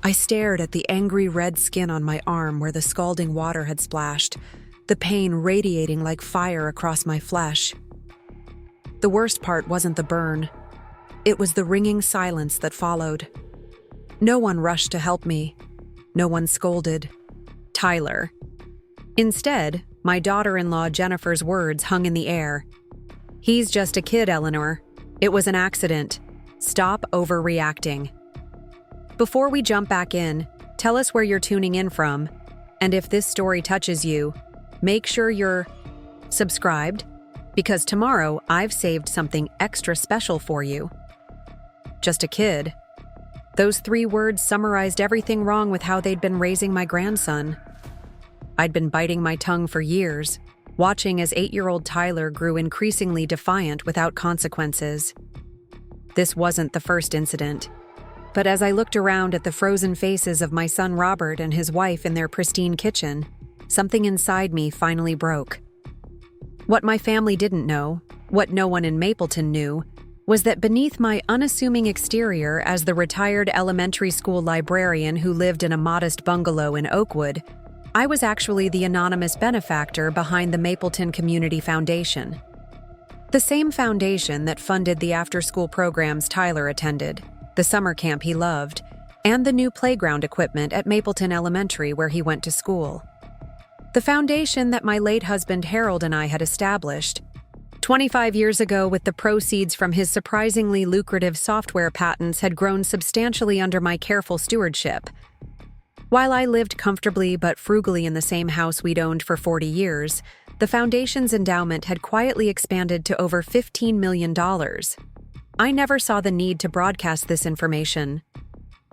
I stared at the angry red skin on my arm where the scalding water had splashed, the pain radiating like fire across my flesh. The worst part wasn't the burn. It was the ringing silence that followed. No one rushed to help me. No one scolded Tyler. Instead, my daughter-in-law Jennifer's words hung in the air. "He's just a kid, Eleanor. It was an accident. Stop overreacting." Before we jump back in, tell us where you're tuning in from, and if this story touches you, make sure you're subscribed, because tomorrow I've saved something extra special for you. Just a kid. Those 3 words summarized everything wrong with how they'd been raising my grandson. I'd been biting my tongue for years, watching as 8-year-old Tyler grew increasingly defiant without consequences. This wasn't the first incident, but as I looked around at the frozen faces of my son Robert and his wife in their pristine kitchen, something inside me finally broke. What my family didn't know, what no one in Mapleton knew, was that beneath my unassuming exterior as the retired elementary school librarian who lived in a modest bungalow in Oakwood, I was actually the anonymous benefactor behind the Mapleton Community Foundation. The same foundation that funded the after-school programs Tyler attended, the summer camp he loved, and the new playground equipment at Mapleton Elementary where he went to school. The foundation that my late husband Harold and I had established 25 years ago with the proceeds from his surprisingly lucrative software patents had grown substantially under my careful stewardship. While I lived comfortably but frugally in the same house we'd owned for 40 years, the foundation's endowment had quietly expanded to over $15 million. I never saw the need to broadcast this information.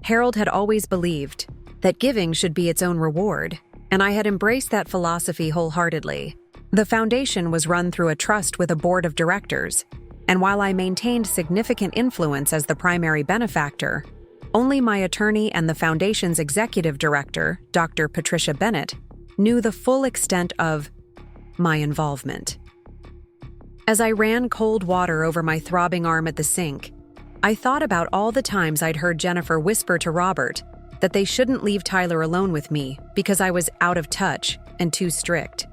Harold had always believed that giving should be its own reward, and I had embraced that philosophy wholeheartedly. The foundation was run through a trust with a board of directors, and while I maintained significant influence as the primary benefactor, only my attorney and the foundation's executive director, Dr. Patricia Bennett, knew the full extent of my involvement. As I ran cold water over my throbbing arm at the sink, I thought about all the times I'd heard Jennifer whisper to Robert that they shouldn't leave Tyler alone with me because I was out of touch and too strict.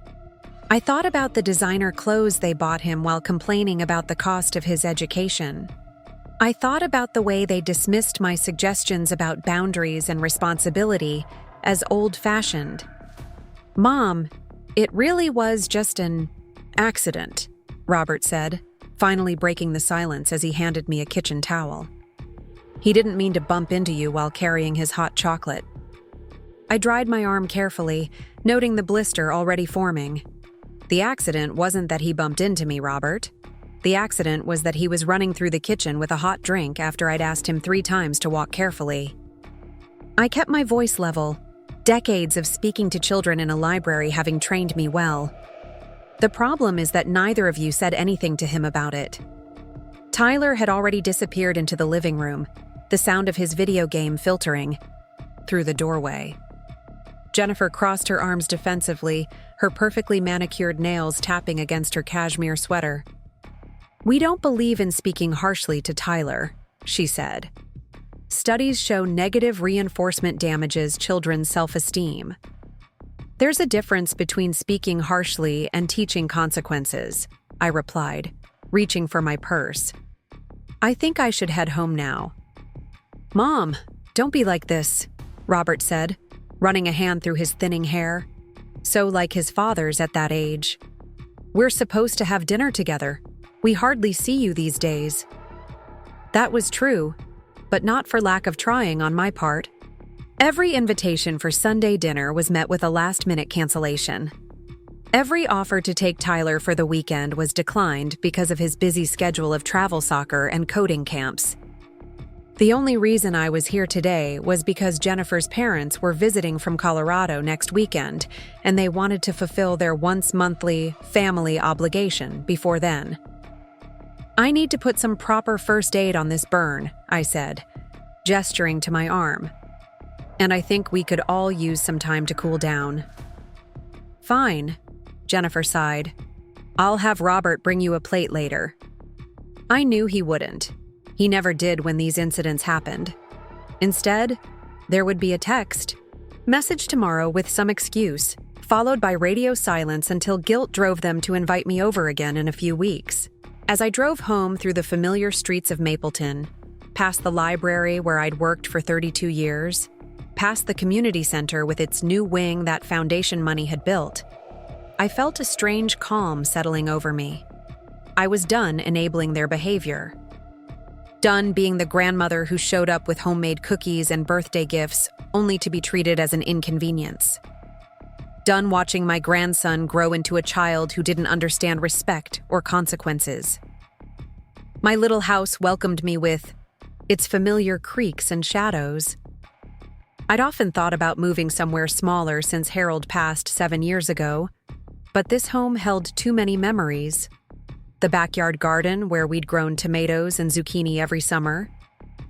I thought about the designer clothes they bought him while complaining about the cost of his education. I thought about the way they dismissed my suggestions about boundaries and responsibility as old-fashioned. "Mom, it really was just an accident," Robert said, finally breaking the silence as he handed me a kitchen towel. "He didn't mean to bump into you while carrying his hot chocolate." I dried my arm carefully, noting the blister already forming. "The accident wasn't that he bumped into me, Robert. The accident was that he was running through the kitchen with a hot drink after I'd asked him 3 times to walk carefully." I kept my voice level, decades of speaking to children in a library having trained me well. "The problem is that neither of you said anything to him about it." Tyler had already disappeared into the living room, the sound of his video game filtering through the doorway. Jennifer crossed her arms defensively, her perfectly manicured nails tapping against her cashmere sweater. "We don't believe in speaking harshly to Tyler," she said. "Studies show negative reinforcement damages children's self-esteem. There's a difference between speaking harshly and teaching consequences," I replied, reaching for my purse. "I think I should head home now." "Mom, don't be like this," Robert said, running a hand through his thinning hair. So like his father's at that age. "We're supposed to have dinner together. We hardly see you these days." That was true, but not for lack of trying on my part. Every invitation for Sunday dinner was met with a last-minute cancellation. Every offer to take Tyler for the weekend was declined because of his busy schedule of travel soccer and coding camps. The only reason I was here today was because Jennifer's parents were visiting from Colorado next weekend, and they wanted to fulfill their once-monthly family obligation before then. "I need to put some proper first aid on this burn," I said, gesturing to my arm. "And I think we could all use some time to cool down." "Fine," Jennifer sighed. "I'll have Robert bring you a plate later." I knew he wouldn't. He never did when these incidents happened. Instead, There would be a text, "Message tomorrow with some excuse," followed by radio silence until guilt drove them to invite me over again in a few weeks. As I drove home through the familiar streets of Mapleton, past the library where I'd worked for 32 years, past the community center with its new wing that foundation money had built, I felt a strange calm settling over me. I was done enabling their behavior. Done being the grandmother who showed up with homemade cookies and birthday gifts only to be treated as an inconvenience. Done watching my grandson grow into a child who didn't understand respect or consequences. My little house welcomed me with its familiar creaks and shadows. I'd often thought about moving somewhere smaller since Harold passed 7 years ago, but this home held too many memories. The backyard garden where we'd grown tomatoes and zucchini every summer.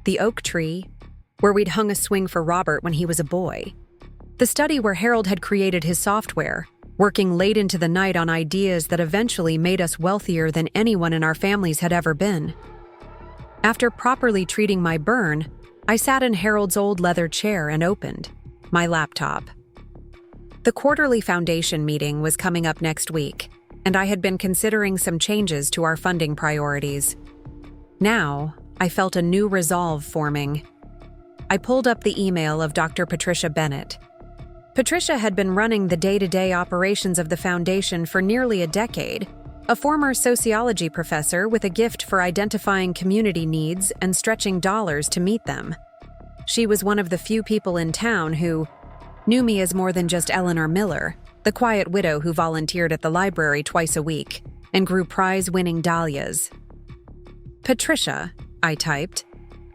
The oak tree where we'd hung a swing for Robert when he was a boy. The study where Harold had created his software, working late into the night on ideas that eventually made us wealthier than anyone in our families had ever been. After properly treating my burn, I sat in Harold's old leather chair and opened my laptop. The quarterly foundation meeting was coming up next week, and I had been considering some changes to our funding priorities. Now, I felt a new resolve forming. I pulled up the email of Dr. Patricia Bennett. Patricia had been running the day-to-day operations of the foundation for nearly a decade, a former sociology professor with a gift for identifying community needs and stretching dollars to meet them. She was one of the few people in town who knew me as more than just Eleanor Miller, the quiet widow who volunteered at the library twice a week and grew prize-winning dahlias. "Patricia," I typed,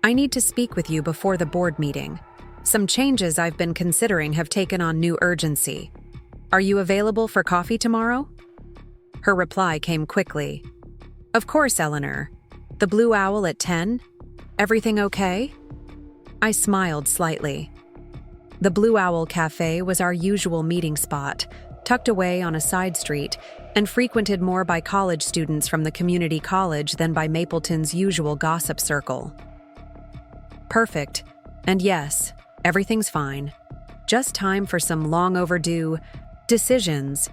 "I need to speak with you before the board meeting. Some changes I've been considering have taken on new urgency. Are you available for coffee tomorrow?" Her reply came quickly. "Of course, Eleanor. The Blue Owl at 10? Everything okay?" I smiled slightly. The Blue Owl Cafe was our usual meeting spot, tucked away on a side street, and frequented more by college students from the community college than by Mapleton's usual gossip circle. "Perfect. And yes, everything's fine. Just time for some long overdue decisions."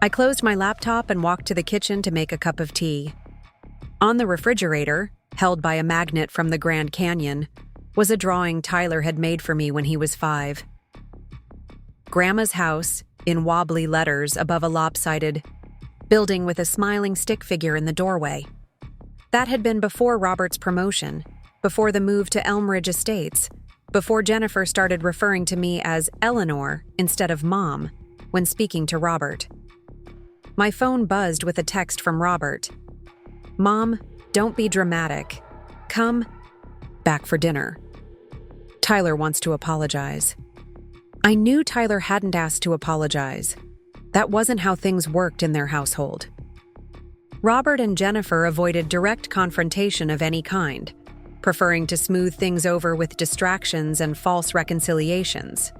I closed my laptop and walked to the kitchen to make a cup of tea. On the refrigerator, held by a magnet from the Grand Canyon, was a drawing Tyler had made for me when he was 5. Grandma's house, in wobbly letters above a lopsided building with a smiling stick figure in the doorway. That had been before Robert's promotion, before the move to Elmridge Estates, before Jennifer started referring to me as Eleanor instead of Mom when speaking to Robert. My phone buzzed with a text from Robert. "Mom, don't be dramatic. Come back for dinner. Tyler wants to apologize." I knew Tyler hadn't asked to apologize. That wasn't how things worked in their household. Robert and Jennifer avoided direct confrontation of any kind, preferring to smooth things over with distractions and false reconciliations.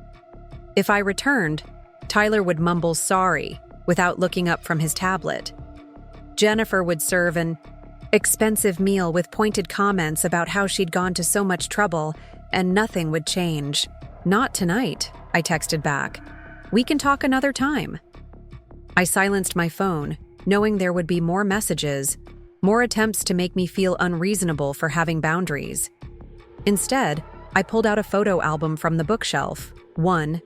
If I returned, Tyler would mumble sorry without looking up from his tablet. Jennifer would serve an expensive meal with pointed comments about how she'd gone to so much trouble, and nothing would change. "Not tonight," I texted back. "We can talk another time." I silenced my phone, knowing there would be more messages, more attempts to make me feel unreasonable for having boundaries. Instead, I pulled out a photo album from the bookshelf, one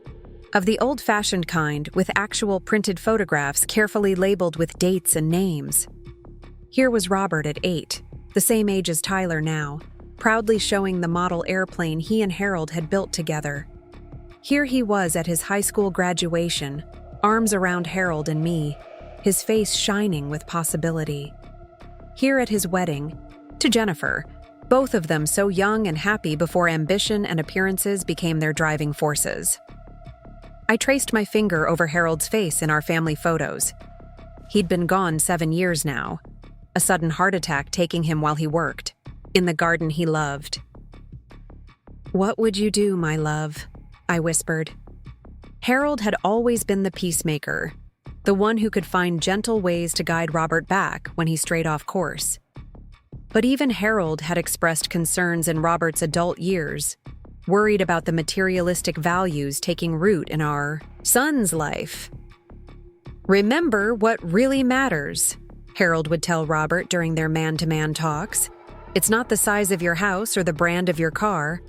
of the old-fashioned kind with actual printed photographs carefully labeled with dates and names. Here was Robert at 8, the same age as Tyler now, proudly showing the model airplane he and Harold had built together. Here he was at his high school graduation, arms around Harold and me, his face shining with possibility. Here at his wedding, to Jennifer, both of them so young and happy before ambition and appearances became their driving forces. I traced my finger over Harold's face in our family photos. He'd been gone 7 years now, a sudden heart attack taking him while he worked, in the garden he loved. "What would you do, my love?" I whispered. Harold had always been the peacemaker, the one who could find gentle ways to guide Robert back when he strayed off course. But even Harold had expressed concerns in Robert's adult years. worried about the materialistic values taking root in our son's life. "Remember what really matters," Harold would tell Robert during their man-to-man talks. "It's not the size of your house or the brand of your car."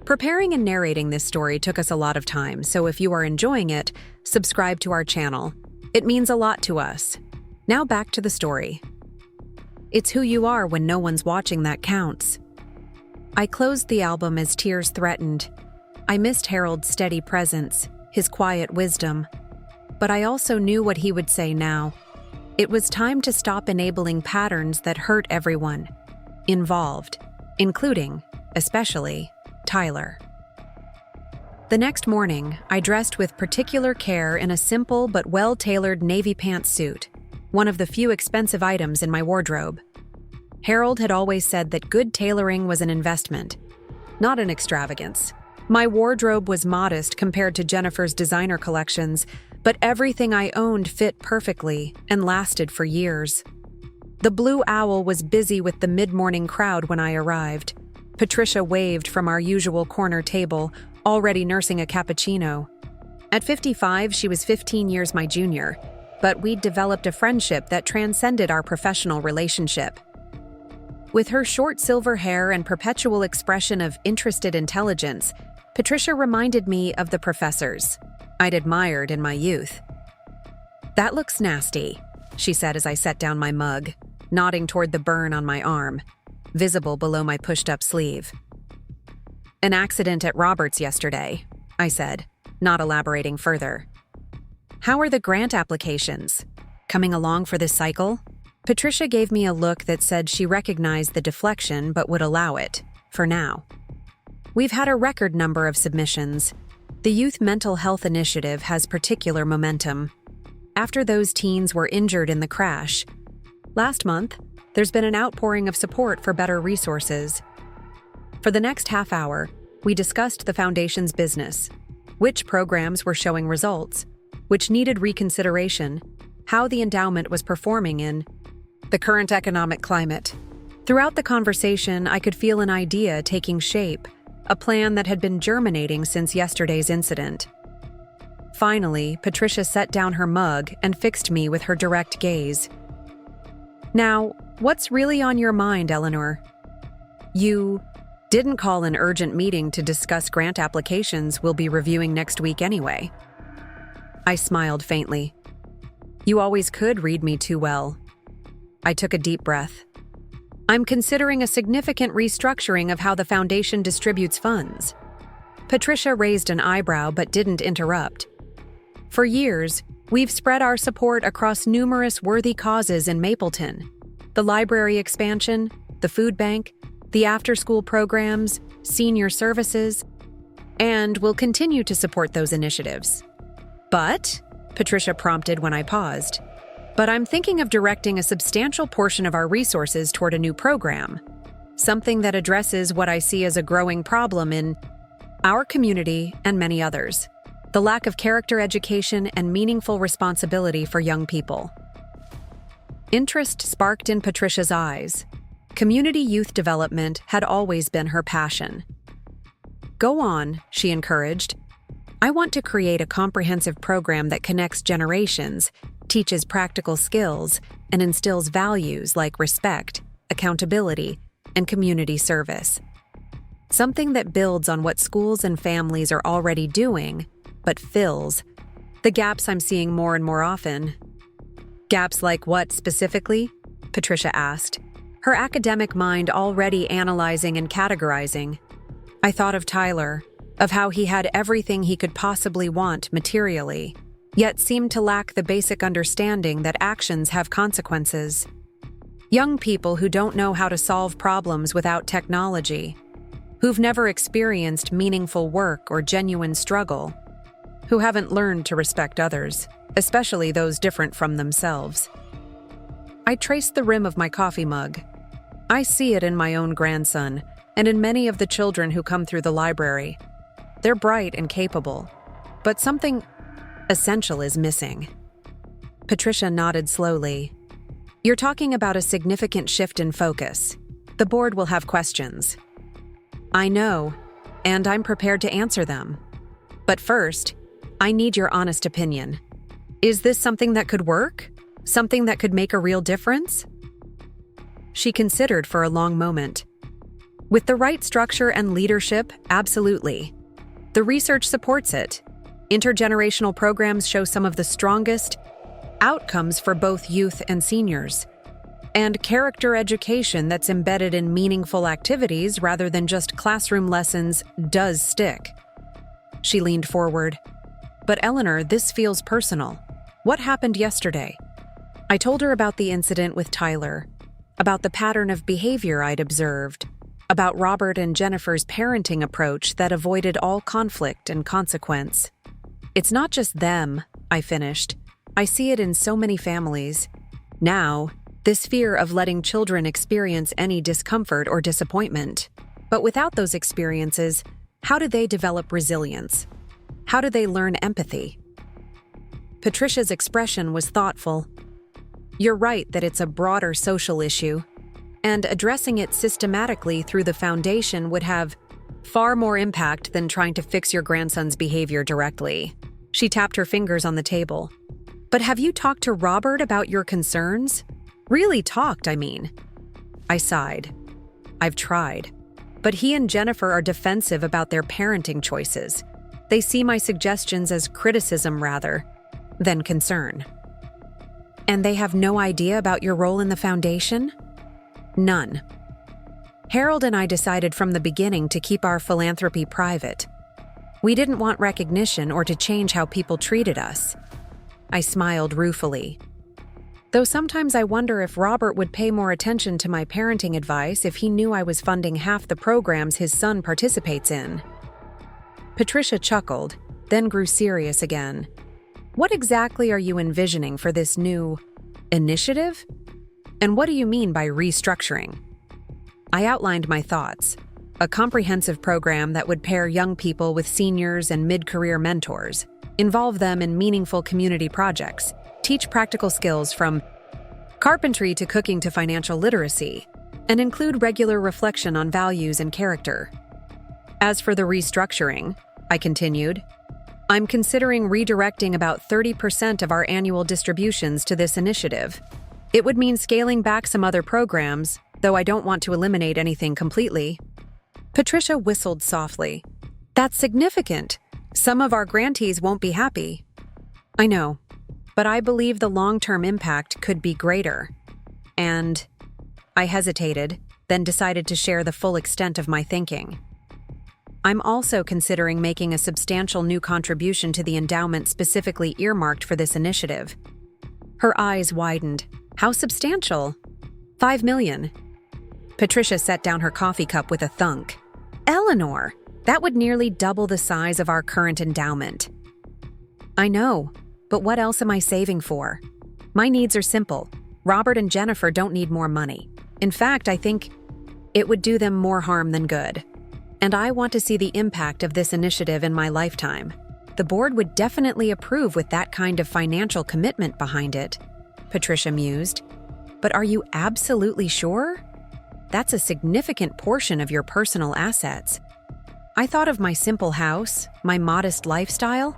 Preparing and narrating this story took us a lot of time, so if you are enjoying it, subscribe to our channel. It means a lot to us. Now back to the story. It's who you are when no one's watching that counts. I closed the album as tears threatened. I missed Harold's steady presence, his quiet wisdom. But I also knew what he would say now. It was time to stop enabling patterns that hurt everyone involved, including, especially, Tyler. The next morning, I dressed with particular care in a simple but well-tailored navy pantsuit, one of the few expensive items in my wardrobe. Harold had always said that good tailoring was an investment, not an extravagance. My wardrobe was modest compared to Jennifer's designer collections, but everything I owned fit perfectly and lasted for years. The Blue Owl was busy with the mid-morning crowd when I arrived. Patricia waved from our usual corner table, already nursing a cappuccino. At 55, she was 15 years my junior, but we'd developed a friendship that transcended our professional relationship. With her short silver hair and perpetual expression of interested intelligence, Patricia reminded me of the professors I'd admired in my youth. "That looks nasty," she said as I set down my mug, nodding toward the burn on my arm, visible below my pushed-up sleeve. "An accident at Robert's yesterday," I said, not elaborating further. "How are the grant applications? Coming along for this cycle?" Patricia gave me a look that said she recognized the deflection but would allow it, for now. "We've had a record number of submissions. The Youth Mental Health Initiative has particular momentum. After those teens were injured in the crash last month, there's been an outpouring of support for better resources." For the next half hour, we discussed the Foundation's business, which programs were showing results, which needed reconsideration, how the endowment was performing in the current economic climate. Throughout the conversation, I could feel an idea taking shape, a plan that had been germinating since yesterday's incident. Finally, Patricia set down her mug and fixed me with her direct gaze. "Now, what's really on your mind, Eleanor? You didn't call an urgent meeting to discuss grant applications we'll be reviewing next week anyway." I smiled faintly. "You always could read me too well." I took a deep breath. "I'm considering a significant restructuring of how the Foundation distributes funds." Patricia raised an eyebrow but didn't interrupt. "For years, we've spread our support across numerous worthy causes in Mapleton. The library expansion, the food bank, the after-school programs, senior services, and we'll continue to support those initiatives. But," Patricia prompted when I paused, "but I'm thinking of directing a substantial portion of our resources toward a new program, something that addresses what I see as a growing problem in our community and many others: the lack of character education and meaningful responsibility for young people." Interest sparked in Patricia's eyes. Community youth development had always been her passion. "Go on," she encouraged. "I want to create a comprehensive program that connects generations, teaches practical skills, and instills values like respect, accountability, and community service. Something that builds on what schools and families are already doing, but fills the gaps I'm seeing more and more often." "Gaps like what specifically?" Patricia asked, her academic mind already analyzing and categorizing. I thought of Tyler, of how he had everything he could possibly want materially, yet seemed to lack the basic understanding that actions have consequences. Young people who don't know how to solve problems without technology, who've never experienced meaningful work or genuine struggle, who haven't learned to respect others, especially those different from themselves. I traced the rim of my coffee mug. I see it in my own grandson and in many of the children who come through the library. They're bright and capable, but something essential is missing. Patricia nodded slowly. "You're talking about a significant shift in focus. The board will have questions." "I know. and I'm prepared to answer them. But first, I need your honest opinion. Is this something that could work? Something that could make a real difference? She considered for a long moment. With the right structure and leadership, absolutely. The research supports it. Intergenerational programs show some of the strongest outcomes for both youth and seniors. And character education that's embedded in meaningful activities rather than just classroom lessons does stick. She leaned forward. But Eleanor, this feels personal. What happened yesterday? I told her about the incident with Tyler, about the pattern of behavior I'd observed, about Robert and Jennifer's parenting approach that avoided all conflict and consequence. It's not just them, I finished. I see it in so many families. Now, this fear of letting children experience any discomfort or disappointment. But without those experiences, how do they develop resilience? How do they learn empathy? Patricia's expression was thoughtful. You're right that it's a broader social issue, and addressing it systematically through the foundation would have far more impact than trying to fix your grandson's behavior directly. She tapped her fingers on the table. But have you talked to Robert about your concerns? Really talked, I mean. I sighed. I've tried. But he and Jennifer are defensive about their parenting choices. They see my suggestions as criticism rather than concern. And they have no idea about your role in the foundation? None. Harold and I decided from the beginning to keep our philanthropy private. We didn't want recognition or to change how people treated us. I smiled ruefully. Though sometimes I wonder if Robert would pay more attention to my parenting advice if he knew I was funding half the programs his son participates in. Patricia chuckled, then grew serious again. What exactly are you envisioning for this new initiative? And what do you mean by restructuring? I outlined my thoughts. A comprehensive program that would pair young people with seniors and mid-career mentors, involve them in meaningful community projects, teach practical skills from carpentry to cooking to financial literacy, and include regular reflection on values and character. As for the restructuring, I continued, I'm considering redirecting about 30% of our annual distributions to this initiative. It would mean scaling back some other programs, though I don't want to eliminate anything completely. Patricia whistled softly. That's significant. Some of our grantees won't be happy. I know, but I believe the long-term impact could be greater. And I hesitated, then decided to share the full extent of my thinking. I'm also considering making a substantial new contribution to the endowment specifically earmarked for this initiative. Her eyes widened. How substantial? $5 million. Patricia set down her coffee cup with a thunk. Eleanor, that would nearly double the size of our current endowment. I know, but what else am I saving for? My needs are simple. Robert and Jennifer don't need more money. In fact, I think it would do them more harm than good. And I want to see the impact of this initiative in my lifetime. The board would definitely approve with that kind of financial commitment behind it, Patricia mused. But are you absolutely sure? That's a significant portion of your personal assets. I thought of my simple house, my modest lifestyle,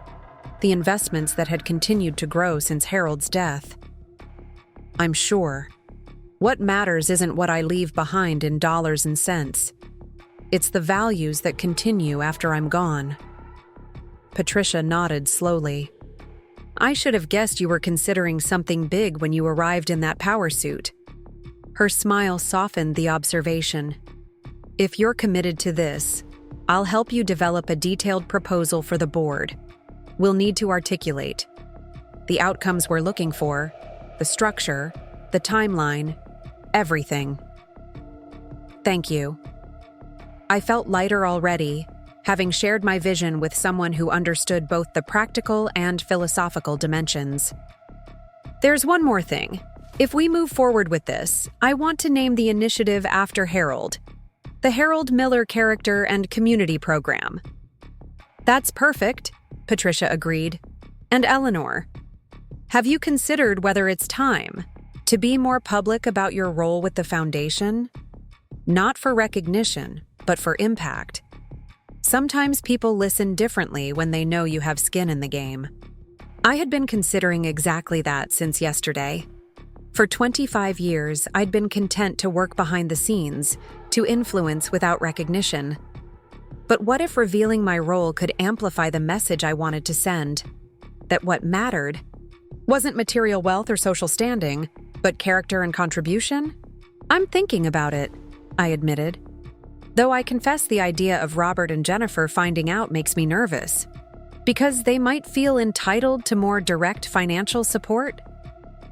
the investments that had continued to grow since Harold's death. I'm sure. What matters isn't what I leave behind in dollars and cents. It's the values that continue after I'm gone. Patricia nodded slowly. I should have guessed you were considering something big when you arrived in that power suit. Her smile softened the observation. If you're committed to this, I'll help you develop a detailed proposal for the board. We'll need to articulate the outcomes we're looking for, the structure, the timeline, everything. Thank you. I felt lighter already, having shared my vision with someone who understood both the practical and philosophical dimensions. There's one more thing. If we move forward with this, I want to name the initiative after Harold, the Harold Miller Character and Community Program. That's perfect, Patricia agreed. And Eleanor, have you considered whether it's time to be more public about your role with the foundation? Not for recognition, but for impact. Sometimes people listen differently when they know you have skin in the game. I had been considering exactly that since yesterday. For 25 years, I'd been content to work behind the scenes, to influence without recognition. But what if revealing my role could amplify the message I wanted to send? That what mattered wasn't material wealth or social standing, but character and contribution? I'm thinking about it, I admitted. Though I confess the idea of Robert and Jennifer finding out makes me nervous. Because they might feel entitled to more direct financial support?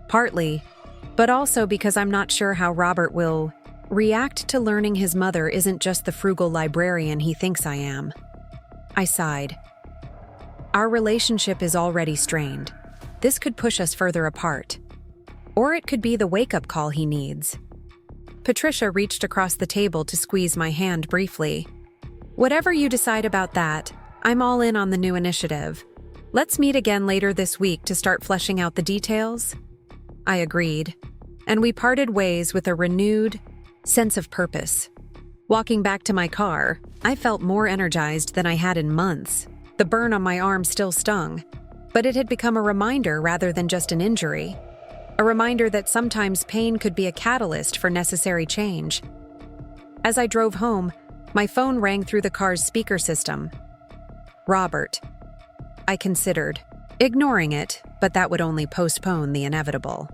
Partly, but also because I'm not sure how Robert will react to learning his mother isn't just the frugal librarian he thinks I am. I sighed. Our relationship is already strained. This could push us further apart. Or it could be the wake-up call he needs. Patricia reached across the table to squeeze my hand briefly. Whatever you decide about that, I'm all in on the new initiative. Let's meet again later this week to start fleshing out the details. I agreed, and we parted ways with a renewed sense of purpose. Walking back to my car, I felt more energized than I had in months. The burn on my arm still stung, but it had become a reminder rather than just an injury. A reminder that sometimes pain could be a catalyst for necessary change. As I drove home, my phone rang through the car's speaker system. Robert. I considered ignoring it, but that would only postpone the inevitable.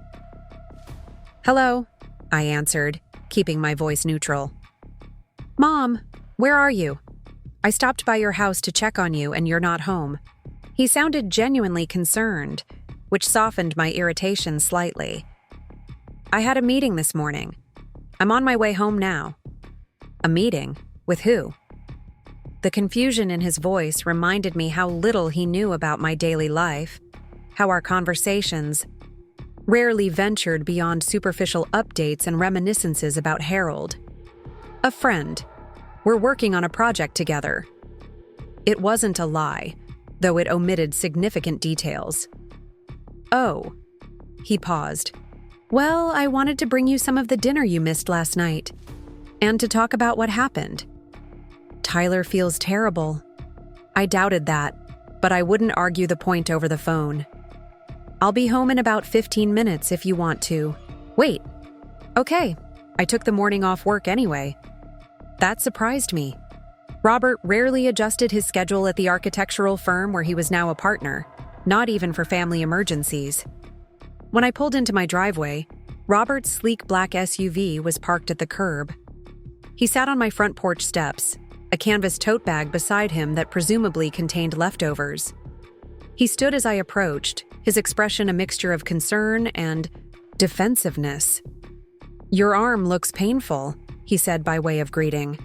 Hello, I answered, keeping my voice neutral. Mom, where are you? I stopped by your house to check on you and you're not home. He sounded genuinely concerned, which softened my irritation slightly. I had a meeting this morning. I'm on my way home now. A meeting? With who? The confusion in his voice reminded me how little he knew about my daily life, how our conversations rarely ventured beyond superficial updates and reminiscences about Harold. A friend. We're working on a project together. It wasn't a lie, though it omitted significant details. Oh, he paused. Well, I wanted to bring you some of the dinner you missed last night, and to talk about what happened. Tyler feels terrible. I doubted that, but I wouldn't argue the point over the phone. I'll be home in about 15 minutes if you want to. Wait. Okay, I took the morning off work anyway. That surprised me. Robert rarely adjusted his schedule at the architectural firm where he was now a partner, not even for family emergencies. When I pulled into my driveway, Robert's sleek black SUV was parked at the curb. He sat on my front porch steps, a canvas tote bag beside him that presumably contained leftovers. He stood as I approached, his expression a mixture of concern and defensiveness. Your arm looks painful, he said by way of greeting.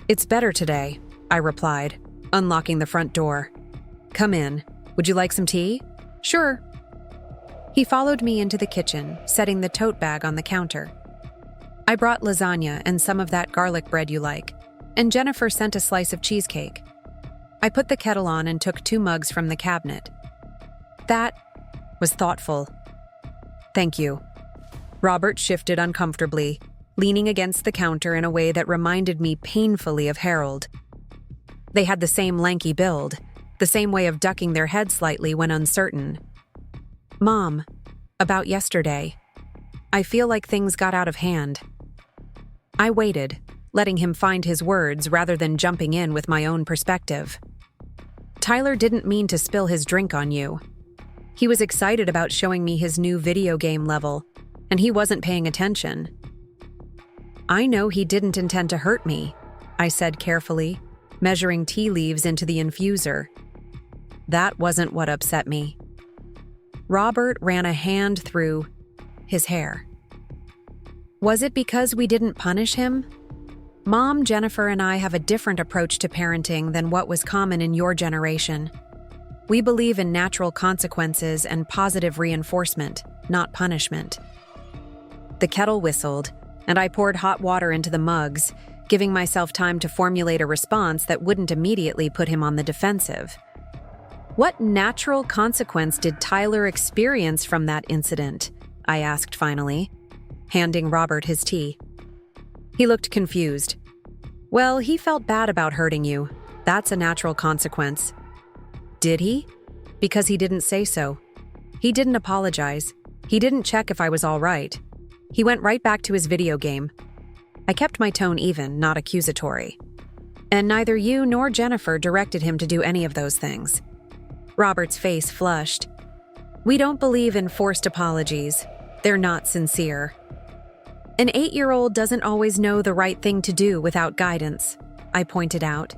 It's better today, I replied, unlocking the front door. Come in. Would you like some tea? Sure. He followed me into the kitchen, setting the tote bag on the counter. I brought lasagna and some of that garlic bread you like, and Jennifer sent a slice of cheesecake. I put the kettle on and took 2 mugs from the cabinet. That was thoughtful. Thank you. Robert shifted uncomfortably, leaning against the counter in a way that reminded me painfully of Harold. They had the same lanky build, the same way of ducking their head slightly when uncertain. Mom, about yesterday. I feel like things got out of hand. I waited, letting him find his words rather than jumping in with my own perspective. Tyler didn't mean to spill his drink on you. He was excited about showing me his new video game level, and he wasn't paying attention. I know he didn't intend to hurt me, I said carefully, measuring tea leaves into the infuser. That wasn't what upset me. Robert ran a hand through his hair. Was it because we didn't punish him? Mom, Jennifer, and I have a different approach to parenting than what was common in your generation. We believe in natural consequences and positive reinforcement, not punishment. The kettle whistled, and I poured hot water into the mugs, giving myself time to formulate a response that wouldn't immediately put him on the defensive. What natural consequence did Tyler experience from that incident? I asked finally, handing Robert his tea. He looked confused. Well, he felt bad about hurting you. That's a natural consequence. Did he? Because he didn't say so. He didn't apologize. He didn't check if I was all right. He went right back to his video game. I kept my tone even, not accusatory. And neither you nor Jennifer directed him to do any of those things. Robert's face flushed. We don't believe in forced apologies. They're not sincere. An 8-year-old doesn't always know the right thing to do without guidance, I pointed out.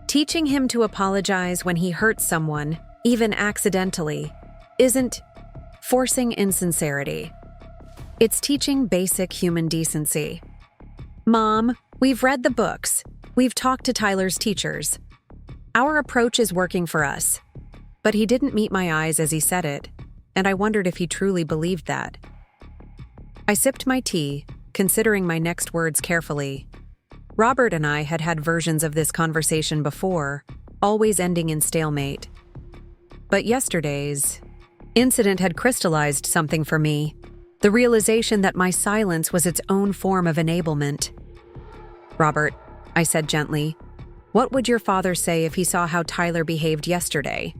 Teaching him to apologize when he hurts someone, even accidentally, isn't forcing insincerity. It's teaching basic human decency. Mom, we've read the books. We've talked to Tyler's teachers. Our approach is working for us. But he didn't meet my eyes as he said it, and I wondered if he truly believed that. I sipped my tea, considering my next words carefully. Robert and I had had versions of this conversation before, always ending in stalemate. But yesterday's incident had crystallized something for me, the realization that my silence was its own form of enablement. Robert, I said gently, what would your father say if he saw how Tyler behaved yesterday?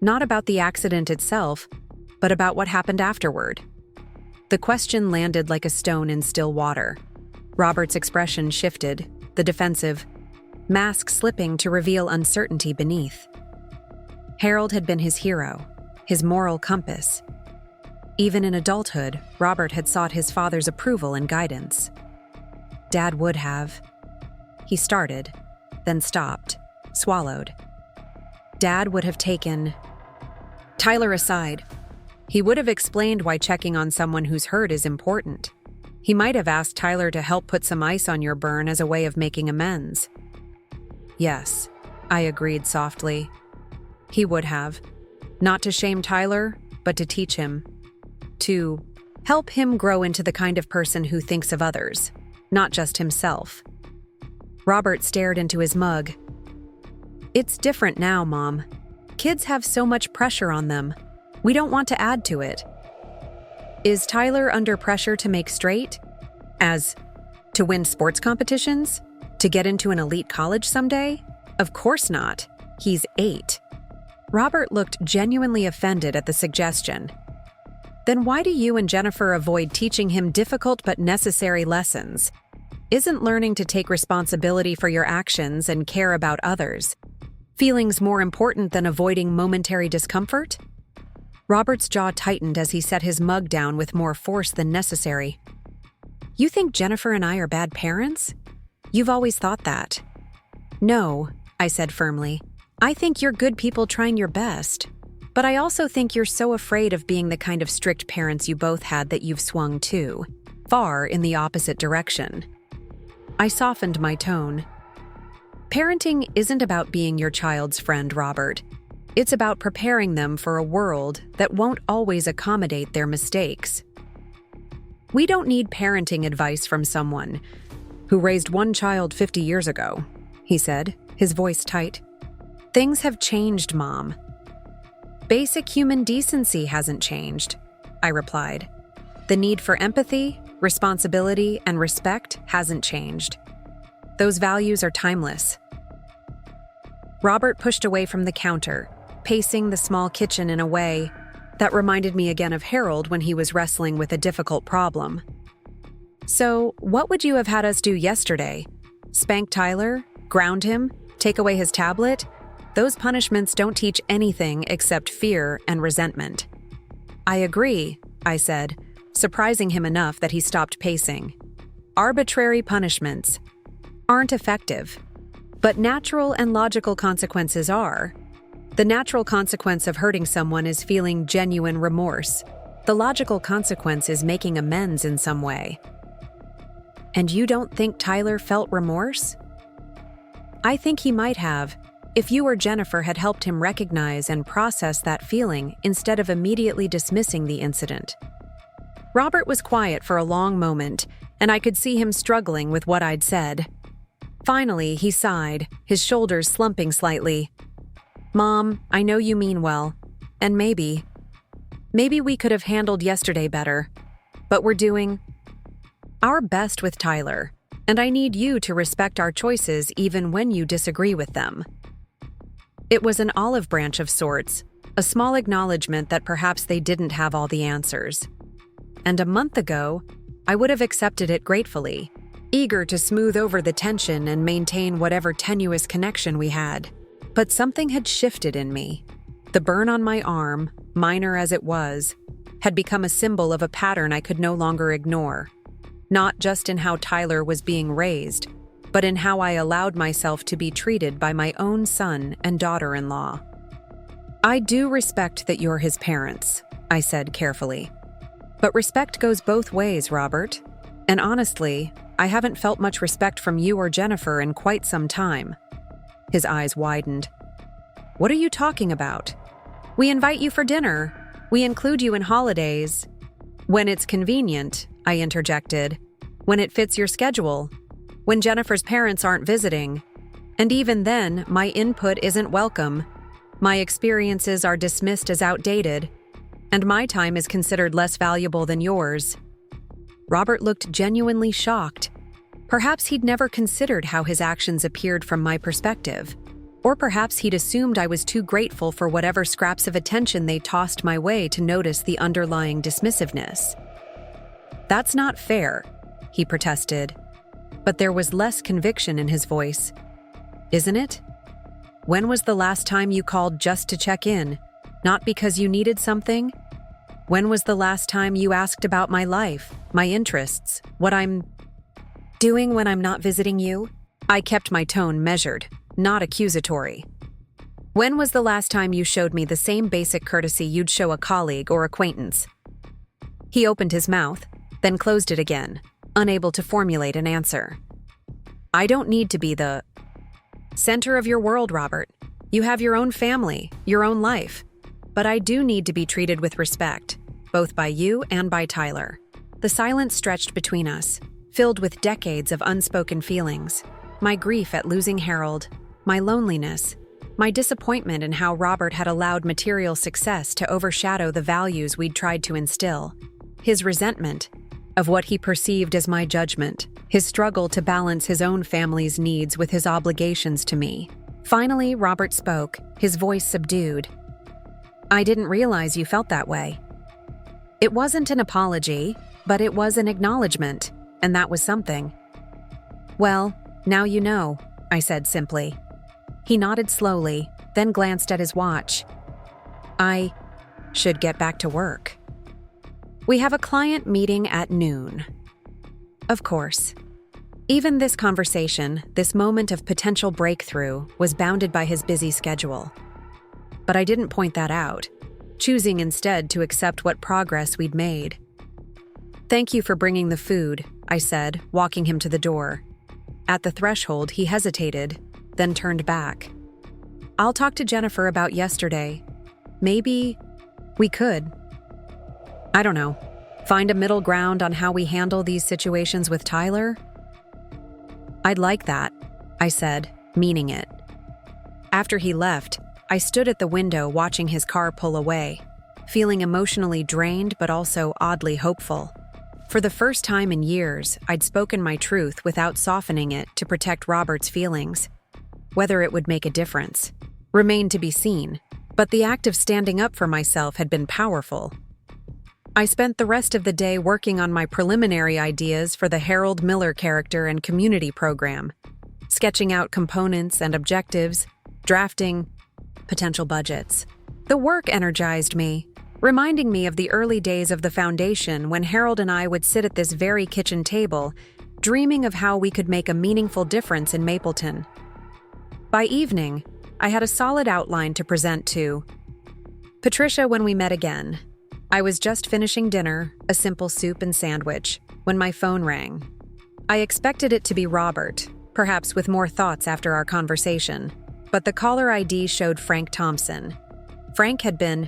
Not about the accident itself, but about what happened afterward. The question landed like a stone in still water. Robert's expression shifted, the defensive, mask slipping to reveal uncertainty beneath. Harold had been his hero, his moral compass. Even in adulthood, Robert had sought his father's approval and guidance. Dad would have. He started, then stopped, swallowed. Dad would have taken Tyler aside. He would have explained why checking on someone who's hurt is important. He might have asked Tyler to help put some ice on your burn as a way of making amends. Yes, I agreed softly. He would have. Not to shame Tyler, but to teach him. To help him grow into the kind of person who thinks of others, not just himself. Robert stared into his mug. It's different now, Mom. Kids have so much pressure on them. We don't want to add to it. Is Tyler under pressure to make straight? As to win sports competitions? To get into an elite college someday? Of course not. He's 8. Robert looked genuinely offended at the suggestion. Then why do you and Jennifer avoid teaching him difficult but necessary lessons? Isn't learning to take responsibility for your actions and care about others feelings more important than avoiding momentary discomfort? Robert's jaw tightened as he set his mug down with more force than necessary. You think Jennifer and I are bad parents? You've always thought that. No, I said firmly. I think you're good people trying your best. But I also think you're so afraid of being the kind of strict parents you both had that you've swung too far in the opposite direction. I softened my tone. Parenting isn't about being your child's friend, Robert. It's about preparing them for a world that won't always accommodate their mistakes. We don't need parenting advice from someone who raised one child 50 years ago, he said, his voice tight. Things have changed, Mom. Basic human decency hasn't changed, I replied. The need for empathy, responsibility, and respect hasn't changed. Those values are timeless. Robert pushed away from the counter, pacing the small kitchen in a way that reminded me again of Harold when he was wrestling with a difficult problem. So, what would you have had us do yesterday? Spank Tyler? Ground him? Take away his tablet? Those punishments don't teach anything except fear and resentment. I agree, I said, surprising him enough that he stopped pacing. Arbitrary punishments aren't effective, but natural and logical consequences are. The natural consequence of hurting someone is feeling genuine remorse. The logical consequence is making amends in some way. And you don't think Tyler felt remorse? I think he might have, if you or Jennifer had helped him recognize and process that feeling instead of immediately dismissing the incident. Robert was quiet for a long moment, and I could see him struggling with what I'd said. Finally, he sighed, his shoulders slumping slightly. Mom, I know you mean well, and maybe we could have handled yesterday better, but we're doing our best with Tyler. and I need you to respect our choices even when you disagree with them." It was an olive branch of sorts, a small acknowledgement that perhaps they didn't have all the answers. And a month ago, I would have accepted it gratefully, eager to smooth over the tension and maintain whatever tenuous connection we had. But something had shifted in me. The burn on my arm, minor as it was, had become a symbol of a pattern I could no longer ignore, not just in how Tyler was being raised, but in how I allowed myself to be treated by my own son and daughter-in-law. "I do respect that you're his parents," I said carefully. "But respect goes both ways, Robert. And honestly, I haven't felt much respect from you or Jennifer in quite some time." His eyes widened. "What are you talking about? We invite you for dinner. We include you in holidays." "When it's convenient," I interjected. "When it fits your schedule. When Jennifer's parents aren't visiting. And even then, my input isn't welcome. My experiences are dismissed as outdated, and my time is considered less valuable than yours." Robert looked genuinely shocked. Perhaps he'd never considered how his actions appeared from my perspective. Or perhaps he'd assumed I was too grateful for whatever scraps of attention they tossed my way to notice the underlying dismissiveness. "That's not fair," he protested. But there was less conviction in his voice. "Isn't it? When was the last time you called just to check in, not because you needed something? When was the last time you asked about my life, my interests, what I'm doing when I'm not visiting you?" I kept my tone measured, not accusatory. "When was the last time you showed me the same basic courtesy you'd show a colleague or acquaintance?" He opened his mouth, then closed it again, unable to formulate an answer. "I don't need to be the center of your world, Robert. You have your own family, your own life. But I do need to be treated with respect, both by you and by Tyler." The silence stretched between us, filled with decades of unspoken feelings. My grief at losing Harold, my loneliness, my disappointment in how Robert had allowed material success to overshadow the values we'd tried to instill, his resentment of what he perceived as my judgment, his struggle to balance his own family's needs with his obligations to me. Finally, Robert spoke, his voice subdued. "I didn't realize you felt that way." It wasn't an apology, but it was an acknowledgement, and that was something. "Well, now you know," I said simply. He nodded slowly, then glanced at his watch. "I should get back to work. We have a client meeting at noon." Of course. Even this conversation, this moment of potential breakthrough, was bounded by his busy schedule. But I didn't point that out, choosing instead to accept what progress we'd made. "Thank you for bringing the food," I said, walking him to the door. At the threshold, he hesitated, then turned back. "I'll talk to Jennifer about yesterday. Maybe we could, I don't know, find a middle ground on how we handle these situations with Tyler?" "I'd like that," I said, meaning it. After he left, I stood at the window watching his car pull away, feeling emotionally drained but also oddly hopeful. For the first time in years, I'd spoken my truth without softening it to protect Robert's feelings. Whether it would make a difference remained to be seen, but the act of standing up for myself had been powerful. I spent the rest of the day working on my preliminary ideas for the Harold Miller character and community program, sketching out components and objectives, drafting potential budgets. The work energized me, reminding me of the early days of the foundation when Harold and I would sit at this very kitchen table, dreaming of how we could make a meaningful difference in Mapleton. By evening, I had a solid outline to present to Patricia when we met again. I was just finishing dinner, a simple soup and sandwich, when my phone rang. I expected it to be Robert, perhaps with more thoughts after our conversation, but the caller ID showed Frank Thompson. Frank had been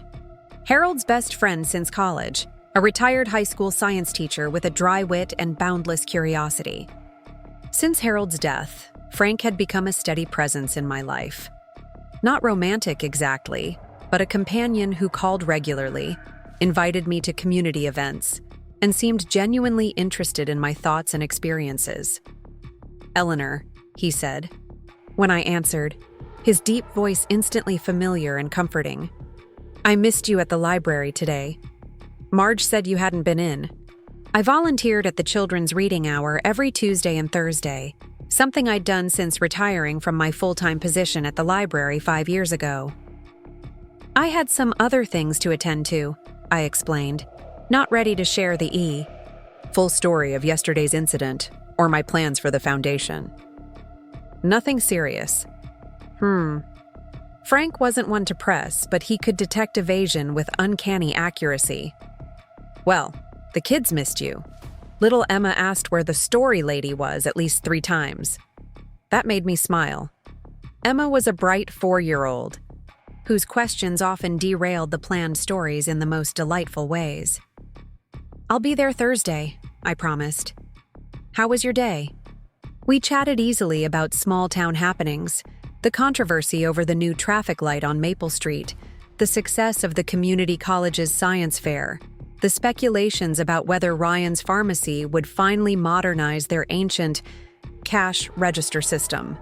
Harold's best friend since college, a retired high school science teacher with a dry wit and boundless curiosity. Since Harold's death, Frank had become a steady presence in my life. Not romantic exactly, but a companion who called regularly, invited me to community events, and seemed genuinely interested in my thoughts and experiences. Eleanor, he said. When I answered, his deep voice instantly familiar and comforting. I missed you at the library today. Marge said you hadn't been in. I volunteered at the children's reading hour every Tuesday and Thursday, something I'd done since retiring from my full-time position at the library 5 years ago. I had some other things to attend to, I explained, not ready to share the full story of yesterday's incident or my plans for the foundation. Nothing serious. Frank wasn't one to press, but he could detect evasion with uncanny accuracy. Well, the kids missed you. Little Emma asked where the story lady was at least 3 times. That made me smile. Emma was a bright 4-year-old, whose questions often derailed the planned stories in the most delightful ways. I'll be there Thursday, I promised. How was your day? We chatted easily about small-town happenings, the controversy over the new traffic light on Maple Street, the success of the community college's science fair, the speculations about whether Ryan's Pharmacy would finally modernize their ancient cash register system.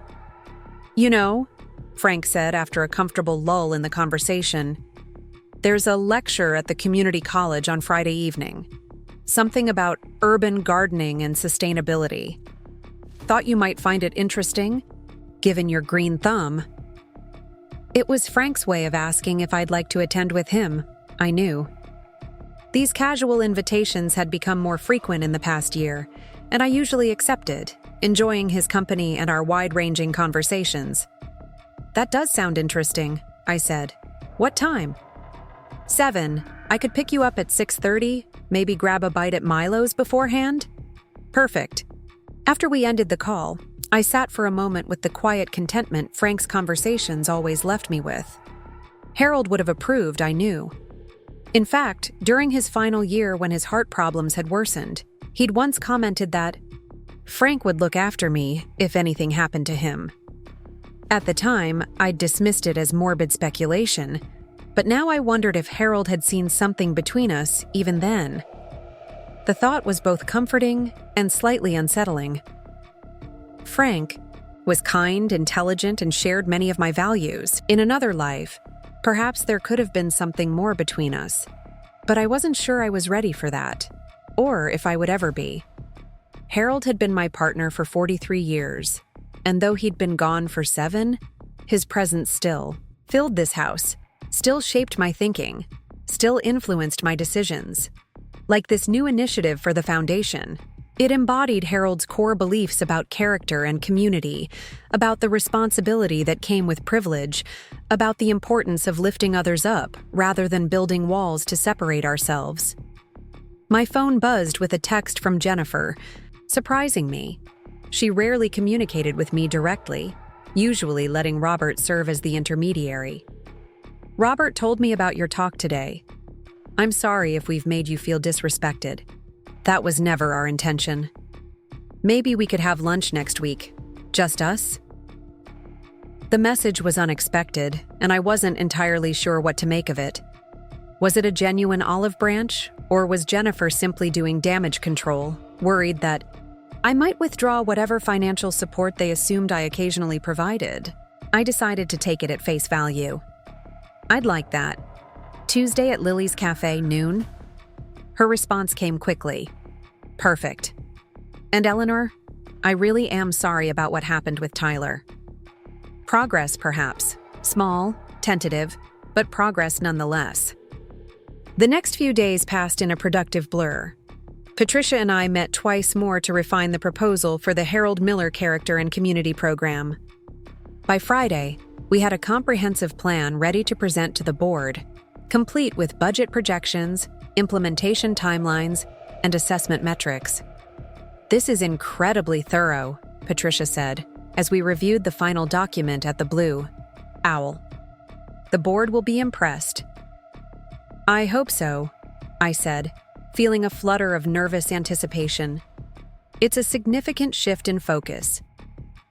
You know, Frank said after a comfortable lull in the conversation, there's a lecture at the community college on Friday evening. Something about urban gardening and sustainability. Thought you might find it interesting, given your green thumb. It was Frank's way of asking if I'd like to attend with him, I knew. These casual invitations had become more frequent in the past year, and I usually accepted, enjoying his company and our wide-ranging conversations. That does sound interesting, I said. What time? 7. I could pick you up at 6:30, maybe grab a bite at Milo's beforehand? Perfect. After we ended the call, I sat for a moment with the quiet contentment Frank's conversations always left me with. Harold would have approved, I knew. In fact, during his final year when his heart problems had worsened, he'd once commented that Frank would look after me if anything happened to him. At the time, I'd dismissed it as morbid speculation, but now I wondered if Harold had seen something between us even then. The thought was both comforting and slightly unsettling. Frank was kind, intelligent, and shared many of my values. In another life, perhaps there could have been something more between us, but I wasn't sure I was ready for that, or if I would ever be. Harold had been my partner for 43 years, and though he'd been gone for 7, his presence still filled this house, still shaped my thinking, still influenced my decisions. Like this new initiative for the foundation, it embodied Harold's core beliefs about character and community, about the responsibility that came with privilege, about the importance of lifting others up rather than building walls to separate ourselves. My phone buzzed with a text from Jennifer, surprising me. She rarely communicated with me directly, usually letting Robert serve as the intermediary. Robert told me about your talk today. I'm sorry if we've made you feel disrespected. That was never our intention. Maybe we could have lunch next week. Just us? The message was unexpected, and I wasn't entirely sure what to make of it. Was it a genuine olive branch, or was Jennifer simply doing damage control, worried that I might withdraw whatever financial support they assumed I occasionally provided? I decided to take it at face value. I'd like that. Tuesday at Lily's Cafe, noon? Her response came quickly. Perfect. And Eleanor, I really am sorry about what happened with Tyler. Progress, perhaps. Small, tentative, but progress nonetheless. The next few days passed in a productive blur. Patricia and I met twice more to refine the proposal for the Harold Miller character and community program. By Friday, we had a comprehensive plan ready to present to the board, complete with budget projections, implementation timelines, and assessment metrics. This is incredibly thorough, Patricia said, as we reviewed the final document at the Blue Owl. The board will be impressed. I hope so, I said, feeling a flutter of nervous anticipation. It's a significant shift in focus.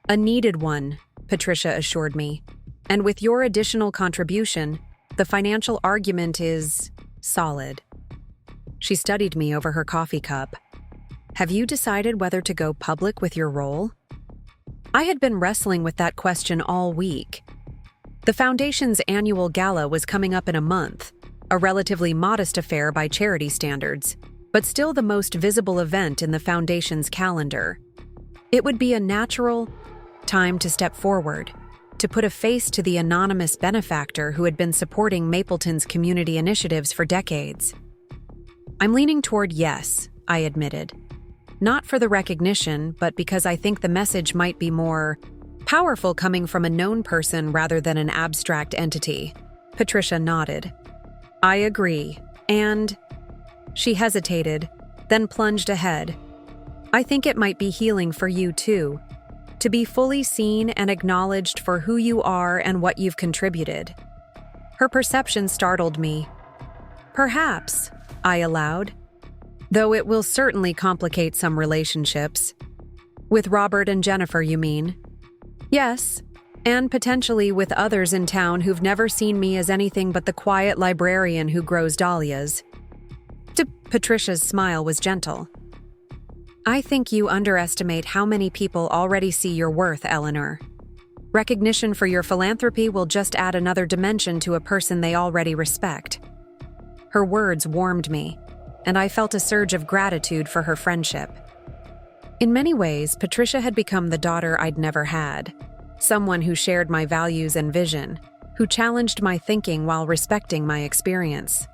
A needed one, Patricia assured me. And with your additional contribution, the financial argument is solid. She studied me over her coffee cup. Have you decided whether to go public with your role? I had been wrestling with that question all week. The Foundation's annual gala was coming up in a month, a relatively modest affair by charity standards, but still the most visible event in the Foundation's calendar. It would be a natural time to step forward, to put a face to the anonymous benefactor who had been supporting Mapleton's community initiatives for decades. I'm leaning toward yes, I admitted. Not for the recognition, but because I think the message might be more powerful coming from a known person rather than an abstract entity. Patricia nodded. I agree, and… She hesitated, then plunged ahead. I think it might be healing for you too, to be fully seen and acknowledged for who you are and what you've contributed. Her perception startled me. Perhaps, I allowed, though it will certainly complicate some relationships. With Robert and Jennifer, you mean? Yes, and potentially with others in town who've never seen me as anything but the quiet librarian who grows dahlias. Patricia's smile was gentle. I think you underestimate how many people already see your worth, Eleanor. Recognition for your philanthropy will just add another dimension to a person they already respect. Her words warmed me, and I felt a surge of gratitude for her friendship. In many ways, Patricia had become the daughter I'd never had, someone who shared my values and vision, who challenged my thinking while respecting my experience.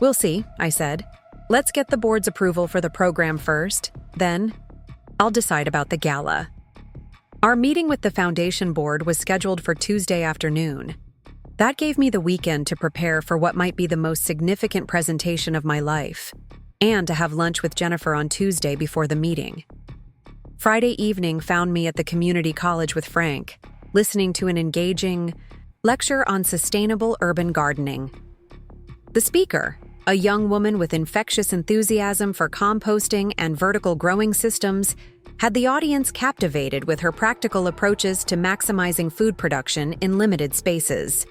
We'll see, I said. Let's get the board's approval for the program first, then I'll decide about the gala. Our meeting with the Foundation board was scheduled for Tuesday afternoon. That gave me the weekend to prepare for what might be the most significant presentation of my life, and to have lunch with Jennifer on Tuesday before the meeting. Friday evening found me at the community college with Frank, listening to an engaging lecture on sustainable urban gardening. The speaker, a young woman with infectious enthusiasm for composting and vertical growing systems, had the audience captivated with her practical approaches to maximizing food production in limited spaces.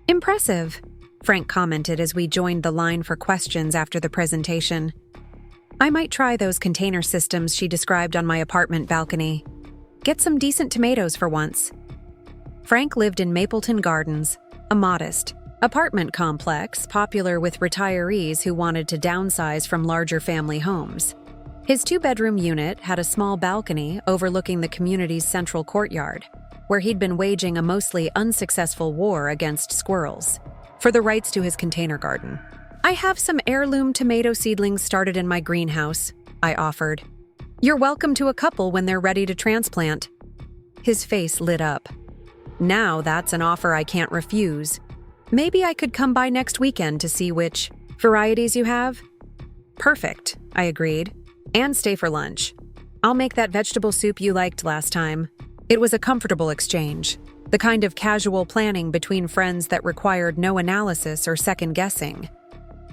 Impressive, Frank commented as we joined the line for questions after the presentation. I might try those container systems she described on my apartment balcony. Get some decent tomatoes for once. Frank lived in Mapleton Gardens, a modest apartment complex popular with retirees who wanted to downsize from larger family homes. His two-bedroom unit had a small balcony overlooking the community's central courtyard, where he'd been waging a mostly unsuccessful war against squirrels for the rights to his container garden. I have some heirloom tomato seedlings started in my greenhouse, I offered. You're welcome to a couple when they're ready to transplant. His face lit up. Now that's an offer I can't refuse. Maybe I could come by next weekend to see which varieties you have? Perfect, I agreed. And stay for lunch. I'll make that vegetable soup you liked last time. It was a comfortable exchange, the kind of casual planning between friends that required no analysis or second-guessing.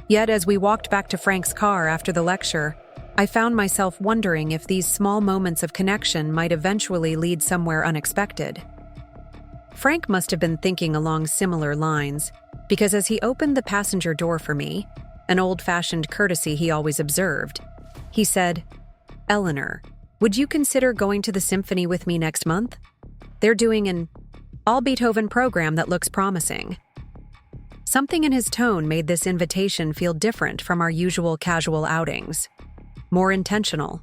Yet as we walked back to Frank's car after the lecture, I found myself wondering if these small moments of connection might eventually lead somewhere unexpected. Frank must have been thinking along similar lines, because as he opened the passenger door for me, an old-fashioned courtesy he always observed, he said, Eleanor, would you consider going to the symphony with me next month? They're doing an all-Beethoven program that looks promising. Something in his tone made this invitation feel different from our usual casual outings. More intentional.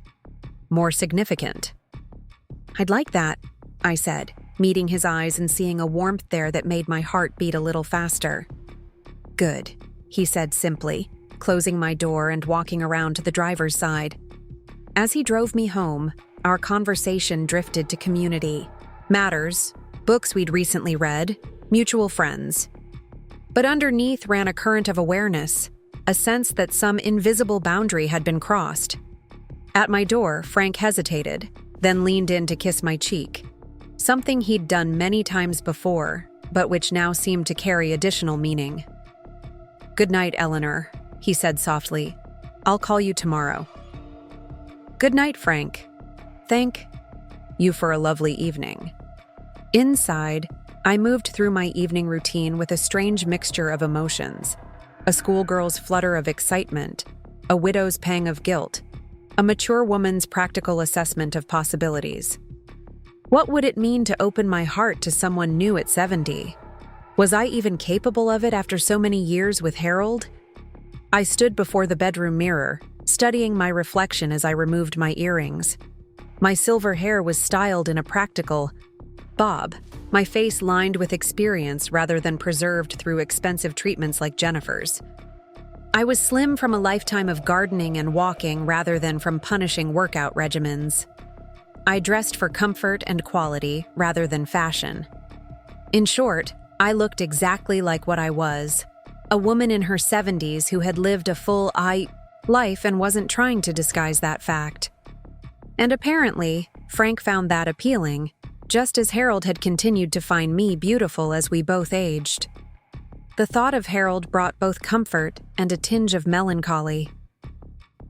More significant. I'd like that, I said, meeting his eyes and seeing a warmth there that made my heart beat a little faster. Good, he said simply, closing my door and walking around to the driver's side. As he drove me home, our conversation drifted to community, matters, books we'd recently read, mutual friends. But underneath ran a current of awareness, a sense that some invisible boundary had been crossed. At my door, Frank hesitated, then leaned in to kiss my cheek. Something he'd done many times before, but which now seemed to carry additional meaning. Good night, Eleanor, he said softly. I'll call you tomorrow. Good night, Frank. Thank you for a lovely evening. Inside, I moved through my evening routine with a strange mixture of emotions. A schoolgirl's flutter of excitement, a widow's pang of guilt, a mature woman's practical assessment of possibilities. What would it mean to open my heart to someone new at 70? Was I even capable of it after so many years with Harold? I stood before the bedroom mirror, studying my reflection as I removed my earrings. My silver hair was styled in a practical bob, my face lined with experience rather than preserved through expensive treatments like Jennifer's. I was slim from a lifetime of gardening and walking rather than from punishing workout regimens. I dressed for comfort and quality rather than fashion. In short, I looked exactly like what I was, a woman in her 70s who had lived a full life and wasn't trying to disguise that fact. And apparently, Frank found that appealing, just as Harold had continued to find me beautiful as we both aged. The thought of Harold brought both comfort and a tinge of melancholy.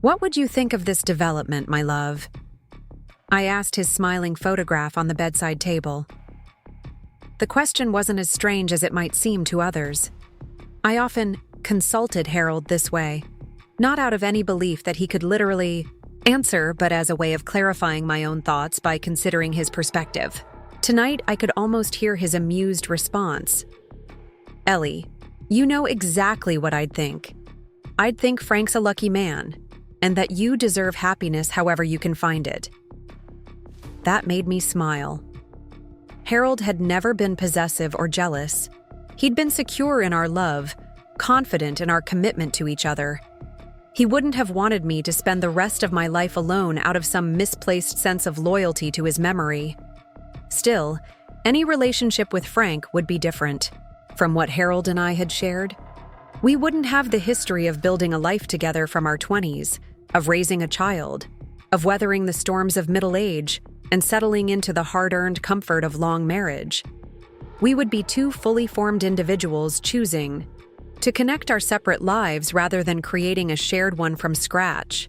"What would you think of this development, my love?" I asked his smiling photograph on the bedside table. The question wasn't as strange as it might seem to others. I often consulted Harold this way, not out of any belief that he could literally answer, but as a way of clarifying my own thoughts by considering his perspective. Tonight, I could almost hear his amused response. "Ellie, you know exactly what I'd think. I'd think Frank's a lucky man, and that you deserve happiness however you can find it." That made me smile. Harold had never been possessive or jealous. He'd been secure in our love, confident in our commitment to each other. He wouldn't have wanted me to spend the rest of my life alone out of some misplaced sense of loyalty to his memory. Still, any relationship with Frank would be different from what Harold and I had shared. We wouldn't have the history of building a life together from our 20s, of raising a child, of weathering the storms of middle age, and settling into the hard-earned comfort of long marriage. We would be two fully formed individuals choosing to connect our separate lives rather than creating a shared one from scratch.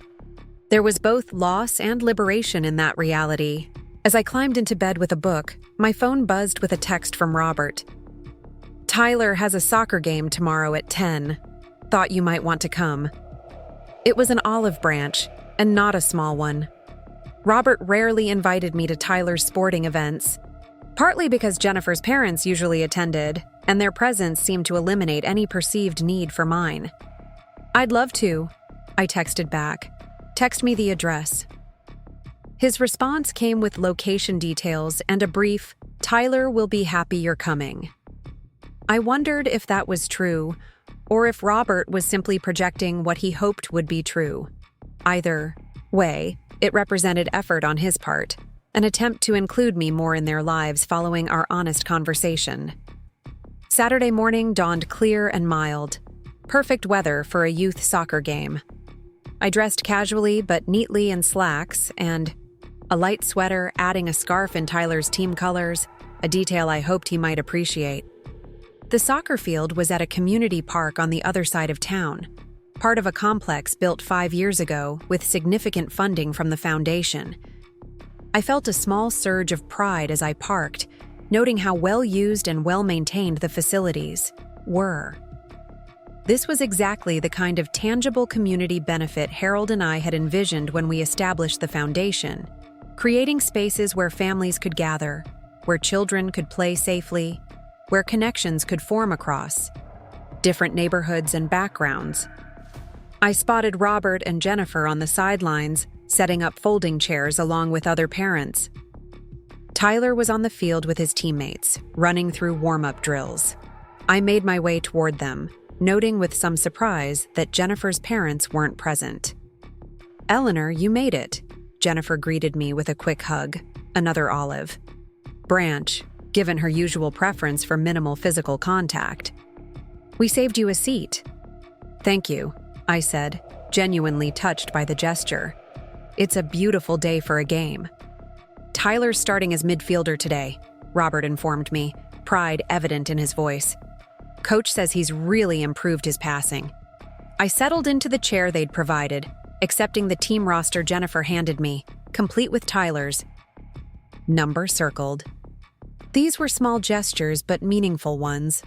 There was both loss and liberation in that reality. As I climbed into bed with a book, my phone buzzed with a text from Robert. "Tyler has a soccer game tomorrow at 10. Thought you might want to come." It was an olive branch, and not a small one. Robert rarely invited me to Tyler's sporting events, partly because Jennifer's parents usually attended, and their presence seemed to eliminate any perceived need for mine. "I'd love to," I texted back. "Text me the address." His response came with location details and a brief, "Tyler will be happy you're coming." I wondered if that was true, or if Robert was simply projecting what he hoped would be true. Either way, it represented effort on his part, an attempt to include me more in their lives following our honest conversation. Saturday morning dawned clear and mild, perfect weather for a youth soccer game. I dressed casually but neatly in slacks and a light sweater, adding a scarf in Tyler's team colors, a detail I hoped he might appreciate. The soccer field was at a community park on the other side of town, part of a complex built 5 years ago with significant funding from the foundation. I felt a small surge of pride as I parked, noting how well-used and well-maintained the facilities were. This was exactly the kind of tangible community benefit Harold and I had envisioned when we established the foundation, creating spaces where families could gather, where children could play safely, where connections could form across different neighborhoods and backgrounds. I spotted Robert and Jennifer on the sidelines, setting up folding chairs along with other parents. Tyler was on the field with his teammates, running through warm-up drills. I made my way toward them, noting with some surprise that Jennifer's parents weren't present. "Eleanor, you made it," Jennifer greeted me with a quick hug, another olive branch, given her usual preference for minimal physical contact. "We saved you a seat." "Thank you," I said, genuinely touched by the gesture. "It's a beautiful day for a game." "Tyler's starting as midfielder today," Robert informed me, pride evident in his voice. "Coach says he's really improved his passing." I settled into the chair they'd provided, accepting the team roster Jennifer handed me, complete with Tyler's number circled. These were small gestures but meaningful ones,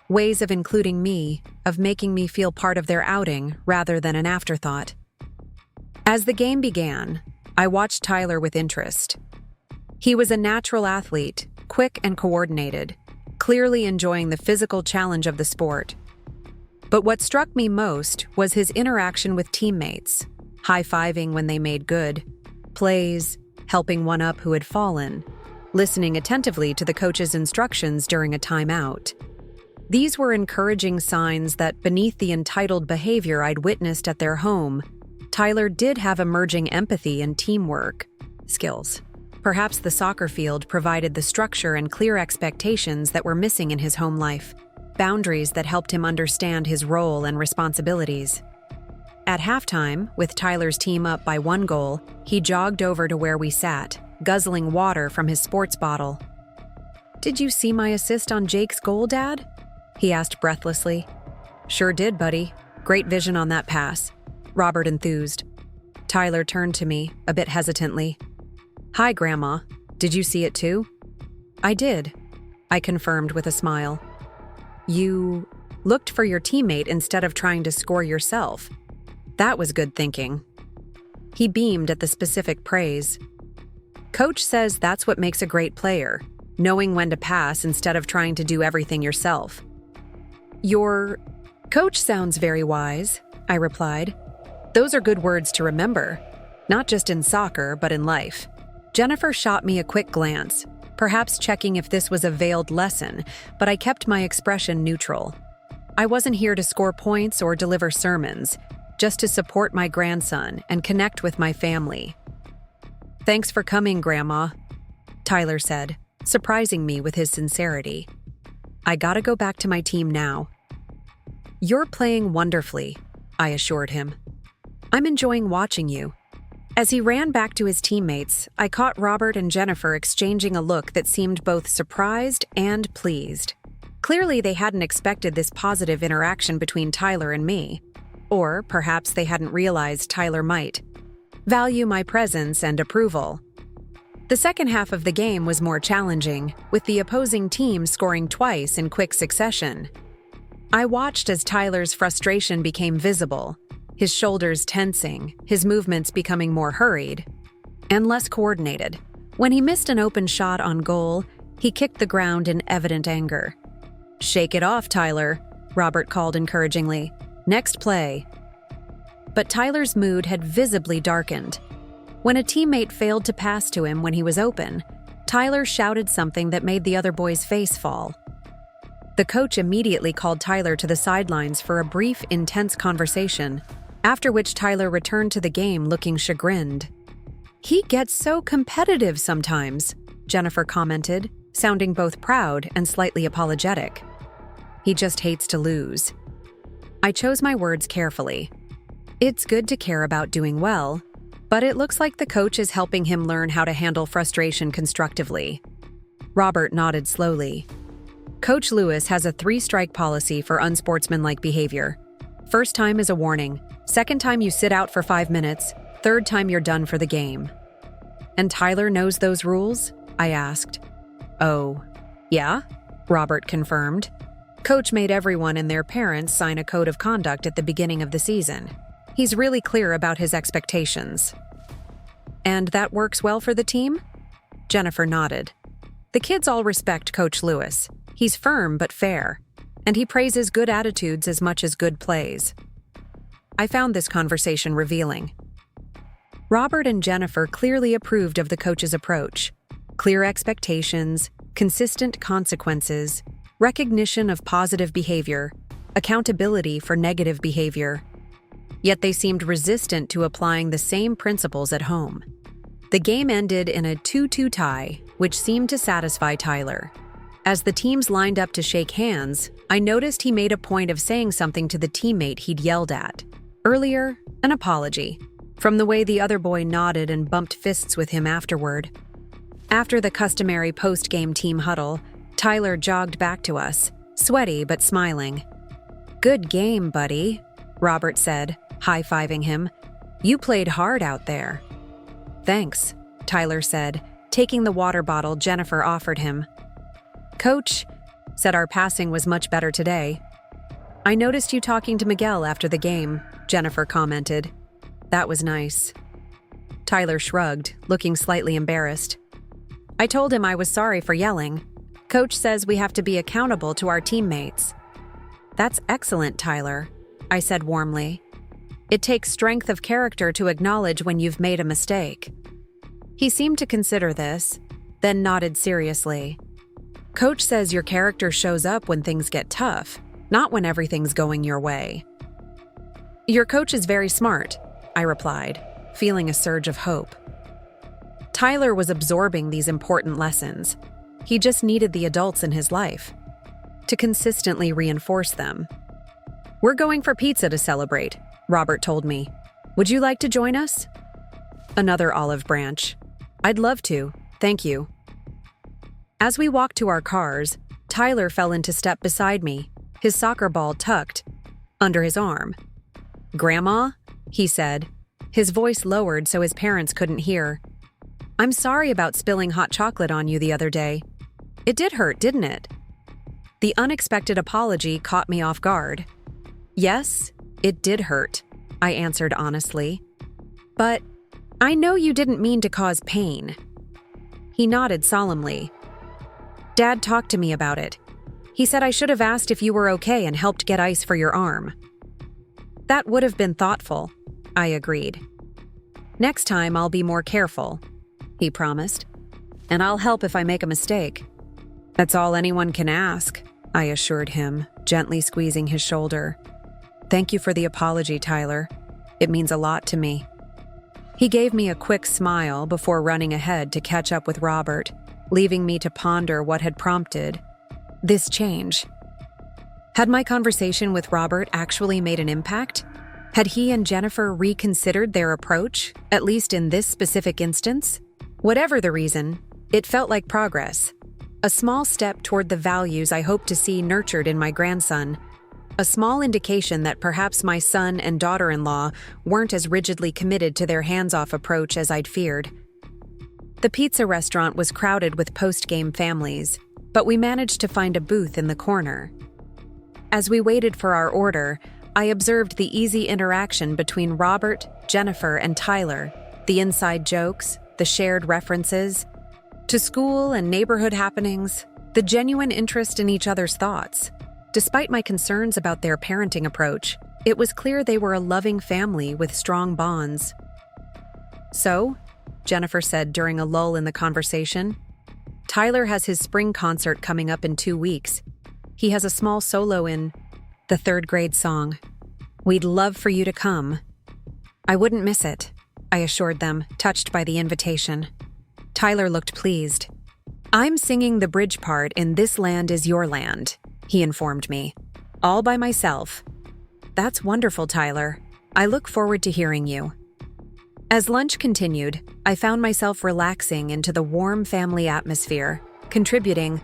ways of including me, of making me feel part of their outing rather than an afterthought. As the game began, I watched Tyler with interest. He was a natural athlete, quick and coordinated, clearly enjoying the physical challenge of the sport. But what struck me most was his interaction with teammates, high-fiving when they made good plays, helping one up who had fallen, listening attentively to the coach's instructions during a timeout. These were encouraging signs that beneath the entitled behavior I'd witnessed at their home, Tyler did have emerging empathy and teamwork skills. Perhaps the soccer field provided the structure and clear expectations that were missing in his home life, boundaries that helped him understand his role and responsibilities. At halftime, with Tyler's team up by 1 goal, he jogged over to where we sat, guzzling water from his sports bottle. "Did you see my assist on Jake's goal, Dad?" he asked breathlessly. "Sure did, buddy. Great vision on that pass," Robert enthused. Tyler turned to me, a bit hesitantly. "Hi, Grandma. Did you see it too?" "I did," I confirmed with a smile. "You looked for your teammate instead of trying to score yourself. That was good thinking." He beamed at the specific praise. "Coach says that's what makes a great player, knowing when to pass instead of trying to do everything yourself." "Your coach sounds very wise," I replied. "Those are good words to remember, not just in soccer, but in life." Jennifer shot me a quick glance, perhaps checking if this was a veiled lesson, but I kept my expression neutral. I wasn't here to score points or deliver sermons, just to support my grandson and connect with my family. "Thanks for coming, Grandma," Tyler said, surprising me with his sincerity. "I gotta go back to my team now." "You're playing wonderfully," I assured him. "I'm enjoying watching you." As he ran back to his teammates, I caught Robert and Jennifer exchanging a look that seemed both surprised and pleased. Clearly, they hadn't expected this positive interaction between Tyler and me. Or perhaps they hadn't realized Tyler might value my presence and approval. The second half of the game was more challenging, with the opposing team scoring twice in quick succession. I watched as Tyler's frustration became visible, his shoulders tensing, his movements becoming more hurried and less coordinated. When he missed an open shot on goal, he kicked the ground in evident anger. "Shake it off, Tyler," Robert called encouragingly. "Next play." But Tyler's mood had visibly darkened. When a teammate failed to pass to him when he was open, Tyler shouted something that made the other boy's face fall. The coach immediately called Tyler to the sidelines for a brief, intense conversation, after which Tyler returned to the game looking chagrined. "He gets so competitive sometimes," Jennifer commented, sounding both proud and slightly apologetic. "He just hates to lose." I chose my words carefully. It's good to care about doing well, but it looks like the coach is helping him learn how to handle frustration constructively. Robert nodded slowly. "Coach Lewis has a 3-strike policy for unsportsmanlike behavior. First time is a warning. Second time you sit out for 5 minutes. Third time you're done for the game." "And Tyler knows those rules?" I asked. "Oh, yeah?" Robert confirmed. "Coach made everyone and their parents sign a code of conduct at the beginning of the season. He's really clear about his expectations." "And that works well for the team?" Jennifer nodded. "The kids all respect Coach Lewis. He's firm but fair, and he praises good attitudes as much as good plays." I found this conversation revealing. Robert and Jennifer clearly approved of the coach's approach. Clear expectations, consistent consequences, recognition of positive behavior, accountability for negative behavior. Yet they seemed resistant to applying the same principles at home. The game ended in a 2-2 tie, which seemed to satisfy Tyler. As the teams lined up to shake hands, I noticed he made a point of saying something to the teammate he'd yelled at. Earlier, an apology, from the way the other boy nodded and bumped fists with him afterward. After the customary post-game team huddle, Tyler jogged back to us, sweaty but smiling. "Good game, buddy," Robert said, high-fiving him. "You played hard out there." "Thanks," Tyler said, taking the water bottle Jennifer offered him. "Coach said our passing was much better today. I noticed you talking to Miguel after the game," Jennifer commented. "That was nice." Tyler shrugged, looking slightly embarrassed. I told him I was sorry for yelling. Coach says we have to be accountable to our teammates. That's excellent, Tyler, I said warmly. It takes strength of character to acknowledge when you've made a mistake. He seemed to consider this, then nodded seriously. Coach says your character shows up when things get tough, not when everything's going your way. Your coach is very smart, I replied, feeling a surge of hope. Tyler was absorbing these important lessons. He just needed the adults in his life to consistently reinforce them. We're going for pizza to celebrate, Robert told me. Would you like to join us? Another olive branch. I'd love to, thank you. As we walked to our cars, Tyler fell into step beside me, his soccer ball tucked under his arm. Grandma? He said, his voice lowered so his parents couldn't hear. I'm sorry about spilling hot chocolate on you the other day. It did hurt, didn't it? The unexpected apology caught me off guard. Yes, it did hurt, I answered honestly. But I know you didn't mean to cause pain. He nodded solemnly. Dad talked to me about it. He said I should have asked if you were okay and helped get ice for your arm. That would have been thoughtful, I agreed. Next time I'll be more careful, he promised. And I'll help if I make a mistake. That's all anyone can ask, I assured him, gently squeezing his shoulder. Thank you for the apology, Tyler. It means a lot to me. He gave me a quick smile before running ahead to catch up with Robert, leaving me to ponder what had prompted this change. Had my conversation with Robert actually made an impact? Had he and Jennifer reconsidered their approach, at least in this specific instance? Whatever the reason, it felt like progress. A small step toward the values I hope to see nurtured in my grandson. A small indication that perhaps my son and daughter-in-law weren't as rigidly committed to their hands-off approach as I'd feared. The pizza restaurant was crowded with post-game families, but we managed to find a booth in the corner. As we waited for our order, I observed the easy interaction between Robert, Jennifer, and Tyler, the inside jokes, the shared references to school and neighborhood happenings, the genuine interest in each other's thoughts. Despite my concerns about their parenting approach, it was clear they were a loving family with strong bonds. So, Jennifer said during a lull in the conversation, Tyler has his spring concert coming up in 2 weeks. He has a small solo in the 3rd grade song. We'd love for you to come. I wouldn't miss it, I assured them, touched by the invitation. Tyler looked pleased. I'm singing the bridge part in This Land Is Your Land, he informed me. All by myself. That's wonderful, Tyler. I look forward to hearing you. As lunch continued, I found myself relaxing into the warm family atmosphere, contributing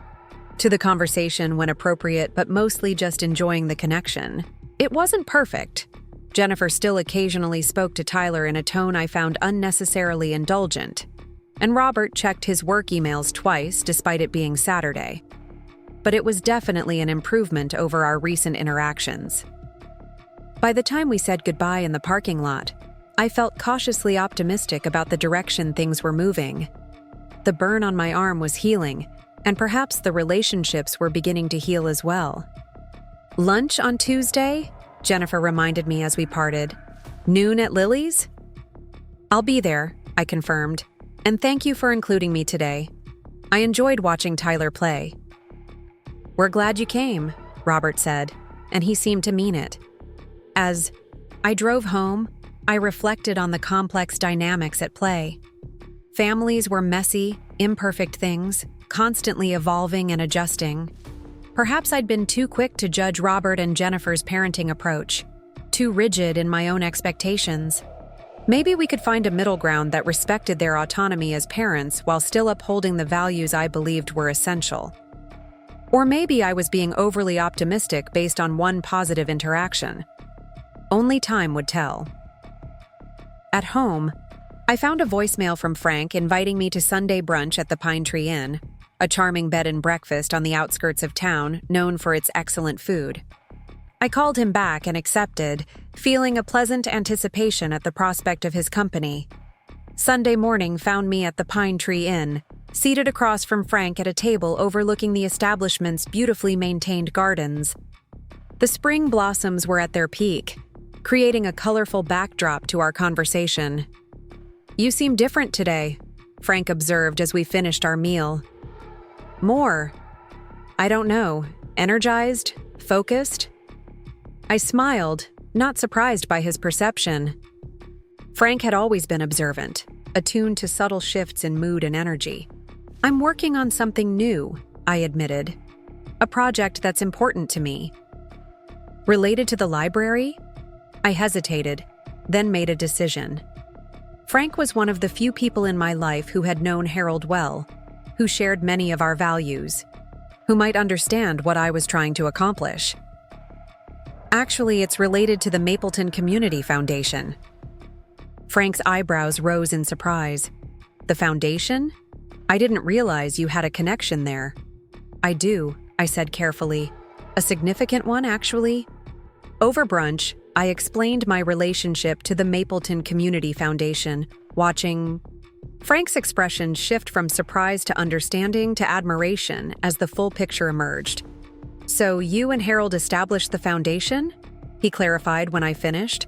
to the conversation when appropriate, but mostly just enjoying the connection. It wasn't perfect. Jennifer still occasionally spoke to Tyler in a tone I found unnecessarily indulgent, and Robert checked his work emails twice despite it being Saturday. But it was definitely an improvement over our recent interactions. By the time we said goodbye in the parking lot, I felt cautiously optimistic about the direction things were moving. The burn on my arm was healing, and perhaps the relationships were beginning to heal as well. Lunch on Tuesday? Jennifer reminded me as we parted. Noon at Lily's? I'll be there, I confirmed, and thank you for including me today. I enjoyed watching Tyler play. We're glad you came, Robert said, and he seemed to mean it. As I drove home, I reflected on the complex dynamics at play. Families were messy, imperfect things, constantly evolving and adjusting. Perhaps I'd been too quick to judge Robert and Jennifer's parenting approach, too rigid in my own expectations. Maybe we could find a middle ground that respected their autonomy as parents while still upholding the values I believed were essential. Or maybe I was being overly optimistic based on one positive interaction. Only time would tell. At home, I found a voicemail from Frank inviting me to Sunday brunch at the Pine Tree Inn, a charming bed and breakfast on the outskirts of town known for its excellent food. I called him back and accepted, feeling a pleasant anticipation at the prospect of his company. Sunday morning found me at the Pine Tree Inn, seated across from Frank at a table overlooking the establishment's beautifully maintained gardens. The spring blossoms were at their peak, creating a colorful backdrop to our conversation. "You seem different today," Frank observed as we finished our meal. "More. I don't know. Energized? Focused?" I smiled, not surprised by his perception. Frank had always been observant, attuned to subtle shifts in mood and energy. "I'm working on something new," I admitted. "A project that's important to me." "Related to the library?" I hesitated, then made a decision. Frank was one of the few people in my life who had known Harold well, who shared many of our values, who might understand what I was trying to accomplish. "Actually, it's related to the Mapleton Community Foundation." Frank's eyebrows rose in surprise. "The foundation? I didn't realize you had a connection there." "I do," I said carefully. "A significant one, actually." Over brunch, I explained my relationship to the Mapleton Community Foundation, watching Frank's expression shift from surprise to understanding to admiration as the full picture emerged. "So you and Harold established the foundation?" he clarified when I finished.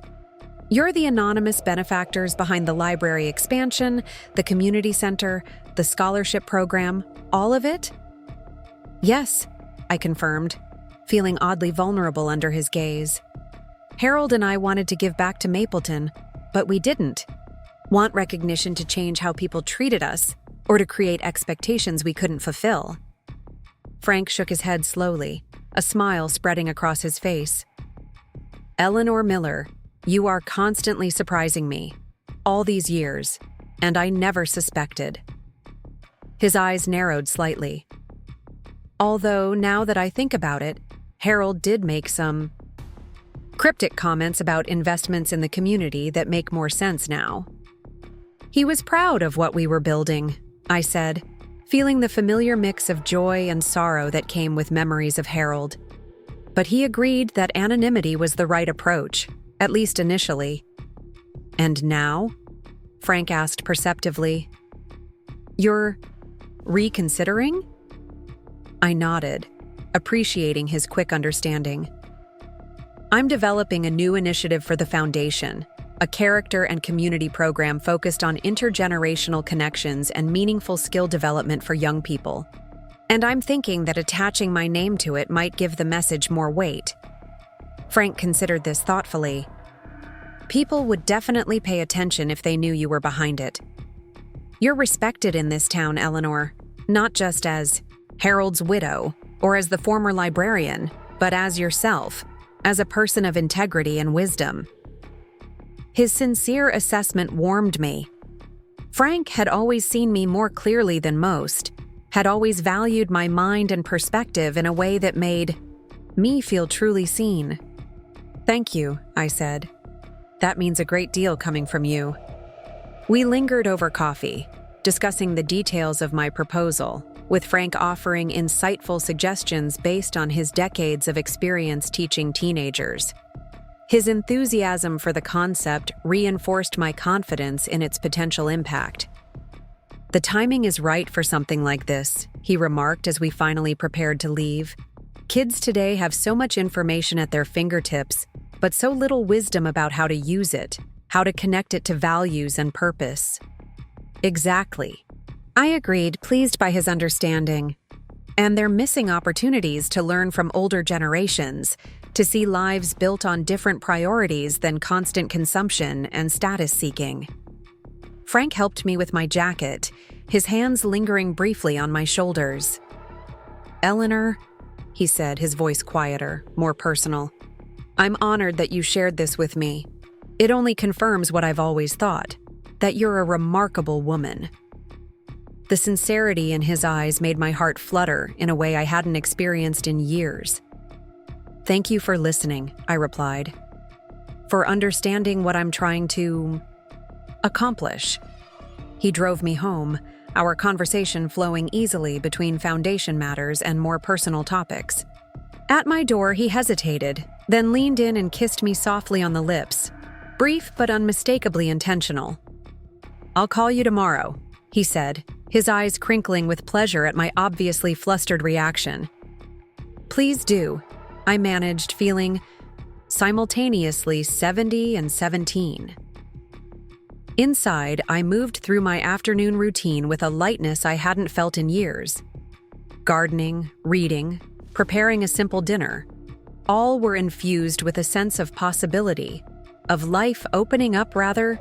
"You're the anonymous benefactors behind the library expansion, the community center, the scholarship program, all of it?" "Yes," I confirmed, feeling oddly vulnerable under his gaze. "Harold and I wanted to give back to Mapleton, but we didn't want recognition to change how people treated us or to create expectations we couldn't fulfill." Frank shook his head slowly, a smile spreading across his face. "Eleanor Miller, you are constantly surprising me, all these years, and I never suspected." His eyes narrowed slightly. Although, now that I think about it, Harold did make some cryptic comments about investments in the community that make more sense now. "He was proud of what we were building," I said, feeling the familiar mix of joy and sorrow that came with memories of Harold. But he agreed that anonymity was the right approach, at least initially. "And now?" Frank asked perceptively. "You're reconsidering?" I nodded, appreciating his quick understanding. "I'm developing a new initiative for the foundation, a character and community program focused on intergenerational connections and meaningful skill development for young people. And I'm thinking that attaching my name to it might give the message more weight." Frank considered this thoughtfully. "People would definitely pay attention if they knew you were behind it. You're respected in this town, Eleanor, not just as Harold's widow or as the former librarian, but as yourself, as a person of integrity and wisdom." His sincere assessment warmed me. Frank had always seen me more clearly than most, had always valued my mind and perspective in a way that made me feel truly seen. "Thank you," I said. "That means a great deal coming from you." We lingered over coffee, discussing the details of my proposal, with Frank offering insightful suggestions based on his decades of experience teaching teenagers. His enthusiasm for the concept reinforced my confidence in its potential impact. "The timing is right for something like this," he remarked as we finally prepared to leave. "Kids today have so much information at their fingertips, but so little wisdom about how to use it, how to connect it to values and purpose." "Exactly," I agreed, pleased by his understanding. "And they're missing opportunities to learn from older generations, to see lives built on different priorities than constant consumption and status seeking." Frank helped me with my jacket, his hands lingering briefly on my shoulders. "Eleanor," he said, his voice quieter, more personal, "I'm honored that you shared this with me. It only confirms what I've always thought, that you're a remarkable woman." The sincerity in his eyes made my heart flutter in a way I hadn't experienced in years. "Thank you for listening," I replied. "For understanding what I'm trying to accomplish." He drove me home, our conversation flowing easily between foundation matters and more personal topics. At my door, he hesitated, then leaned in and kissed me softly on the lips, brief but unmistakably intentional. "I'll call you tomorrow," he said, his eyes crinkling with pleasure at my obviously flustered reaction. "Please do," I managed, feeling simultaneously 70 and 17. Inside, I moved through my afternoon routine with a lightness I hadn't felt in years. Gardening, reading, preparing a simple dinner, all were infused with a sense of possibility, of life opening up rather,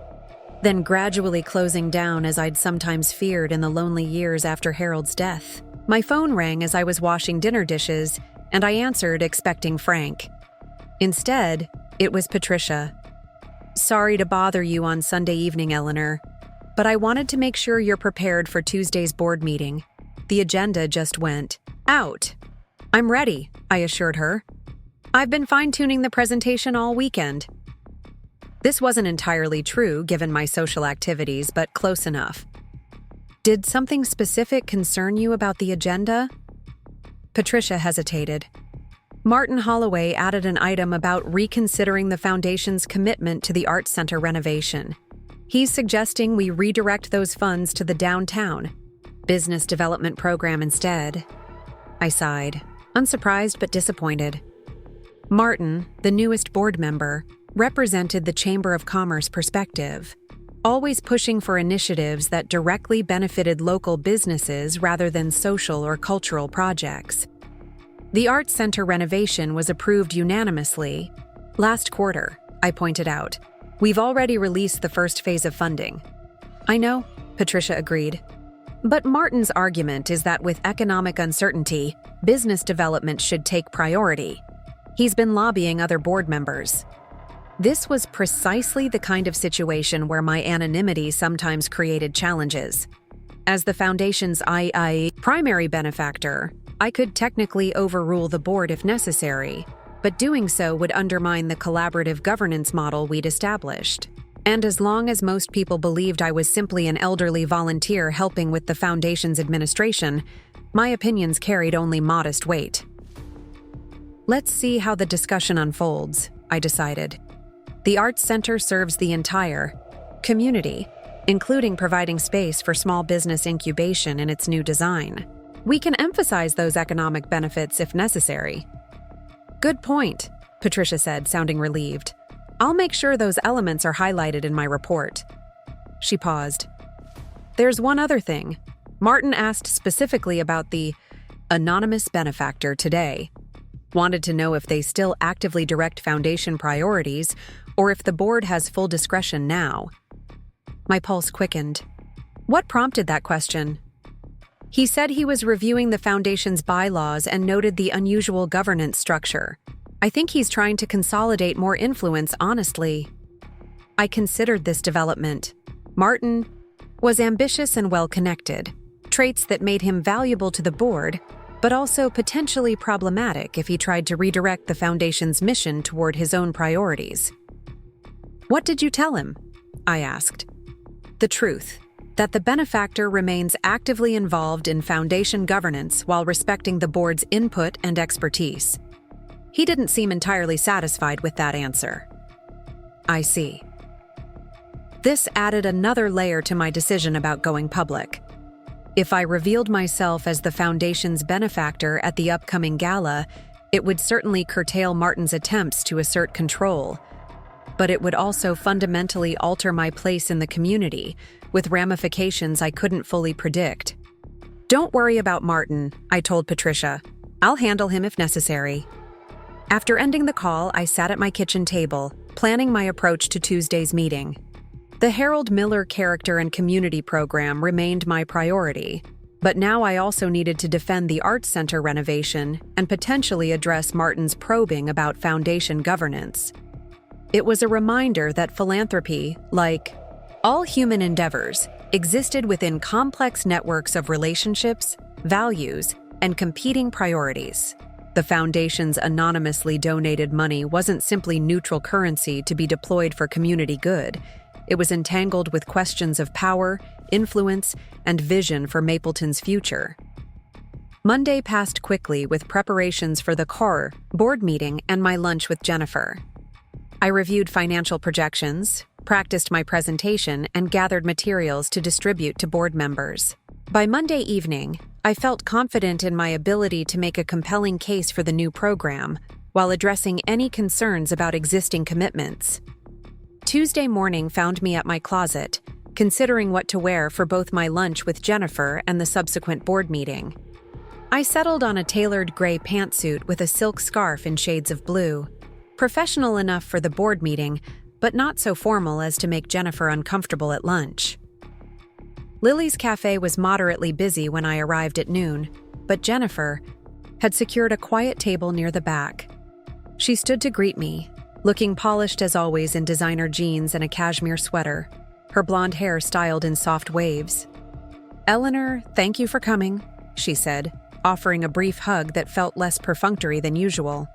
then gradually closing down as I'd sometimes feared in the lonely years after Harold's death. My phone rang as I was washing dinner dishes, and I answered expecting Frank. Instead, it was Patricia. "Sorry to bother you on Sunday evening, Eleanor, but I wanted to make sure you're prepared for Tuesday's board meeting. The agenda just went out." "I'm ready," I assured her. "I've been fine-tuning the presentation all weekend." This wasn't entirely true given my social activities, but close enough. "Did something specific concern you about the agenda?" Patricia hesitated. Martin Holloway added an item about reconsidering the foundation's commitment to the Arts Center renovation. He's suggesting we redirect those funds to the downtown business development program instead. I sighed, unsurprised but disappointed. Martin, the newest board member, represented the Chamber of Commerce perspective, always pushing for initiatives that directly benefited local businesses rather than social or cultural projects. The Arts Center renovation was approved unanimously last quarter, I pointed out. "We've already released the first phase of funding." "I know," Patricia agreed. "But Martin's argument is that with economic uncertainty, business development should take priority. He's been lobbying other board members." This was precisely the kind of situation where my anonymity sometimes created challenges. As the foundation's primary benefactor, I could technically overrule the board if necessary, but doing so would undermine the collaborative governance model we'd established. And as long as most people believed I was simply an elderly volunteer helping with the foundation's administration, my opinions carried only modest weight. "Let's see how the discussion unfolds," I decided. The Arts Center serves the entire community, including providing space for small business incubation in its new design. We can emphasize those economic benefits if necessary. "Good point," Patricia said, sounding relieved. "I'll make sure those elements are highlighted in my report." She paused. "There's one other thing. Martin asked specifically about the anonymous benefactor today. Wanted to know if they still actively direct foundation priorities or if the board has full discretion now." My pulse quickened. "What prompted that question?" "He said he was reviewing the foundation's bylaws and noted the unusual governance structure. I think he's trying to consolidate more influence, honestly." I considered this development. Martin was ambitious and well-connected, traits that made him valuable to the board, but also potentially problematic if he tried to redirect the foundation's mission toward his own priorities. "What did you tell him?" I asked. "The truth, that the benefactor remains actively involved in foundation governance while respecting the board's input and expertise." He didn't seem entirely satisfied with that answer. "I see." This added another layer to my decision about going public. If I revealed myself as the foundation's benefactor at the upcoming gala, it would certainly curtail Martin's attempts to assert control, but it would also fundamentally alter my place in the community, with ramifications I couldn't fully predict. "Don't worry about Martin," I told Patricia. "I'll handle him if necessary." After ending the call, I sat at my kitchen table, planning my approach to Tuesday's meeting. The Harold Miller character and community program remained my priority, but now I also needed to defend the Arts Center renovation and potentially address Martin's probing about foundation governance. It was a reminder that philanthropy, like all human endeavors, existed within complex networks of relationships, values, and competing priorities. The foundation's anonymously donated money wasn't simply neutral currency to be deployed for community good. It was entangled with questions of power, influence, and vision for Mapleton's future. Monday passed quickly with preparations for the core board meeting and my lunch with Jennifer. I reviewed financial projections, practiced my presentation, and gathered materials to distribute to board members. By Monday evening, I felt confident in my ability to make a compelling case for the new program while addressing any concerns about existing commitments. Tuesday morning found me at my closet, considering what to wear for both my lunch with Jennifer and the subsequent board meeting. I settled on a tailored gray pantsuit with a silk scarf in shades of blue, professional enough for the board meeting, but not so formal as to make Jennifer uncomfortable at lunch. Lily's cafe was moderately busy when I arrived at noon, but Jennifer had secured a quiet table near the back. She stood to greet me, looking polished as always in designer jeans and a cashmere sweater, her blonde hair styled in soft waves. "Eleanor, thank you for coming," she said, offering a brief hug that felt less perfunctory than usual.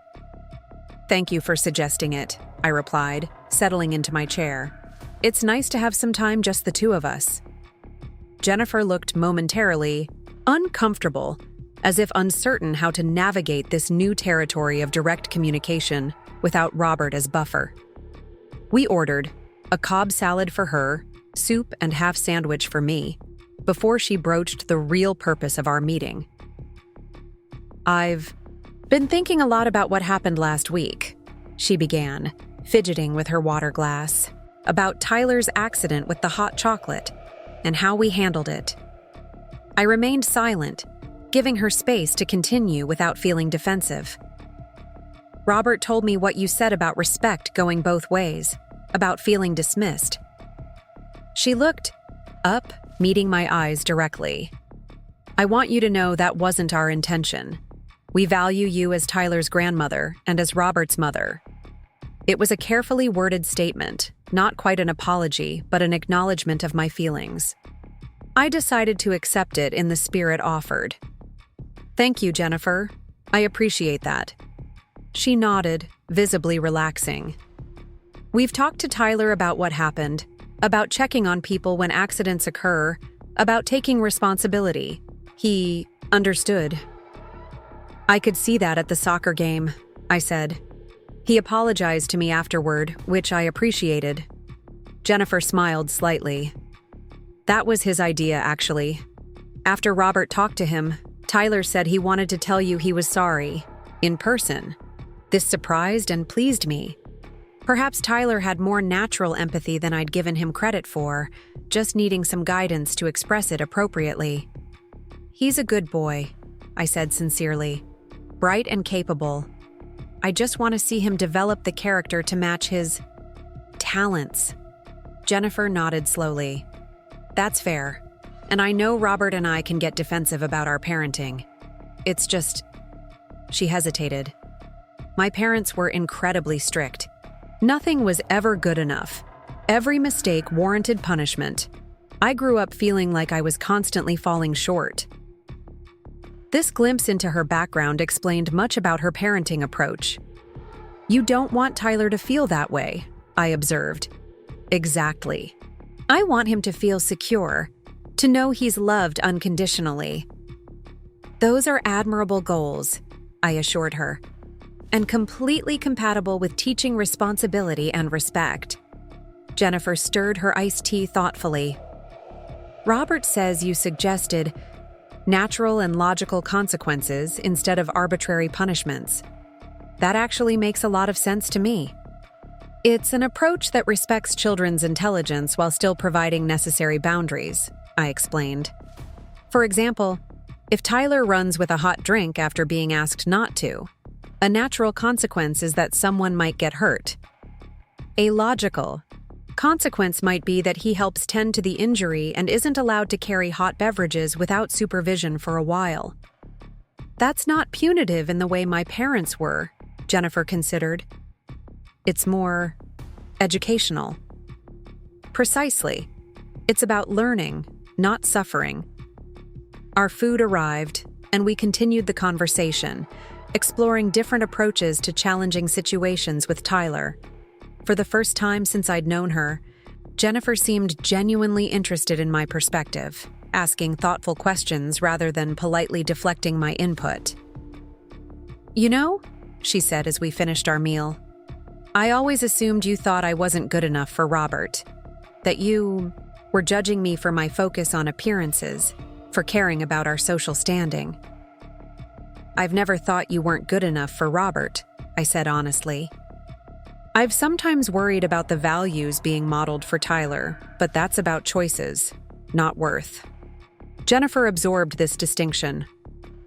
"Thank you for suggesting it," I replied, settling into my chair. "It's nice to have some time just the two of us." Jennifer looked momentarily uncomfortable, as if uncertain how to navigate this new territory of direct communication without Robert as buffer. We ordered a Cobb salad for her, soup and half sandwich for me, before she broached the real purpose of our meeting. "I've been thinking a lot about what happened last week," she began, fidgeting with her water glass, "about Tyler's accident with the hot chocolate and how we handled it." I remained silent, giving her space to continue without feeling defensive. "Robert told me what you said about respect going both ways, about feeling dismissed." She looked up, meeting my eyes directly. "I want you to know that wasn't our intention. We value you as Tyler's grandmother and as Robert's mother." It was a carefully worded statement, not quite an apology, but an acknowledgement of my feelings. I decided to accept it in the spirit offered. "Thank you, Jennifer. I appreciate that." She nodded, visibly relaxing. "We've talked to Tyler about what happened, about checking on people when accidents occur, about taking responsibility. He understood." "I could see that at the soccer game," I said. "He apologized to me afterward, which I appreciated." Jennifer smiled slightly. "That was his idea, actually. After Robert talked to him, Tyler said he wanted to tell you he was sorry, in person. This surprised and pleased me. Perhaps Tyler had more natural empathy than I'd given him credit for, just needing some guidance to express it appropriately." "He's a good boy," I said sincerely. "Bright and capable. I just want to see him develop the character to match his talents." Jennifer nodded slowly. "That's fair. And I know Robert and I can get defensive about our parenting. It's just..." She hesitated. "My parents were incredibly strict. Nothing was ever good enough. Every mistake warranted punishment. I grew up feeling like I was constantly falling short." This glimpse into her background explained much about her parenting approach. "You don't want Tyler to feel that way," I observed. "Exactly. I want him to feel secure, to know he's loved unconditionally." "Those are admirable goals," I assured her, "and completely compatible with teaching responsibility and respect." Jennifer stirred her iced tea thoughtfully. "Robert says you suggested natural and logical consequences instead of arbitrary punishments. That actually makes a lot of sense to me. It's an approach that respects children's intelligence while still providing necessary boundaries," I explained. "For example, if Tyler runs with a hot drink after being asked not to, a natural consequence is that someone might get hurt. A logical consequence might be that he helps tend to the injury and isn't allowed to carry hot beverages without supervision for a while. That's not punitive in the way my parents were," Jennifer considered. "It's more educational." "Precisely. It's about learning, not suffering." Our food arrived, and we continued the conversation, exploring different approaches to challenging situations with Tyler. For the first time since I'd known her, Jennifer seemed genuinely interested in my perspective, asking thoughtful questions rather than politely deflecting my input. "You know," she said as we finished our meal, "I always assumed you thought I wasn't good enough for Robert, that you were judging me for my focus on appearances, for caring about our social standing. I've never thought you weren't good enough for Robert, I said honestly. I've sometimes worried about the values being modeled for Tyler, but that's about choices, not worth. Jennifer absorbed this distinction.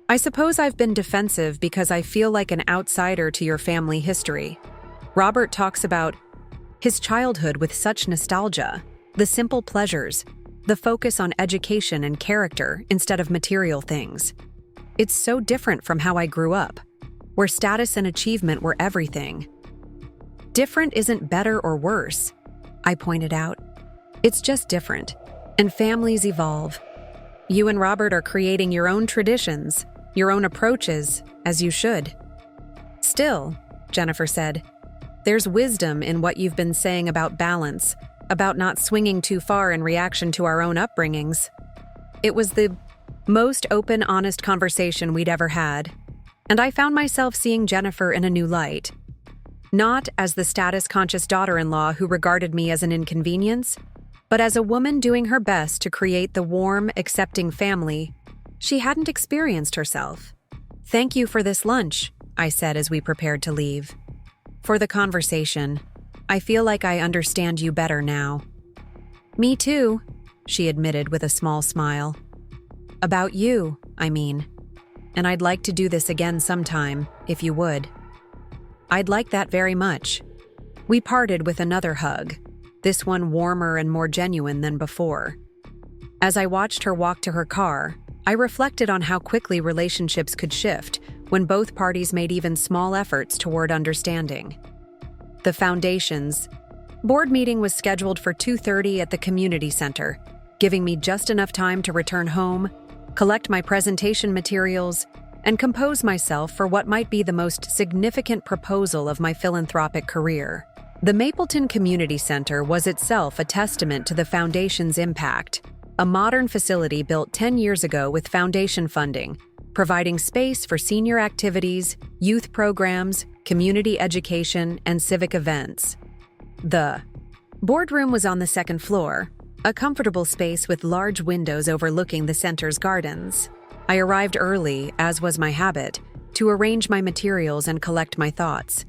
I suppose I've been defensive because I feel like an outsider to your family history. Robert talks about his childhood with such nostalgia, the simple pleasures, the focus on education and character instead of material things. It's so different from how I grew up, where status and achievement were everything. Different isn't better or worse, I pointed out. It's just different, and families evolve. You and Robert are creating your own traditions, your own approaches, as you should. Still, Jennifer said, there's wisdom in what you've been saying about balance, about not swinging too far in reaction to our own upbringings. It was the most open, honest conversation we'd ever had, and I found myself seeing Jennifer in a new light. Not as the status-conscious daughter-in-law who regarded me as an inconvenience, but as a woman doing her best to create the warm, accepting family she hadn't experienced herself. Thank you for this lunch, I said as we prepared to leave. For the conversation. I feel like I understand you better now. Me too, she admitted with a small smile. About you, I mean. And I'd like to do this again sometime, if you would. I'd like that very much. We parted with another hug, this one warmer and more genuine than before. As I watched her walk to her car, I reflected on how quickly relationships could shift when both parties made even small efforts toward understanding. The Foundation's board meeting was scheduled for 2:30 at the community center, giving me just enough time to return home, collect my presentation materials, and compose myself for what might be the most significant proposal of my philanthropic career. The Mapleton Community Center was itself a testament to the Foundation's impact, a modern facility built 10 years ago with Foundation funding, providing space for senior activities, youth programs, community education, and civic events. The boardroom was on the second floor, a comfortable space with large windows overlooking the center's gardens. I arrived early, as was my habit, to arrange my materials and collect my thoughts.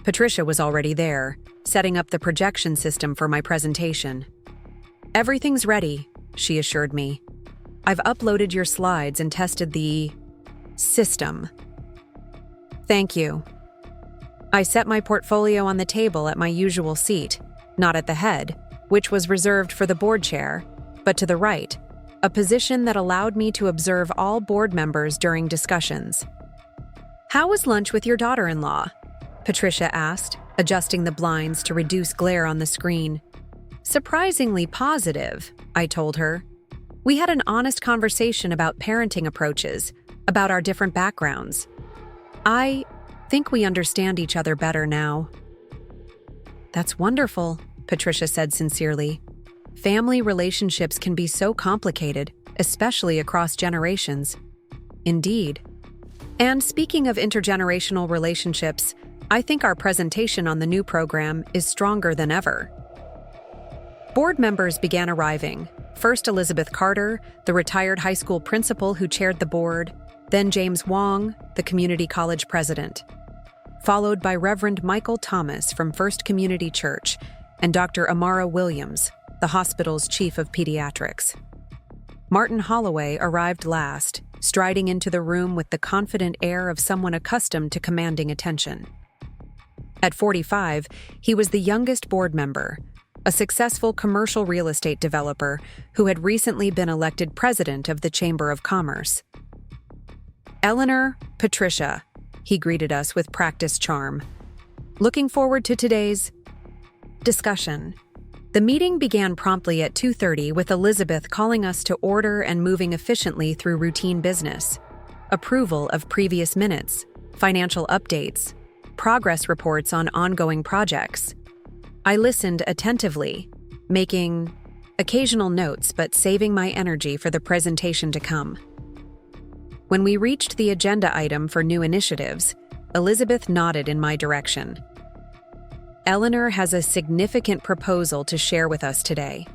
Patricia was already there, setting up the projection system for my presentation. Everything's ready, she assured me. I've uploaded your slides and tested the system. Thank you. I set my portfolio on the table at my usual seat, not at the head, which was reserved for the board chair, but to the right, a position that allowed me to observe all board members during discussions. How was lunch with your daughter-in-law? Patricia asked, adjusting the blinds to reduce glare on the screen. Surprisingly positive, I told her. We had an honest conversation about parenting approaches, about our different backgrounds. I think we understand each other better now. That's wonderful, Patricia said sincerely. Family relationships can be so complicated, especially across generations. Indeed. And speaking of intergenerational relationships, I think our presentation on the new program is stronger than ever. Board members began arriving. First Elizabeth Carter, the retired high school principal who chaired the board, then James Wong, the community college president, followed by Reverend Michael Thomas from First Community Church and Dr. Amara Williams, the hospital's chief of pediatrics. Martin Holloway arrived last, striding into the room with the confident air of someone accustomed to commanding attention. At 45, he was the youngest board member, a successful commercial real estate developer who had recently been elected president of the Chamber of Commerce. Eleanor, Patricia, he greeted us with practiced charm. Looking forward to today's discussion. The meeting began promptly at 2:30 with Elizabeth calling us to order and moving efficiently through routine business. Approval of previous minutes, financial updates, progress reports on ongoing projects. I listened attentively, making occasional notes but saving my energy for the presentation to come. When we reached the agenda item for new initiatives, Elizabeth nodded in my direction. Eleanor has a significant proposal to share with us today.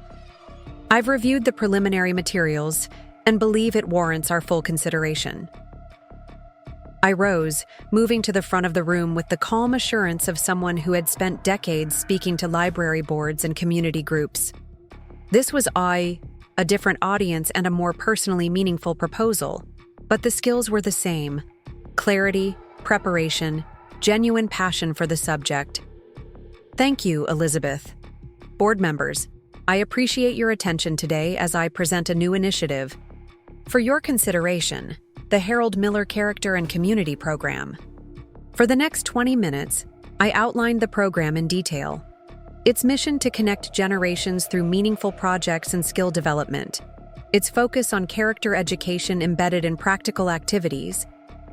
I've reviewed the preliminary materials, and believe it warrants our full consideration. I rose, moving to the front of the room with the calm assurance of someone who had spent decades speaking to library boards and community groups. This was a different audience and a more personally meaningful proposal, but the skills were the same: clarity, preparation, genuine passion for the subject. Thank you, Elizabeth. Board members, I appreciate your attention today as I present a new initiative. For your consideration, the Harold Miller Character and Community Program. For the next 20 minutes, I outlined the program in detail. Its mission to connect generations through meaningful projects and skill development. Its focus on character education embedded in practical activities.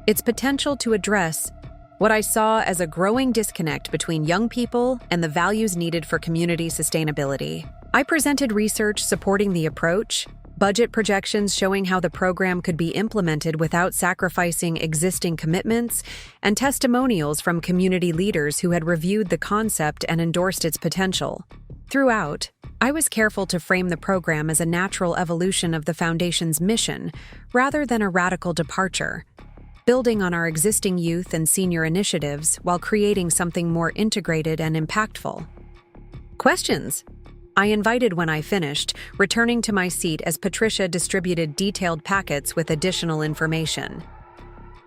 Its potential to address what I saw as a growing disconnect between young people and the values needed for community sustainability. I presented research supporting the approach, budget projections showing how the program could be implemented without sacrificing existing commitments, and testimonials from community leaders who had reviewed the concept and endorsed its potential. Throughout, I was careful to frame the program as a natural evolution of the Foundation's mission, rather than a radical departure, building on our existing youth and senior initiatives while creating something more integrated and impactful. Questions? I invited when I finished, returning to my seat as Patricia distributed detailed packets with additional information.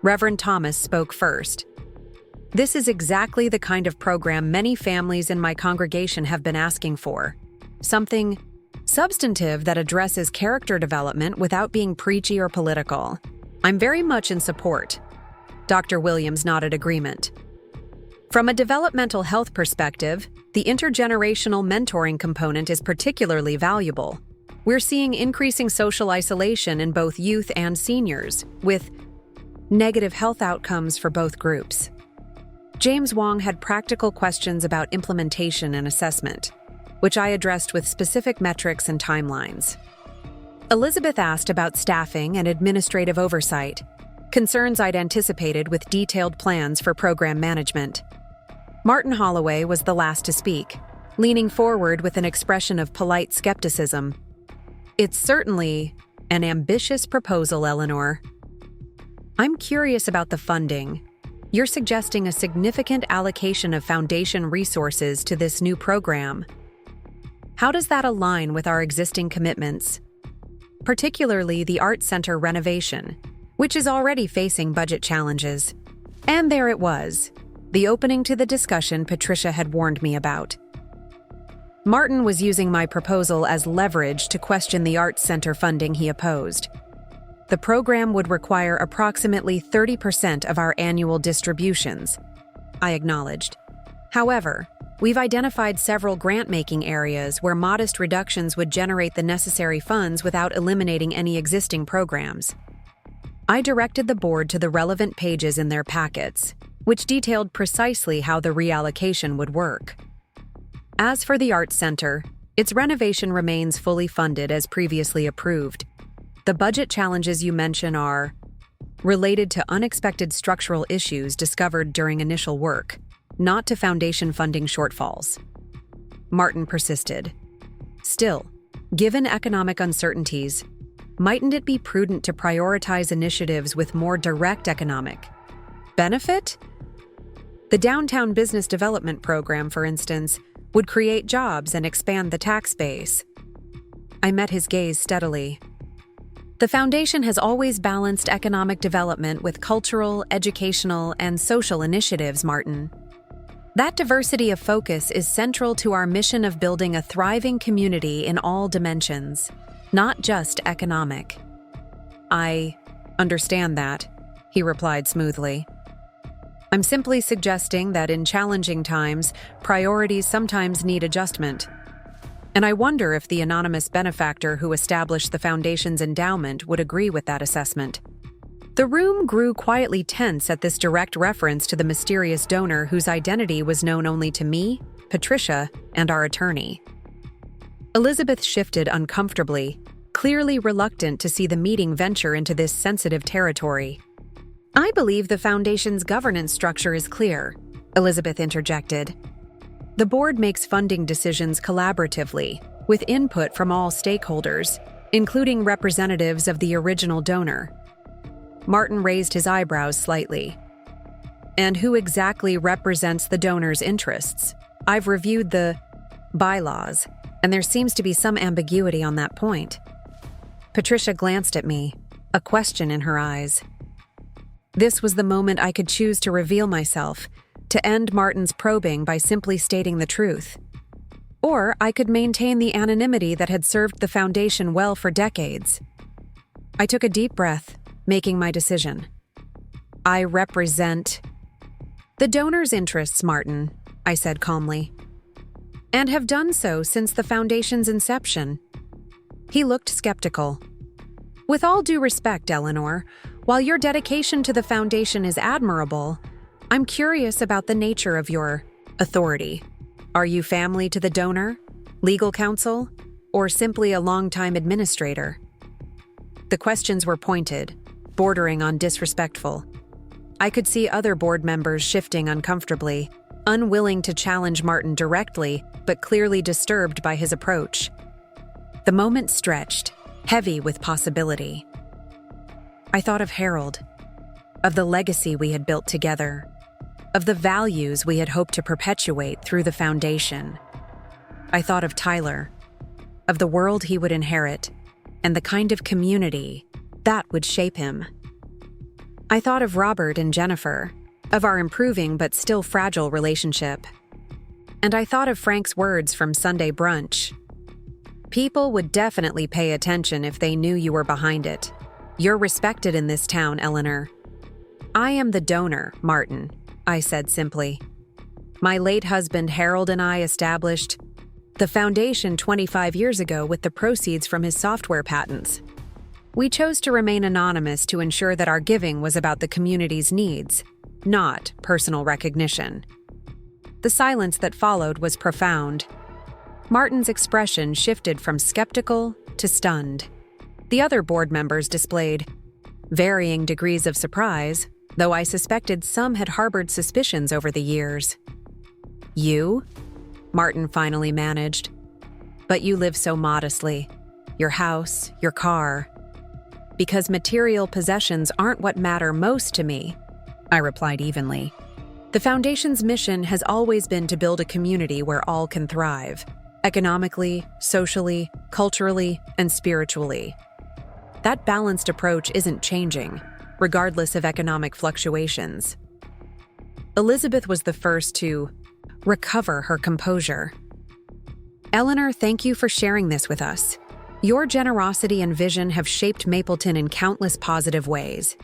Reverend Thomas spoke first. This is exactly the kind of program many families in my congregation have been asking for. Something substantive that addresses character development without being preachy or political. I'm very much in support. Dr. Williams nodded agreement. From a developmental health perspective, the intergenerational mentoring component is particularly valuable. We're seeing increasing social isolation in both youth and seniors, with negative health outcomes for both groups. James Wong had practical questions about implementation and assessment, which I addressed with specific metrics and timelines. Elizabeth asked about staffing and administrative oversight, concerns I'd anticipated with detailed plans for program management. Martin Holloway was the last to speak, leaning forward with an expression of polite skepticism. It's certainly an ambitious proposal, Eleanor. I'm curious about the funding. You're suggesting a significant allocation of Foundation resources to this new program. How does that align with our existing commitments? Particularly the Art Center renovation, which is already facing budget challenges. And there it was, the opening to the discussion Patricia had warned me about. Martin was using my proposal as leverage to question the Arts Center funding he opposed. The program would require approximately 30% of our annual distributions, I acknowledged. However, we've identified several grant-making areas where modest reductions would generate the necessary funds without eliminating any existing programs. I directed the board to the relevant pages in their packets, which detailed precisely how the reallocation would work. As for the Arts Center, its renovation remains fully funded as previously approved. The budget challenges you mention are related to unexpected structural issues discovered during initial work, not to Foundation funding shortfalls. Martin persisted. Still, given economic uncertainties, mightn't it be prudent to prioritize initiatives with more direct economic benefit? The Downtown Business Development Program, for instance, would create jobs and expand the tax base. I met his gaze steadily. The Foundation has always balanced economic development with cultural, educational, and social initiatives, Martin. That diversity of focus is central to our mission of building a thriving community in all dimensions, not just economic. I understand that, he replied smoothly. I'm simply suggesting that in challenging times, priorities sometimes need adjustment. And I wonder if the anonymous benefactor who established the Foundation's endowment would agree with that assessment. The room grew quietly tense at this direct reference to the mysterious donor whose identity was known only to me, Patricia, and our attorney. Elizabeth shifted uncomfortably, clearly reluctant to see the meeting venture into this sensitive territory. I believe the Foundation's governance structure is clear, Elizabeth interjected. The board makes funding decisions collaboratively, with input from all stakeholders, including representatives of the original donor. Martin raised his eyebrows slightly. And who exactly represents the donor's interests? I've reviewed the bylaws, and there seems to be some ambiguity on that point. Patricia glanced at me, a question in her eyes. This was the moment I could choose to reveal myself, to end Martin's probing by simply stating the truth. Or I could maintain the anonymity that had served the Foundation well for decades. I took a deep breath, making my decision. I represent the donor's interests, Martin, I said calmly, and have done so since the Foundation's inception. He looked skeptical. With all due respect, Eleanor, while your dedication to the Foundation is admirable, I'm curious about the nature of your authority. Are you family to the donor, legal counsel, or simply a longtime administrator? The questions were pointed, bordering on disrespectful. I could see other board members shifting uncomfortably, unwilling to challenge Martin directly, but clearly disturbed by his approach. The moment stretched, heavy with possibility. I thought of Harold, of the legacy we had built together, of the values we had hoped to perpetuate through the Foundation. I thought of Tyler, of the world he would inherit, and the kind of community that would shape him. I thought of Robert and Jennifer, of our improving but still fragile relationship. And I thought of Frank's words from Sunday brunch. People would definitely pay attention if they knew you were behind it. You're respected in this town, Eleanor. I am the donor, Martin, I said simply. My late husband Harold and I established the Foundation 25 years ago with the proceeds from his software patents. We chose to remain anonymous to ensure that our giving was about the community's needs, not personal recognition. The silence that followed was profound. Martin's expression shifted from skeptical to stunned. The other board members displayed varying degrees of surprise, though I suspected some had harbored suspicions over the years. You? Martin finally managed. But you live so modestly. Your house, your car. Because material possessions aren't what matter most to me, I replied evenly. The Foundation's mission has always been to build a community where all can thrive, economically, socially, culturally, and spiritually. That balanced approach isn't changing, regardless of economic fluctuations. Elizabeth was the first to recover her composure. Eleanor, thank you for sharing this with us. Your generosity and vision have shaped Mapleton in countless positive ways.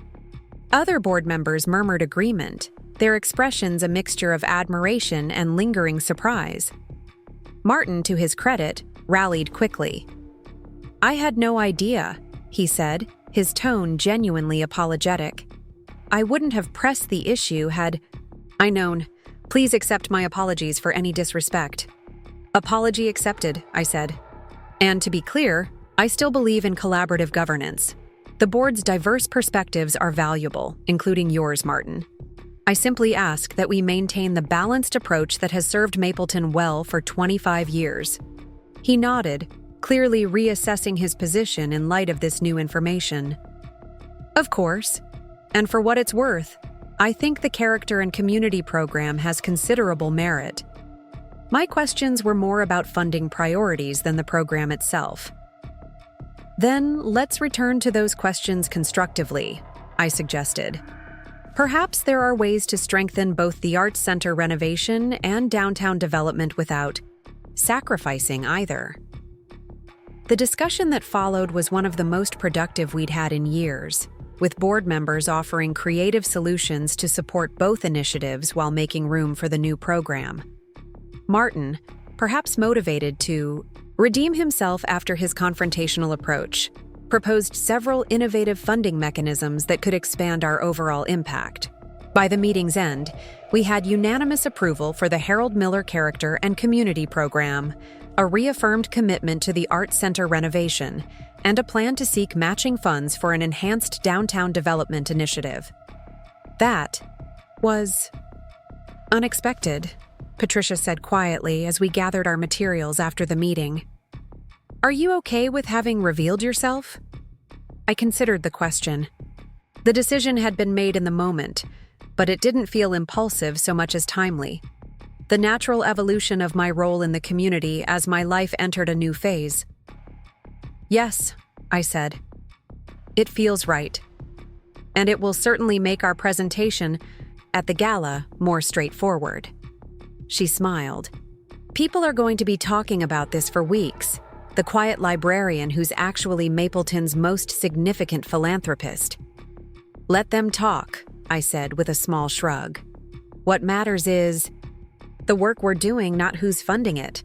Other board members murmured agreement, their expressions a mixture of admiration and lingering surprise. Martin, to his credit, rallied quickly. I had no idea, he said, his tone genuinely apologetic. I wouldn't have pressed the issue had I known. Please accept my apologies for any disrespect. Apology accepted, I said. And to be clear, I still believe in collaborative governance. The board's diverse perspectives are valuable, including yours, Martin. I simply ask that we maintain the balanced approach that has served Mapleton well for 25 years. He nodded, clearly reassessing his position in light of this new information. Of course, and for what it's worth, I think the Character and Community program has considerable merit. My questions were more about funding priorities than the program itself. Then let's return to those questions constructively, I suggested. Perhaps there are ways to strengthen both the Arts Center renovation and downtown development without sacrificing either. The discussion that followed was one of the most productive we'd had in years, with board members offering creative solutions to support both initiatives while making room for the new program. Martin, perhaps motivated to redeem himself after his confrontational approach, proposed several innovative funding mechanisms that could expand our overall impact. By the meeting's end, we had unanimous approval for the Harold Miller Character and Community Program, a reaffirmed commitment to the Arts Center renovation, and a plan to seek matching funds for an enhanced downtown development initiative. That was unexpected, Patricia said quietly as we gathered our materials after the meeting. Are you okay with having revealed yourself? I considered the question. The decision had been made in the moment, but it didn't feel impulsive so much as timely. The natural evolution of my role in the community as my life entered a new phase. Yes, I said. It feels right. And it will certainly make our presentation at the gala more straightforward. She smiled. People are going to be talking about this for weeks. The quiet librarian who's actually Mapleton's most significant philanthropist. Let them talk, I said with a small shrug. What matters is the work we're doing, not who's funding it.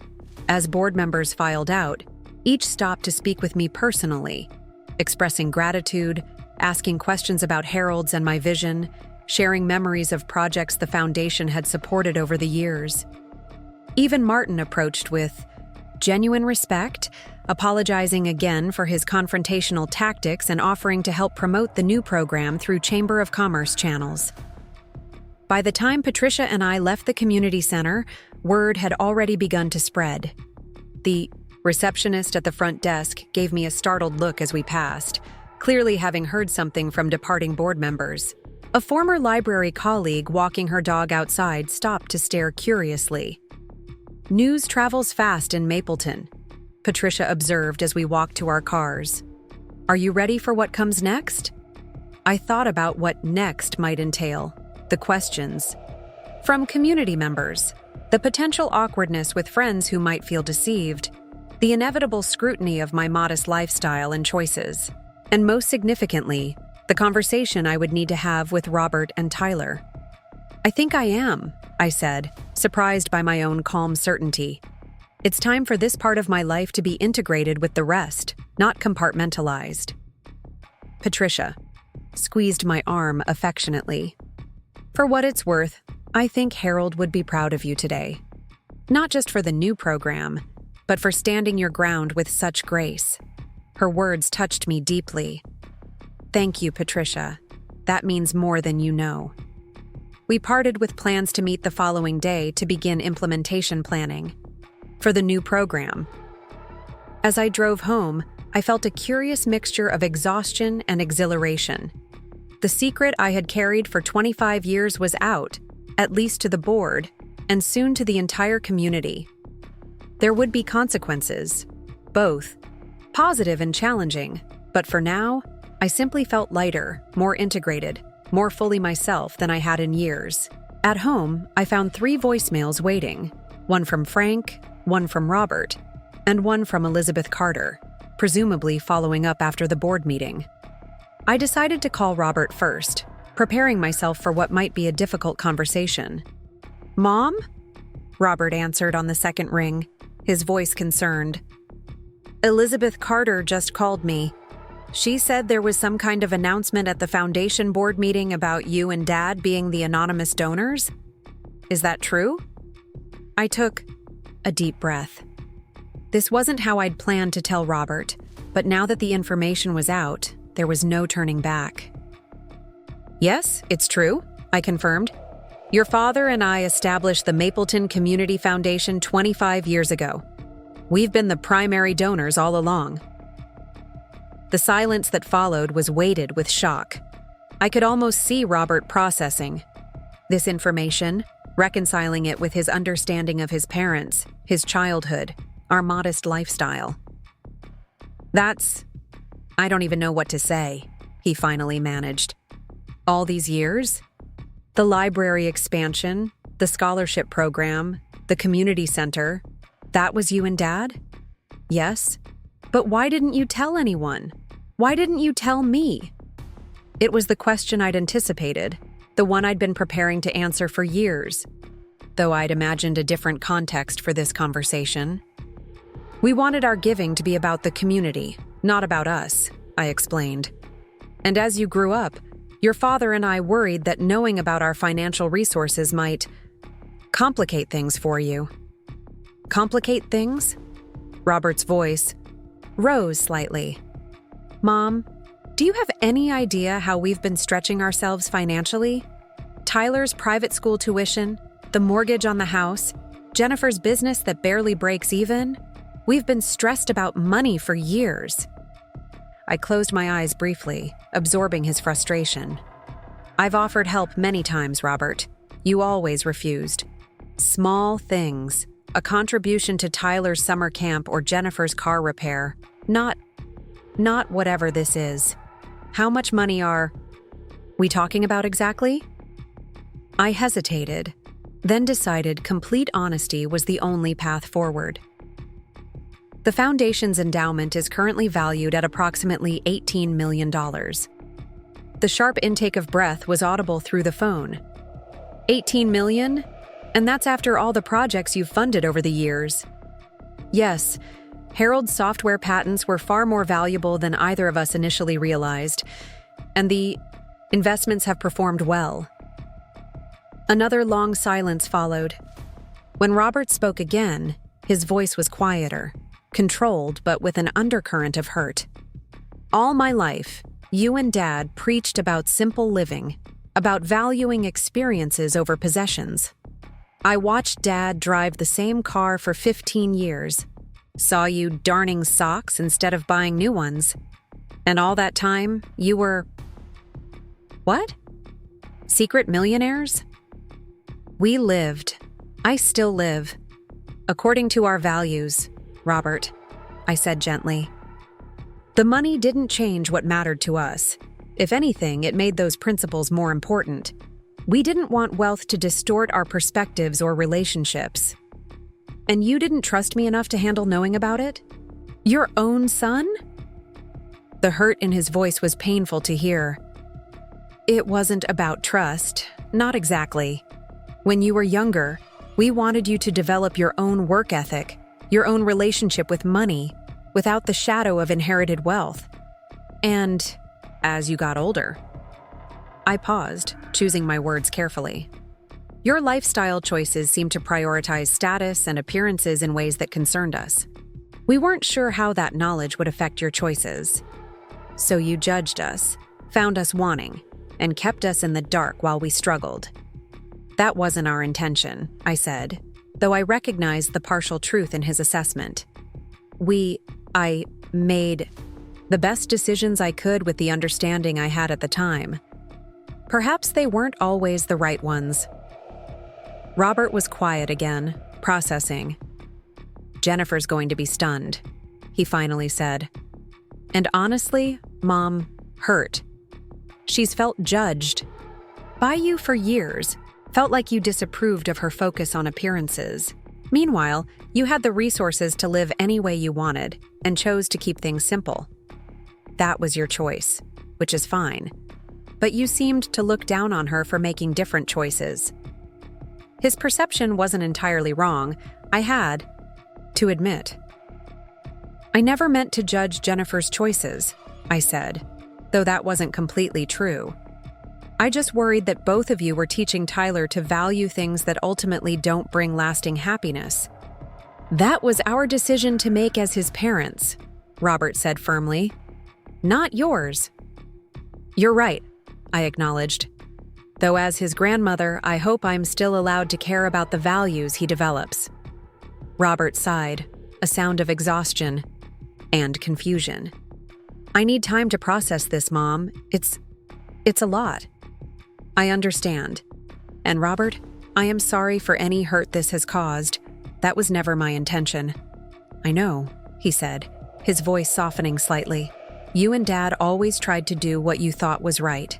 As board members filed out, each stopped to speak with me personally, expressing gratitude, asking questions about Harold's and my vision, sharing memories of projects the foundation had supported over the years. Even Martin approached with genuine respect, apologizing again for his confrontational tactics and offering to help promote the new program through Chamber of Commerce channels. By the time Patricia and I left the community center, word had already begun to spread. The receptionist at the front desk gave me a startled look as we passed, clearly having heard something from departing board members. A former library colleague walking her dog outside stopped to stare curiously. News travels fast in Mapleton, Patricia observed as we walked to our cars. Are you ready for what comes next? I thought about what next might entail, the questions from community members, the potential awkwardness with friends who might feel deceived, the inevitable scrutiny of my modest lifestyle and choices, and most significantly, the conversation I would need to have with Robert and Tyler. I think I am, I said, surprised by my own calm certainty. It's time for this part of my life to be integrated with the rest, not compartmentalized. Patricia squeezed my arm affectionately. For what it's worth, I think Harold would be proud of you today. Not just for the new program, but for standing your ground with such grace. Her words touched me deeply. Thank you, Patricia. That means more than you know. We parted with plans to meet the following day to begin implementation planning for the new program. As I drove home, I felt a curious mixture of exhaustion and exhilaration. The secret I had carried for 25 years was out, at least to the board, and soon to the entire community. There would be consequences, both positive and challenging, but for now, I simply felt lighter, more integrated, more fully myself than I had in years. At home, I found 3 voicemails waiting, one from Frank, one from Robert, and one from Elizabeth Carter, presumably following up after the board meeting. I decided to call Robert first, preparing myself for what might be a difficult conversation. Mom? Robert answered on the second ring, his voice concerned. Elizabeth Carter just called me. She said there was some kind of announcement at the foundation board meeting about you and Dad being the anonymous donors. Is that true? I took a deep breath. This wasn't how I'd planned to tell Robert, but now that the information was out, there was no turning back. Yes, it's true, I confirmed. Your father and I established the Mapleton Community Foundation 25 years ago. We've been the primary donors all along. The silence that followed was weighted with shock. I could almost see Robert processing this information, reconciling it with his understanding of his parents, his childhood, our modest lifestyle. I don't even know what to say, he finally managed. All these years? The library expansion, the scholarship program, the community center, that was you and Dad? Yes. But why didn't you tell anyone? Why didn't you tell me? It was the question I'd anticipated, the one I'd been preparing to answer for years, though I'd imagined a different context for this conversation. We wanted our giving to be about the community, not about us, I explained. And as you grew up, your father and I worried that knowing about our financial resources might complicate things for you. Complicate things? Robert's voice rose slightly. Mom, do you have any idea how we've been stretching ourselves financially? Tyler's private school tuition, the mortgage on the house, Jennifer's business that barely breaks even. We've been stressed about money for years." I closed my eyes briefly, absorbing his frustration. "I've offered help many times, Robert. You always refused. Small things, a contribution to Tyler's summer camp or Jennifer's car repair. Not whatever this is. How much money are we talking about exactly?" I hesitated, then decided complete honesty was the only path forward. "The Foundation's endowment is currently valued at approximately $18 million. The sharp intake of breath was audible through the phone. $18 million? And that's after all the projects you've funded over the years." "Yes, Harold's software patents were far more valuable than either of us initially realized, and the investments have performed well." Another long silence followed. When Robert spoke again, his voice was quieter, controlled but with an undercurrent of hurt. "All my life, you and Dad preached about simple living, about valuing experiences over possessions. I watched Dad drive the same car for 15 years, saw you darning socks instead of buying new ones. And all that time, you were... what? Secret millionaires? We lived. I still live. According to our values, Robert," I said gently. "The money didn't change what mattered to us. If anything, it made those principles more important. We didn't want wealth to distort our perspectives or relationships. And you didn't trust me enough to handle knowing about it? Your own son?" The hurt in his voice was painful to hear. "It wasn't about trust, not exactly. When you were younger, we wanted you to develop your own work ethic, your own relationship with money, without the shadow of inherited wealth. And as you got older..." I paused, choosing my words carefully. "Your lifestyle choices seemed to prioritize status and appearances in ways that concerned us. We weren't sure how that knowledge would affect your choices. So you judged us, found us wanting, and kept us in the dark while we struggled. That wasn't our intention," I said, though I recognized the partial truth in his assessment. I made the best decisions I could with the understanding I had at the time. Perhaps they weren't always the right ones." Robert was quiet again, processing. "Jennifer's going to be stunned," he finally said. "And honestly, Mom, hurt. She's felt judged by you for years, felt like you disapproved of her focus on appearances. Meanwhile, you had the resources to live any way you wanted and chose to keep things simple. That was your choice, which is fine. But you seemed to look down on her for making different choices." His perception wasn't entirely wrong, I had to admit. "I never meant to judge Jennifer's choices," I said, though that wasn't completely true. "I just worried that both of you were teaching Tyler to value things that ultimately don't bring lasting happiness." "That was our decision to make as his parents," Robert said firmly. "Not yours." "You're right," I acknowledged. "Though as his grandmother, I hope I'm still allowed to care about the values he develops." Robert sighed, a sound of exhaustion and confusion. "I need time to process this, Mom. It's a lot." "I understand. And Robert, I am sorry for any hurt this has caused. That was never my intention." "I know," he said, his voice softening slightly. "You and Dad always tried to do what you thought was right.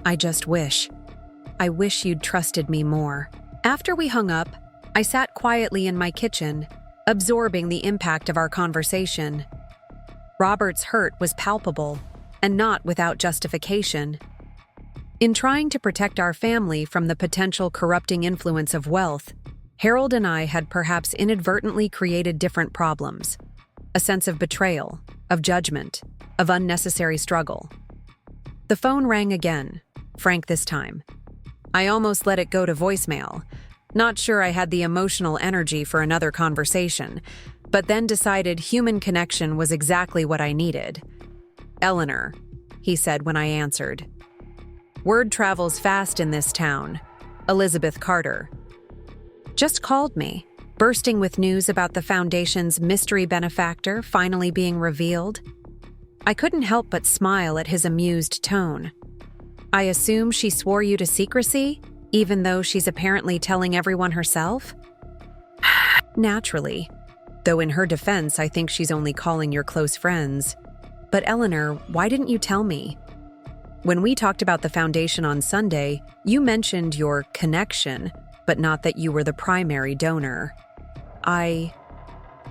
I wish you'd trusted me more." After we hung up, I sat quietly in my kitchen, absorbing the impact of our conversation. Robert's hurt was palpable, and not without justification. In trying to protect our family from the potential corrupting influence of wealth, Harold and I had perhaps inadvertently created different problems. A sense of betrayal, of judgment, of unnecessary struggle. The phone rang again, Frank this time. I almost let it go to voicemail, not sure I had the emotional energy for another conversation, but then decided human connection was exactly what I needed. "Eleanor," he said when I answered. "Word travels fast in this town. Elizabeth Carter." "Just called me," bursting with news about the Foundation's mystery benefactor finally being revealed. I couldn't help but smile at his amused tone. I assume she swore you to secrecy, even though she's apparently telling everyone herself? Naturally. Though in her defense, I think she's only calling your close friends. But Eleanor, why didn't you tell me? When we talked about the Foundation on Sunday, you mentioned your connection, but not that you were the primary donor. I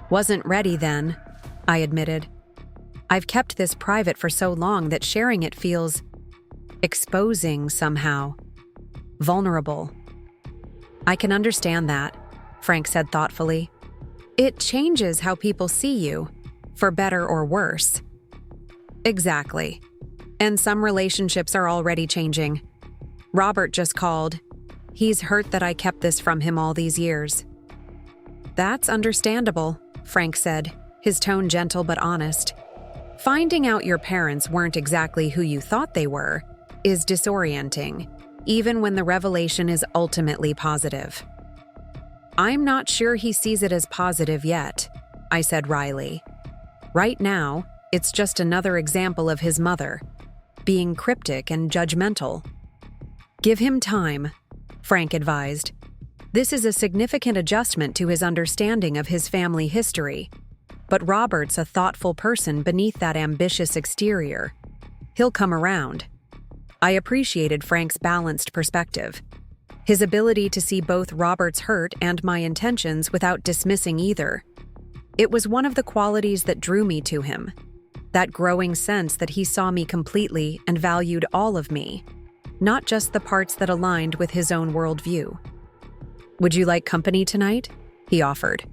wasn't ready then, I admitted. I've kept this private for so long that sharing it feels exposing somehow. Vulnerable. I can understand that, Frank said thoughtfully. It changes how people see you, for better or worse. Exactly. And some relationships are already changing. Robert just called. He's hurt that I kept this from him all these years. That's understandable, Frank said, his tone gentle but honest. Finding out your parents weren't exactly who you thought they were is disorienting, even when the revelation is ultimately positive. I'm not sure he sees it as positive yet, I said wryly. Right now, it's just another example of his mother, being cryptic and judgmental. Give him time, Frank advised. This is a significant adjustment to his understanding of his family history. But Robert's a thoughtful person beneath that ambitious exterior. He'll come around. I appreciated Frank's balanced perspective. His ability to see both Robert's hurt and my intentions without dismissing either. It was one of the qualities that drew me to him. That growing sense that he saw me completely and valued all of me, not just the parts that aligned with his own worldview. Would you like company tonight? He offered.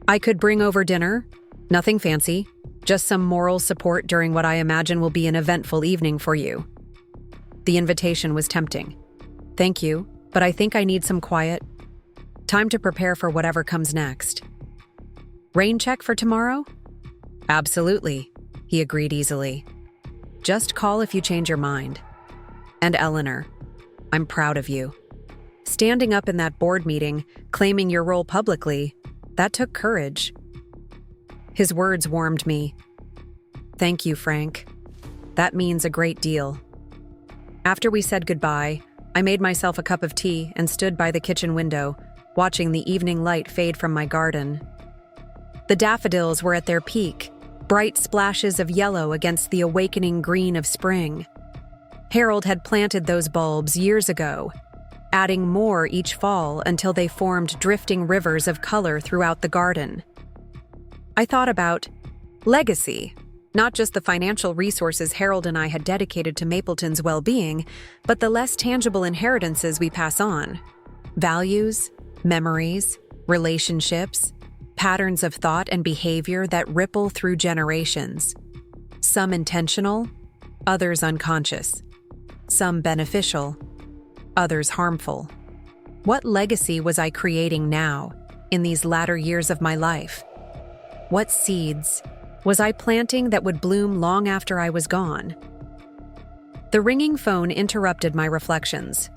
I could bring over dinner. Nothing fancy, just some moral support during what I imagine will be an eventful evening for you. The invitation was tempting. Thank you, but I think I need some quiet. Time to prepare for whatever comes next. Rain check for tomorrow? Absolutely, he agreed easily. Just call if you change your mind. And Eleanor, I'm proud of you. Standing up in that board meeting, claiming your role publicly, that took courage. His words warmed me. Thank you, Frank. That means a great deal. After we said goodbye, I made myself a cup of tea and stood by the kitchen window, watching the evening light fade from my garden. The daffodils were at their peak, bright splashes of yellow against the awakening green of spring. Harold had planted those bulbs years ago, adding more each fall until they formed drifting rivers of color throughout the garden. I thought about legacy, not just the financial resources Harold and I had dedicated to Mapleton's well-being, but the less tangible inheritances we pass on. Values, memories, relationships, patterns of thought and behavior that ripple through generations. Some intentional, others unconscious. Some beneficial, others harmful. What legacy was I creating now, in these latter years of my life? What seeds was I planting that would bloom long after I was gone? The ringing phone interrupted my reflections.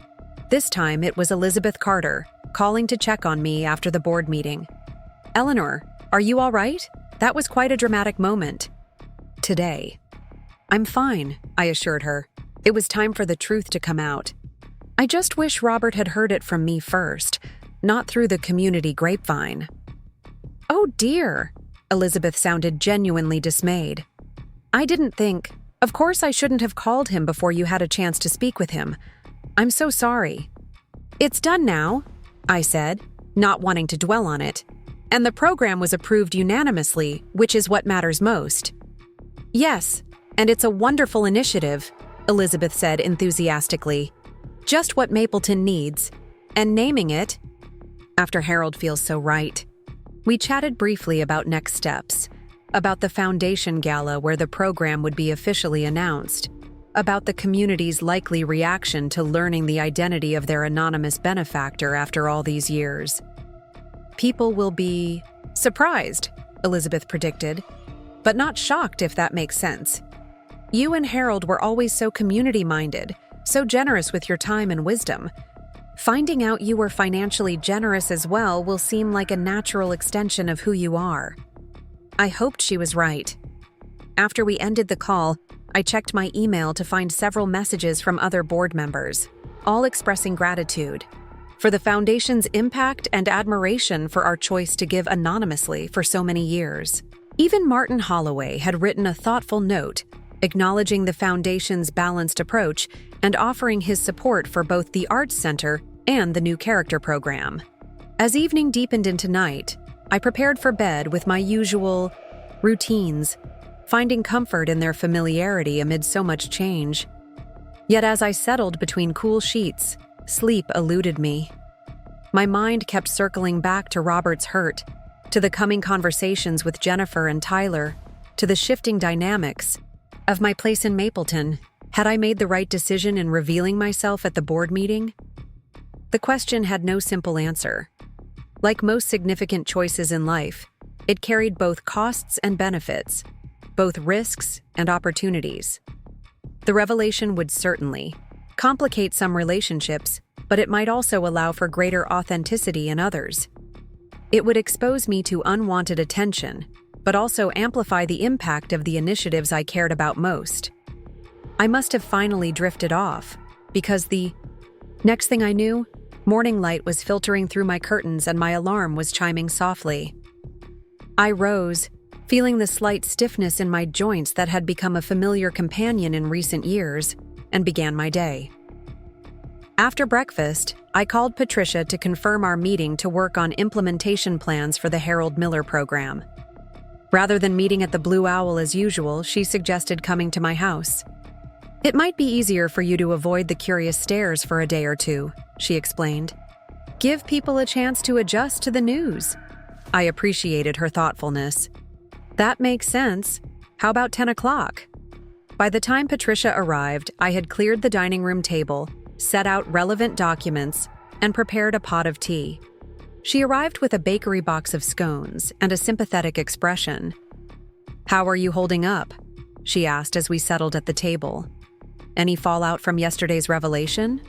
This time it was Elizabeth Carter, calling to check on me after the board meeting. Eleanor, are you all right? That was quite a dramatic moment. Today. I'm fine, I assured her. It was time for the truth to come out. I just wish Robert had heard it from me first, not through the community grapevine. Oh dear, Elizabeth sounded genuinely dismayed. I didn't think. Of course I shouldn't have called him before you had a chance to speak with him. I'm so sorry. It's done now, I said, not wanting to dwell on it. And the program was approved unanimously, which is what matters most. Yes, and it's a wonderful initiative, Elizabeth said enthusiastically. Just what Mapleton needs. And naming it, after Harold feels so right. We chatted briefly about next steps, about the foundation gala where the program would be officially announced, about the community's likely reaction to learning the identity of their anonymous benefactor after all these years. People will be surprised, Elizabeth predicted, but not shocked if that makes sense. You and Harold were always so community-minded, so generous with your time and wisdom. Finding out you were financially generous as well will seem like a natural extension of who you are. I hoped she was right. After we ended the call, I checked my email to find several messages from other board members, all expressing gratitude for the Foundation's impact and admiration for our choice to give anonymously for so many years. Even Martin Holloway had written a thoughtful note, acknowledging the Foundation's balanced approach and offering his support for both the Arts Center and the new character program. As evening deepened into night, I prepared for bed with my usual routines, finding comfort in their familiarity amid so much change. Yet as I settled between cool sheets, sleep eluded me. My mind kept circling back to Robert's hurt, to the coming conversations with Jennifer and Tyler, to the shifting dynamics of my place in Mapleton. Had I made the right decision in revealing myself at the board meeting? The question had no simple answer. Like most significant choices in life, it carried both costs and benefits, both risks and opportunities. The revelation would certainly complicate some relationships, but it might also allow for greater authenticity in others. It would expose me to unwanted attention, but also amplify the impact of the initiatives I cared about most. I must have finally drifted off, because the next thing I knew, morning light was filtering through my curtains and my alarm was chiming softly. I rose, feeling the slight stiffness in my joints that had become a familiar companion in recent years, and began my day. After breakfast, I called Patricia to confirm our meeting to work on implementation plans for the Harold Miller program. Rather than meeting at the Blue Owl as usual, she suggested coming to my house. "It might be easier for you to avoid the curious stares for a day or two," she explained. "Give people a chance to adjust to the news." I appreciated her thoughtfulness. "That makes sense. How about 10 o'clock? By the time Patricia arrived, I had cleared the dining room table, set out relevant documents, and prepared a pot of tea. She arrived with a bakery box of scones and a sympathetic expression. "How are you holding up?" she asked as we settled at the table. "Any fallout from yesterday's revelation?"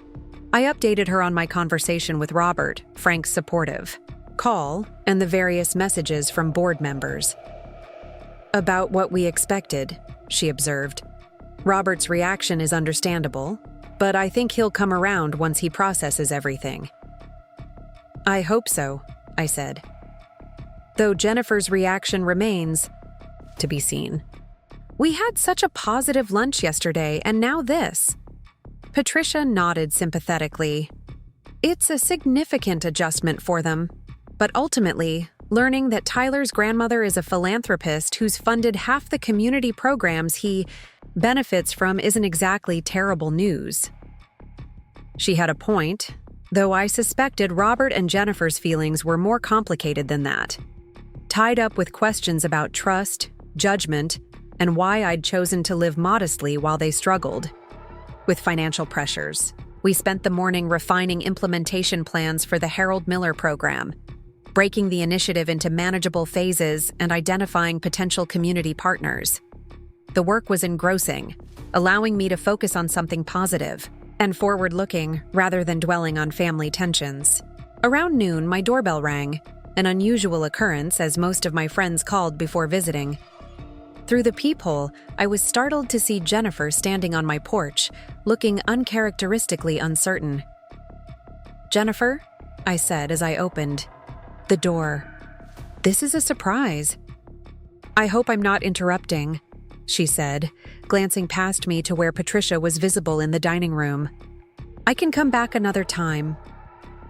I updated her on my conversation with Robert, Frank's supportive call, and the various messages from board members. "About what we expected," she observed. "Robert's reaction is understandable, but I think he'll come around once he processes everything." "I hope so," I said. "Though Jennifer's reaction remains to be seen. We had such a positive lunch yesterday, and now this." Patricia nodded sympathetically. "It's a significant adjustment for them, but ultimately, learning that Tyler's grandmother is a philanthropist who's funded half the community programs he benefits from isn't exactly terrible news." She had a point, though I suspected Robert and Jennifer's feelings were more complicated than that, tied up with questions about trust, judgment, and why I'd chosen to live modestly while they struggled with financial pressures. We spent the morning refining implementation plans for the Harold Miller program, breaking the initiative into manageable phases and identifying potential community partners. The work was engrossing, allowing me to focus on something positive and forward-looking rather than dwelling on family tensions. Around noon, my doorbell rang, an unusual occurrence as most of my friends called before visiting. Through the peephole, I was startled to see Jennifer standing on my porch, looking uncharacteristically uncertain. "Jennifer?" I said as I opened the door. "This is a surprise." "I hope I'm not interrupting," she said, glancing past me to where Patricia was visible in the dining room. "I can come back another time."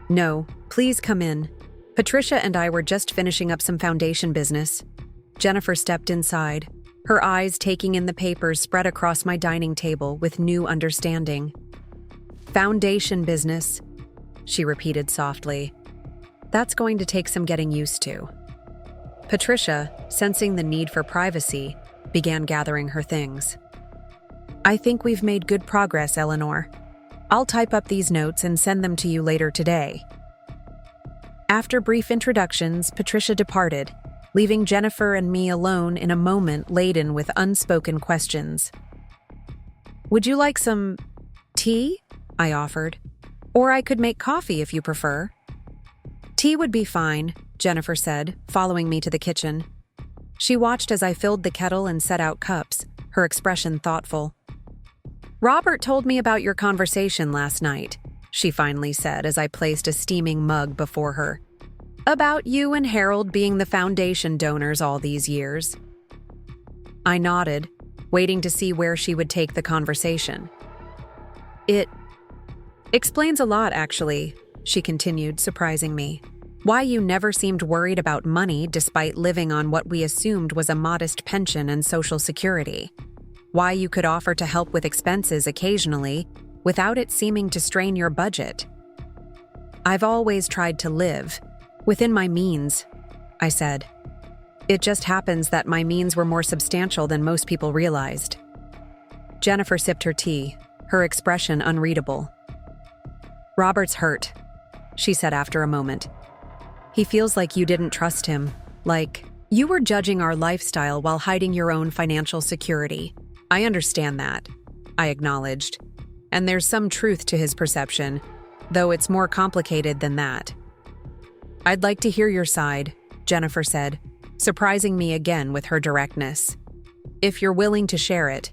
"No, please come in. Patricia and I were just finishing up some foundation business." Jennifer stepped inside, her eyes taking in the papers spread across my dining table with new understanding. "Foundation business," she repeated softly. "That's going to take some getting used to." Patricia, sensing the need for privacy, began gathering her things. "I think we've made good progress, Eleanor. I'll type up these notes and send them to you later today." After brief introductions, Patricia departed, leaving Jennifer and me alone in a moment laden with unspoken questions. "Would you like some tea?" I offered. Or I could make coffee if you prefer. Tea would be fine, Jennifer said, following me to the kitchen. She watched as I filled the kettle and set out cups, her expression thoughtful. Robert told me about your conversation last night, she finally said as I placed a steaming mug before her. About you and Harold being the foundation donors all these years. I nodded, waiting to see where she would take the conversation. It explains a lot, actually, she continued, surprising me. Why you never seemed worried about money despite living on what we assumed was a modest pension and Social Security. Why you could offer to help with expenses occasionally without it seeming to strain your budget. I've always tried to live within my means, I said. It just happens that my means were more substantial than most people realized. Jennifer sipped her tea, her expression unreadable. Robert's hurt, she said after a moment. He feels like you didn't trust him, like you were judging our lifestyle while hiding your own financial security. I understand that, I acknowledged. And there's some truth to his perception, though it's more complicated than that. I'd like to hear your side, Jennifer said, surprising me again with her directness. If you're willing to share it.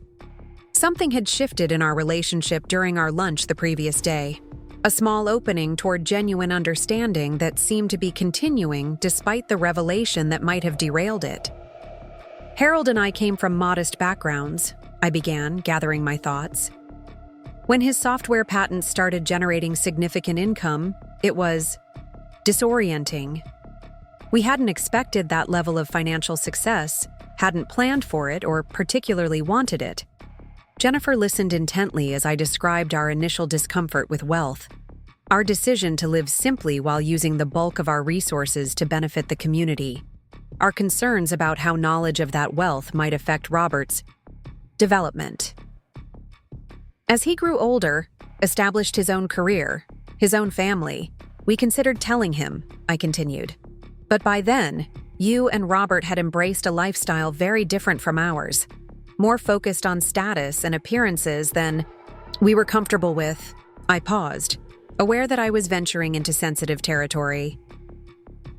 Something had shifted in our relationship during our lunch the previous day. A small opening toward genuine understanding that seemed to be continuing despite the revelation that might have derailed it. Harold and I came from modest backgrounds, I began, gathering my thoughts. When his software patents started generating significant income, it was disorienting. We hadn't expected that level of financial success, hadn't planned for it, or particularly wanted it. Jennifer listened intently as I described our initial discomfort with wealth, our decision to live simply while using the bulk of our resources to benefit the community, our concerns about how knowledge of that wealth might affect Robert's development. As he grew older, established his own career, his own family, we considered telling him, I continued. But by then, you and Robert had embraced a lifestyle very different from ours, more focused on status and appearances than we were comfortable with. I paused, aware that I was venturing into sensitive territory.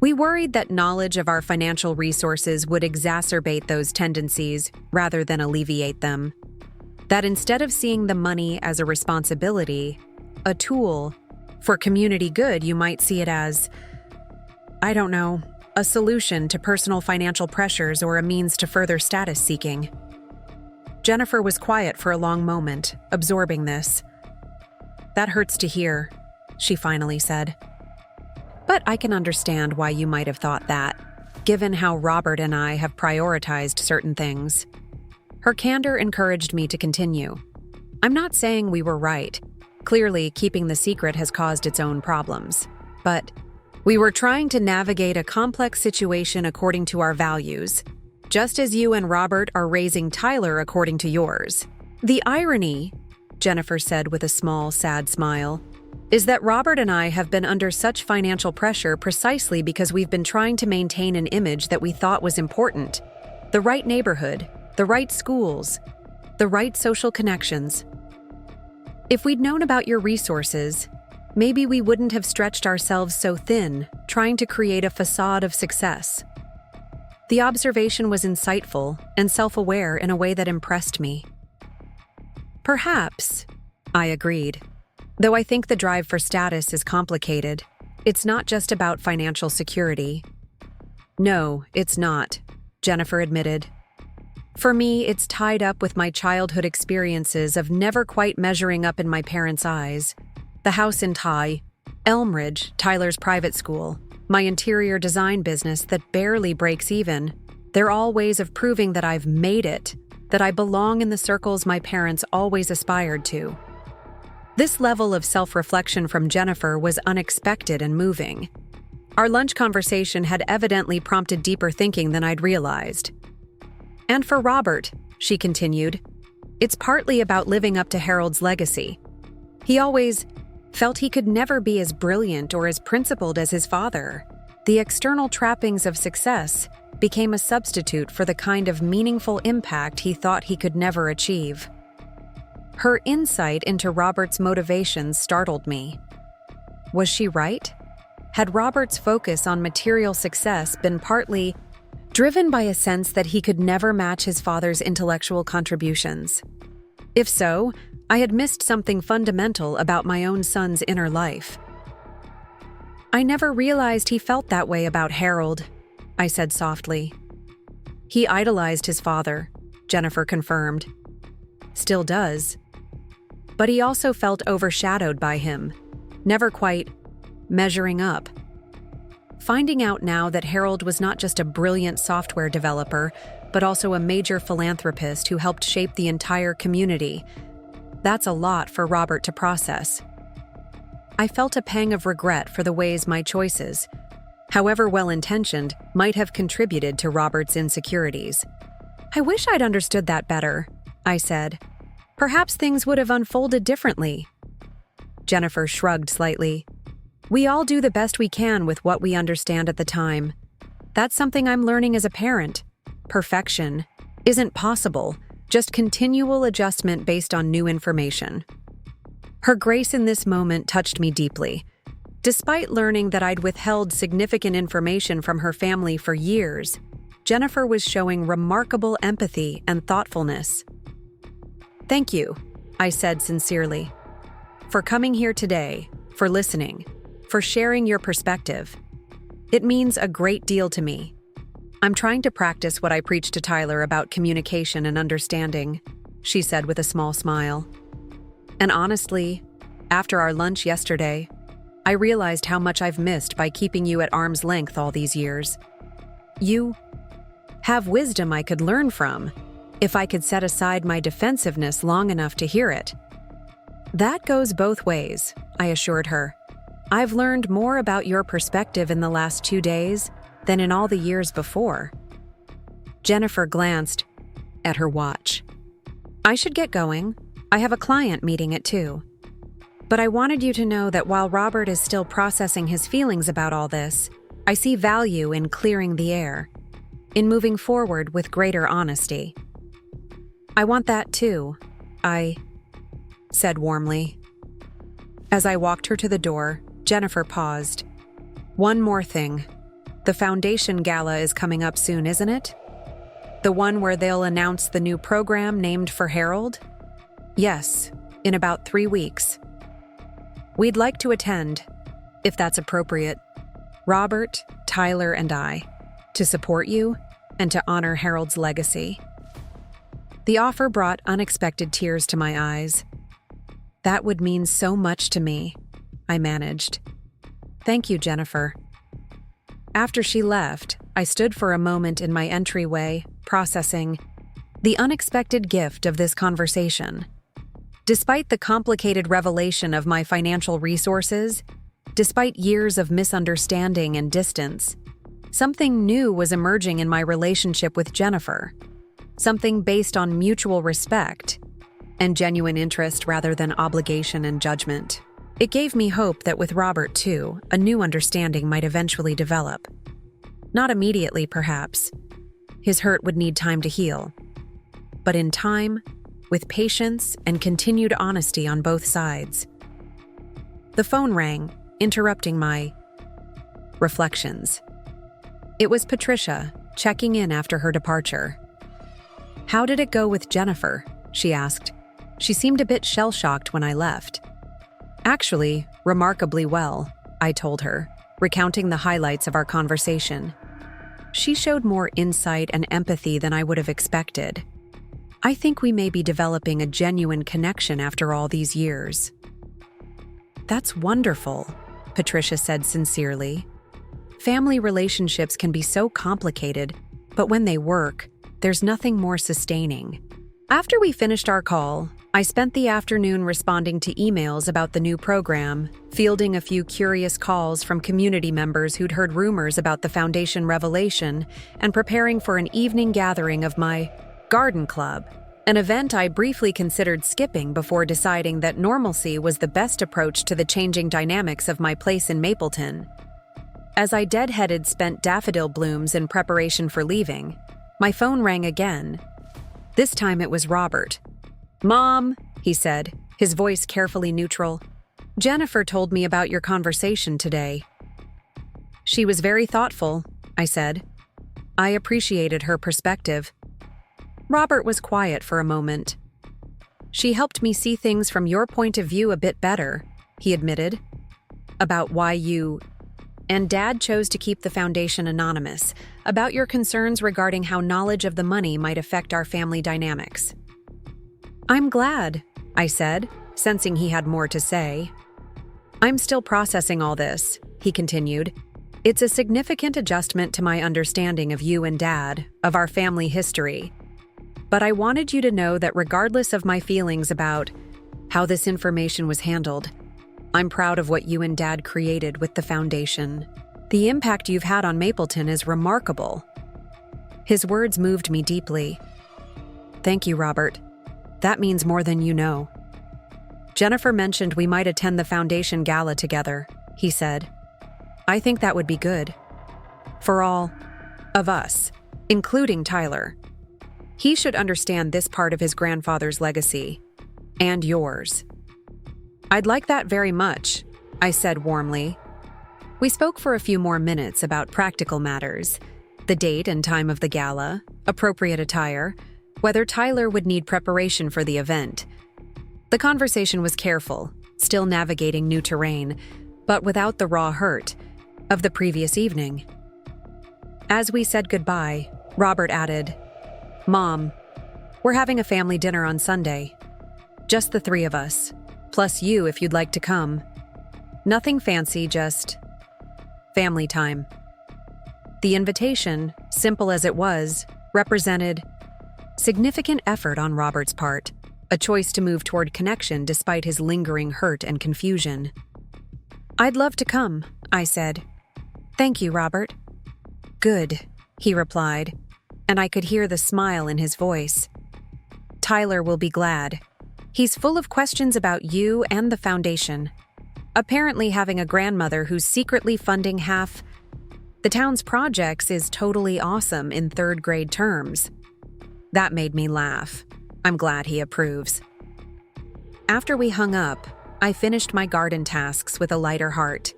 We worried that knowledge of our financial resources would exacerbate those tendencies rather than alleviate them. That instead of seeing the money as a responsibility, a tool for community good, you might see it as, I don't know, a solution to personal financial pressures or a means to further status seeking. Jennifer was quiet for a long moment, absorbing this. That hurts to hear, she finally said. But I can understand why you might have thought that, given how Robert and I have prioritized certain things. Her candor encouraged me to continue. I'm not saying we were right. Clearly, keeping the secret has caused its own problems. But we were trying to navigate a complex situation according to our values, just as you and Robert are raising Tyler according to yours. The irony, Jennifer said with a small, sad smile, is that Robert and I have been under such financial pressure precisely because we've been trying to maintain an image that we thought was important. The right neighborhood, the right schools, the right social connections. If we'd known about your resources, maybe we wouldn't have stretched ourselves so thin, trying to create a facade of success. The observation was insightful and self-aware in a way that impressed me. Perhaps, I agreed. Though I think the drive for status is complicated. It's not just about financial security. No, it's not, Jennifer admitted. For me, it's tied up with my childhood experiences of never quite measuring up in my parents' eyes. The house in Elmridge, Tyler's private school, my interior design business that barely breaks even. They're all ways of proving that I've made it, that I belong in the circles my parents always aspired to. This level of self-reflection from Jennifer was unexpected and moving. Our lunch conversation had evidently prompted deeper thinking than I'd realized. And for Robert, she continued, it's partly about living up to Harold's legacy. He always felt he could never be as brilliant or as principled as his father. The external trappings of success became a substitute for the kind of meaningful impact he thought he could never achieve. Her insight into Robert's motivations startled me. Was she right? Had Robert's focus on material success been partly driven by a sense that he could never match his father's intellectual contributions? If so, I had missed something fundamental about my own son's inner life. I never realized he felt that way about Harold, I said softly. He idolized his father, Jennifer confirmed. Still does. But he also felt overshadowed by him, never quite measuring up. Finding out now that Harold was not just a brilliant software developer, but also a major philanthropist who helped shape the entire community, that's a lot for Robert to process. I felt a pang of regret for the ways my choices, however well-intentioned, might have contributed to Robert's insecurities. I wish I'd understood that better, I said. Perhaps things would have unfolded differently. Jennifer shrugged slightly. We all do the best we can with what we understand at the time. That's something I'm learning as a parent. Perfection isn't possible, just continual adjustment based on new information. Her grace in this moment touched me deeply. Despite learning that I'd withheld significant information from her family for years, Jennifer was showing remarkable empathy and thoughtfulness. Thank you, I said sincerely, for coming here today, for listening, for sharing your perspective. It means a great deal to me. I'm trying to practice what I preach to Tyler about communication and understanding, she said with a small smile. And honestly, after our lunch yesterday, I realized how much I've missed by keeping you at arm's length all these years. You have wisdom I could learn from, if I could set aside my defensiveness long enough to hear it. That goes both ways, I assured her. I've learned more about your perspective in the last 2 days than in all the years before. Jennifer glanced at her watch. I should get going. I have a client meeting at 2. But I wanted you to know that while Robert is still processing his feelings about all this, I see value in clearing the air, in moving forward with greater honesty. I want that too, I said warmly. As I walked her to the door, Jennifer paused. One more thing. The foundation gala is coming up soon, isn't it? The one where they'll announce the new program named for Harold? Yes, in about 3 weeks. We'd like to attend, if that's appropriate. Robert, Tyler, and I, to support you and to honor Harold's legacy. The offer brought unexpected tears to my eyes. That would mean so much to me, I managed. Thank you, Jennifer. After she left, I stood for a moment in my entryway, processing the unexpected gift of this conversation. Despite the complicated revelation of my financial resources, despite years of misunderstanding and distance, something new was emerging in my relationship with Jennifer. Something based on mutual respect and genuine interest rather than obligation and judgment. It gave me hope that with Robert, too, a new understanding might eventually develop. Not immediately, perhaps. His hurt would need time to heal. But in time, with patience and continued honesty on both sides. The phone rang, interrupting my reflections. It was Patricia, checking in after her departure. How did it go with Jennifer? She asked. She seemed a bit shell-shocked when I left. Actually, remarkably well, I told her, recounting the highlights of our conversation. She showed more insight and empathy than I would have expected. I think we may be developing a genuine connection after all these years. That's wonderful, Patricia said sincerely. Family relationships can be so complicated, but when they work, there's nothing more sustaining. After we finished our call, I spent the afternoon responding to emails about the new program, fielding a few curious calls from community members who'd heard rumors about the foundation revelation, and preparing for an evening gathering of my garden club, an event I briefly considered skipping before deciding that normalcy was the best approach to the changing dynamics of my place in Mapleton. As I deadheaded spent daffodil blooms in preparation for leaving, my phone rang again. This time it was Robert. "Mom," he said, his voice carefully neutral. Jennifer told me about your conversation today. She was very thoughtful, I said. I appreciated her perspective. Robert was quiet for a moment. She helped me see things from your point of view a bit better, he admitted. About why you and Dad chose to keep the foundation anonymous, about your concerns regarding how knowledge of the money might affect our family dynamics. I'm glad, I said, sensing he had more to say. I'm still processing all this, he continued. It's a significant adjustment to my understanding of you and Dad, of our family history. But I wanted you to know that regardless of my feelings about how this information was handled, I'm proud of what you and Dad created with the foundation. The impact you've had on Mapleton is remarkable. His words moved me deeply. Thank you, Robert. That means more than you know. Jennifer mentioned we might attend the foundation gala together, he said. I think that would be good. For all of us, including Tyler. He should understand this part of his grandfather's legacy. And yours. I'd like that very much, I said warmly. We spoke for a few more minutes about practical matters, the date and time of the gala, appropriate attire, whether Tyler would need preparation for the event. The conversation was careful, still navigating new terrain, but without the raw hurt of the previous evening. As we said goodbye, Robert added, Mom, we're having a family dinner on Sunday. Just the three of us. Plus you if you'd like to come. Nothing fancy, just family time. The invitation, simple as it was, represented significant effort on Robert's part, a choice to move toward connection despite his lingering hurt and confusion. I'd love to come, I said. Thank you, Robert. Good, he replied, and I could hear the smile in his voice. Tyler will be glad. He's full of questions about you and the foundation. Apparently having a grandmother who's secretly funding half the town's projects is totally awesome in third-grade terms. That made me laugh. I'm glad he approves. After we hung up, I finished my garden tasks with a lighter heart.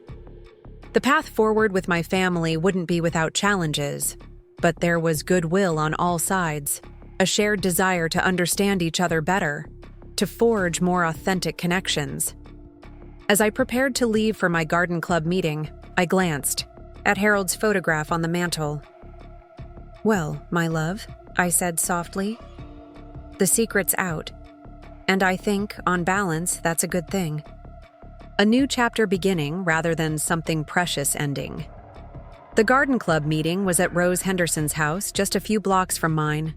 The path forward with my family wouldn't be without challenges, but there was goodwill on all sides, a shared desire to understand each other better, to forge more authentic connections. As I prepared to leave for my garden club meeting, I glanced at Harold's photograph on the mantel. Well, my love, I said softly, the secret's out, and I think, on balance, that's a good thing. A new chapter beginning rather than something precious ending. The garden club meeting was at Rose Henderson's house, just a few blocks from mine.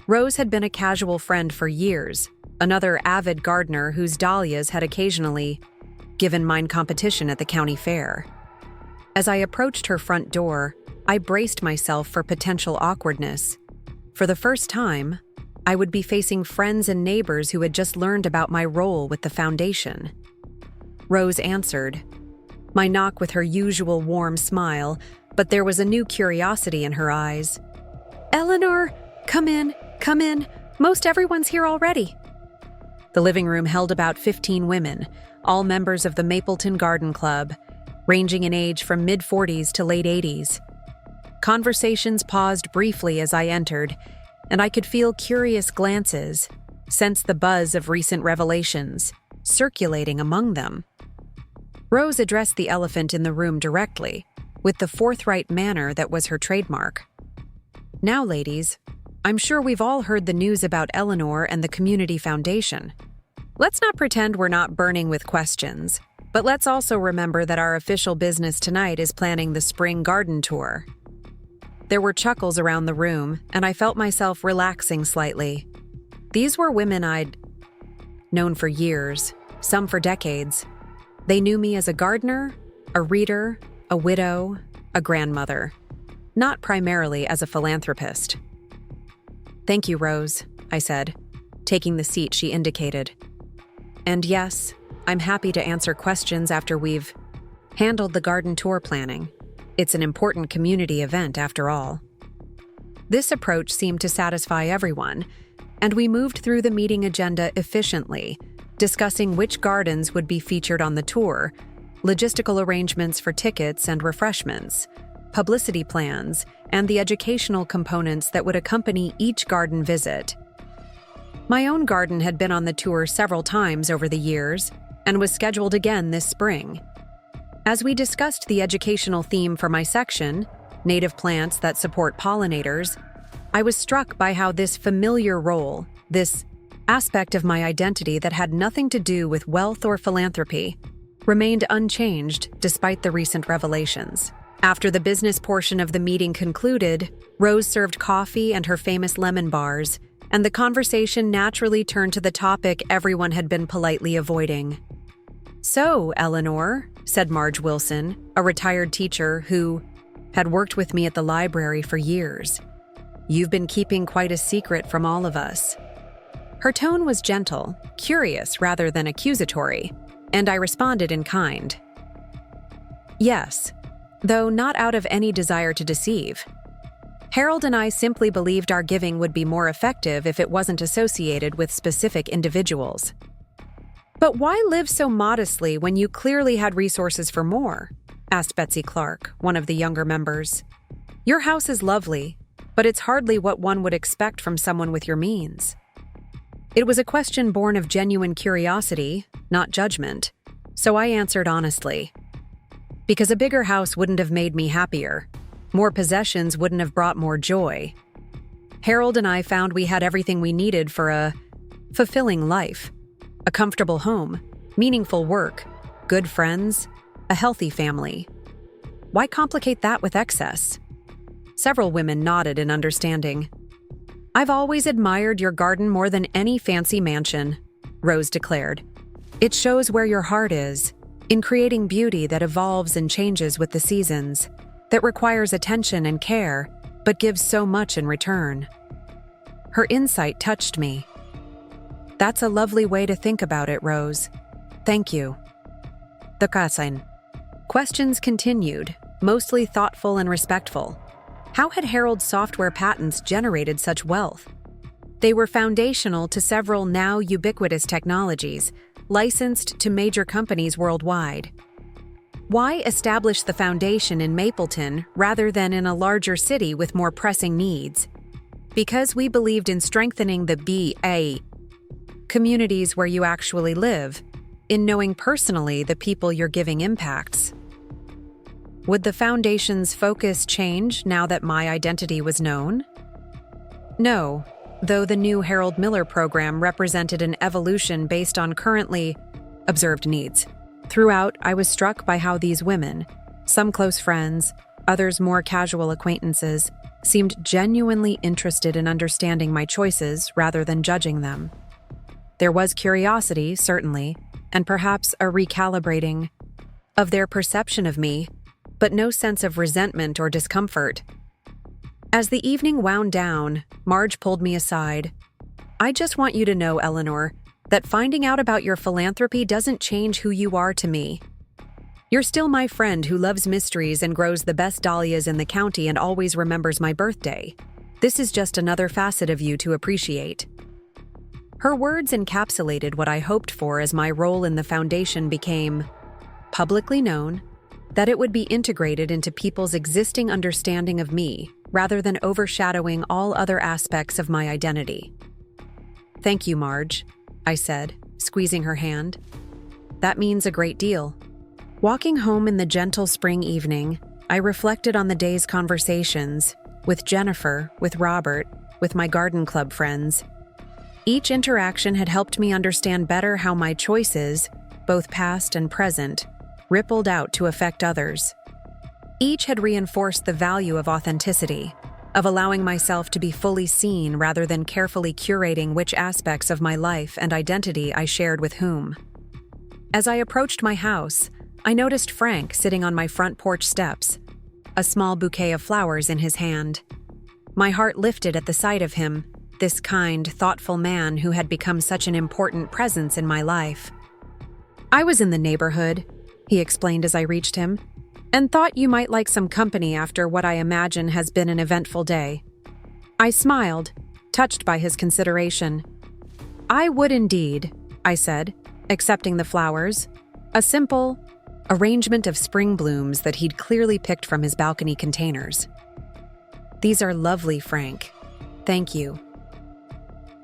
Rose had been a casual friend for years, another avid gardener whose dahlias had occasionally given mine competition at the county fair. As I approached her front door, I braced myself for potential awkwardness. For the first time, I would be facing friends and neighbors who had just learned about my role with the foundation. Rose answered my knock with her usual warm smile, but there was a new curiosity in her eyes. Eleanor, come in. Most everyone's here already. The living room held about 15 women, all members of the Mapleton Garden Club, ranging in age from mid-40s to late 80s. Conversations paused briefly as I entered, and I could feel curious glances, sense the buzz of recent revelations, circulating among them. Rose addressed the elephant in the room directly, with the forthright manner that was her trademark. Now, ladies, I'm sure we've all heard the news about Eleanor and the Community Foundation. Let's not pretend we're not burning with questions, but let's also remember that our official business tonight is planning the spring garden tour. There were chuckles around the room, and I felt myself relaxing slightly. These were women I'd known for years, some for decades. They knew me as a gardener, a reader, a widow, a grandmother, not primarily as a philanthropist. Thank you, Rose, I said, taking the seat she indicated. And yes, I'm happy to answer questions after we've handled the garden tour planning. It's an important community event, after all. This approach seemed to satisfy everyone, and we moved through the meeting agenda efficiently, discussing which gardens would be featured on the tour, logistical arrangements for tickets and refreshments, publicity plans, and the educational components that would accompany each garden visit. My own garden had been on the tour several times over the years and was scheduled again this spring. As we discussed the educational theme for my section, native plants that support pollinators, I was struck by how this familiar role, this aspect of my identity that had nothing to do with wealth or philanthropy, remained unchanged despite the recent revelations. After the business portion of the meeting concluded, Rose served coffee and her famous lemon bars, and the conversation naturally turned to the topic everyone had been politely avoiding. "So, Eleanor," said Marge Wilson, a retired teacher who had worked with me at the library for years, "you've been keeping quite a secret from all of us." Her tone was gentle, curious rather than accusatory, and I responded in kind. "Yes, though not out of any desire to deceive. Harold and I simply believed our giving would be more effective if it wasn't associated with specific individuals." "But why live so modestly when you clearly had resources for more?" asked Betsy Clark, one of the younger members. "Your house is lovely, but it's hardly what one would expect from someone with your means." It was a question born of genuine curiosity, not judgment, so I answered honestly. "Because a bigger house wouldn't have made me happier. More possessions wouldn't have brought more joy. Harold and I found we had everything we needed for a fulfilling life. A comfortable home, meaningful work, good friends, a healthy family. Why complicate that with excess?" Several women nodded in understanding. "I've always admired your garden more than any fancy mansion," Rose declared. "It shows where your heart is, in creating beauty that evolves and changes with the seasons, that requires attention and care, but gives so much in return." Her insight touched me. "That's a lovely way to think about it, Rose. Thank you." The kasain. Questions continued, mostly thoughtful and respectful. How had Harold's software patents generated such wealth? They were foundational to several now ubiquitous technologies, licensed to major companies worldwide. Why establish the foundation in Mapleton rather than in a larger city with more pressing needs? Because we believed in strengthening the BA communities where you actually live, in knowing personally the people you're giving impacts. Would the foundation's focus change now that my identity was known? No, though the new Harold Miller program represented an evolution based on currently observed needs. Throughout, I was struck by how these women, some close friends, others more casual acquaintances, seemed genuinely interested in understanding my choices rather than judging them. There was curiosity, certainly, and perhaps a recalibrating of their perception of me, but no sense of resentment or discomfort. As the evening wound down, Marge pulled me aside. "I just want you to know, Eleanor, that finding out about your philanthropy doesn't change who you are to me. You're still my friend who loves mysteries and grows the best dahlias in the county and always remembers my birthday. This is just another facet of you to appreciate." Her words encapsulated what I hoped for as my role in the foundation became publicly known, that it would be integrated into people's existing understanding of me, rather than overshadowing all other aspects of my identity. "Thank you, Marge," I said, squeezing her hand. "That means a great deal." Walking home in the gentle spring evening, I reflected on the day's conversations, with Jennifer, with Robert, with my garden club friends. Each interaction had helped me understand better how my choices, both past and present, rippled out to affect others. Each had reinforced the value of authenticity, of allowing myself to be fully seen rather than carefully curating which aspects of my life and identity I shared with whom. As I approached my house, I noticed Frank sitting on my front porch steps, a small bouquet of flowers in his hand. My heart lifted at the sight of him, this kind, thoughtful man who had become such an important presence in my life. "I was in the neighborhood," he explained as I reached him, "and thought you might like some company after what I imagine has been an eventful day." I smiled, touched by his consideration. "I would indeed," I said, accepting the flowers, a simple arrangement of spring blooms that he'd clearly picked from his balcony containers. "These are lovely, Frank. Thank you."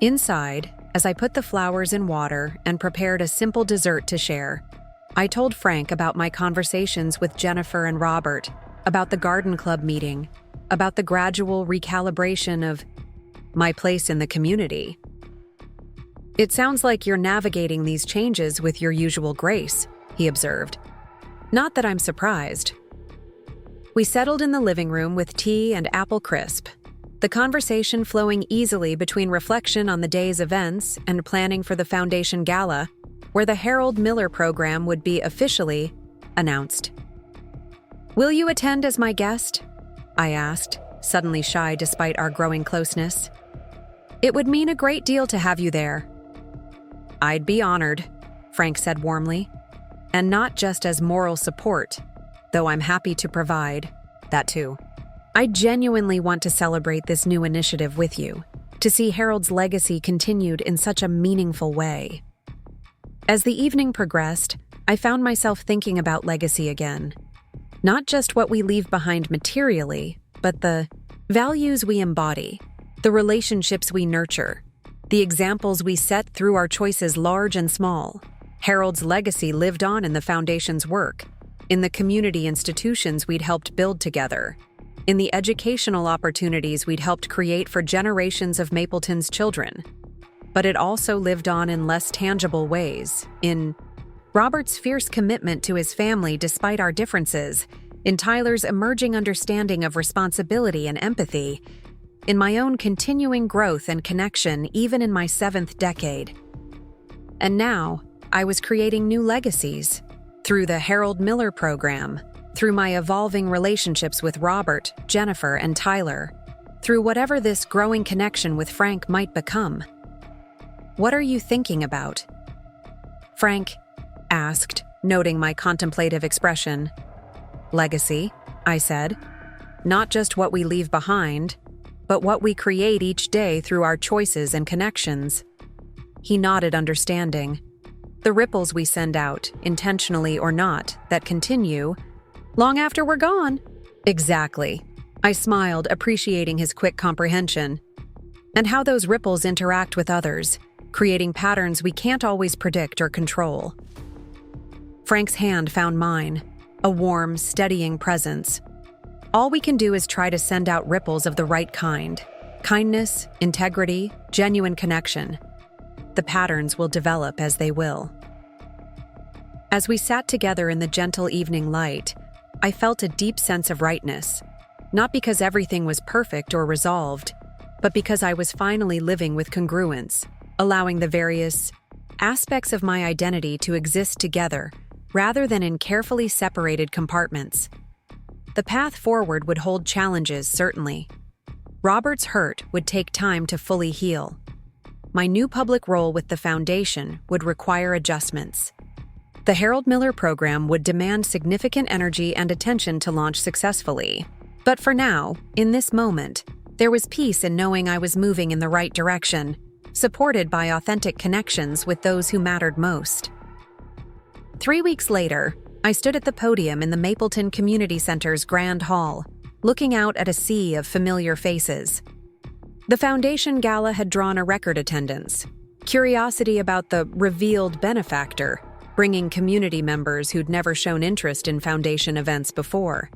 Inside, as I put the flowers in water and prepared a simple dessert to share, I told Frank about my conversations with Jennifer and Robert, about the garden club meeting, about the gradual recalibration of my place in the community. "It sounds like you're navigating these changes with your usual grace," he observed. Not that I'm surprised. We settled in the living room with tea and apple crisp, the conversation flowing easily between reflection on the day's events and planning for the Foundation Gala, where the Harold Miller program would be officially announced. "Will you attend as my guest?" I asked, suddenly shy despite our growing closeness. "It would mean a great deal to have you there." "I'd be honored," Frank said warmly. "And not just as moral support, though I'm happy to provide that too. I genuinely want to celebrate this new initiative with you, to see Harold's legacy continued in such a meaningful way." As the evening progressed, I found myself thinking about legacy again. Not just what we leave behind materially, but the values we embody, the relationships we nurture, the examples we set through our choices large and small. Harold's legacy lived on in the Foundation's work, in the community institutions we'd helped build together, in the educational opportunities we'd helped create for generations of Mapleton's children. But it also lived on in less tangible ways, in Robert's fierce commitment to his family despite our differences, in Tyler's emerging understanding of responsibility and empathy, in my own continuing growth and connection even in my 7th decade. And now, I was creating new legacies, through the Harold Miller program, through my evolving relationships with Robert, Jennifer, and Tyler, through whatever this growing connection with Frank might become. "What are you thinking about?" Frank asked, noting my contemplative expression. "Legacy," I said. "Not just what we leave behind, but what we create each day through our choices and connections." He nodded understanding. "The ripples we send out, intentionally or not, that continue long after we're gone." "Exactly." I smiled, appreciating his quick comprehension. "And how those ripples interact with others, creating patterns we can't always predict or control." Frank's hand found mine, a warm, steadying presence. "All we can do is try to send out ripples of the right kind. Kindness, integrity, genuine connection. The patterns will develop as they will." As we sat together in the gentle evening light, I felt a deep sense of rightness, not because everything was perfect or resolved, but because I was finally living with congruence, allowing the various aspects of my identity to exist together rather than in carefully separated compartments. The path forward would hold challenges, certainly. Robert's hurt would take time to fully heal. My new public role with the Foundation would require adjustments. The Harold Miller program would demand significant energy and attention to launch successfully. But for now, in this moment, there was peace in knowing I was moving in the right direction, supported by authentic connections with those who mattered most. 3 weeks later, I stood at the podium in the Mapleton Community Center's Grand Hall, looking out at a sea of familiar faces. The Foundation Gala had drawn a record attendance, curiosity about the revealed benefactor, bringing community members who'd never shown interest in Foundation events before.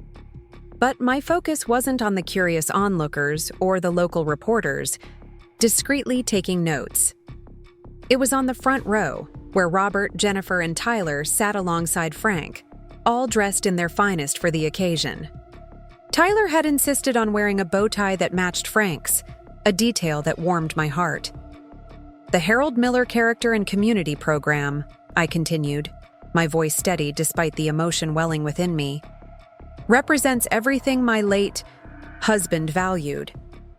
But my focus wasn't on the curious onlookers or the local reporters, discreetly taking notes. It was on the front row, where Robert, Jennifer, and Tyler sat alongside Frank, all dressed in their finest for the occasion. Tyler had insisted on wearing a bow tie that matched Frank's, a detail that warmed my heart. "The Harold Miller Character and Community Program," I continued, my voice steady despite the emotion welling within me, "represents everything my late husband valued: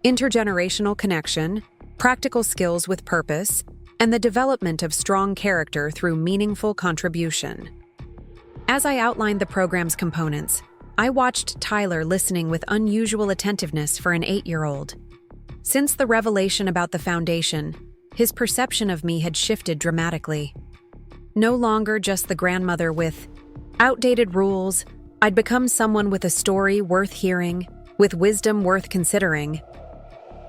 intergenerational connection, practical skills with purpose, and the development of strong character through meaningful contribution." As I outlined the program's components, I watched Tyler listening with unusual attentiveness for an 8-year-old. Since the revelation about the Foundation, his perception of me had shifted dramatically. No longer just the grandmother with outdated rules. I'd become someone with a story worth hearing, with wisdom worth considering.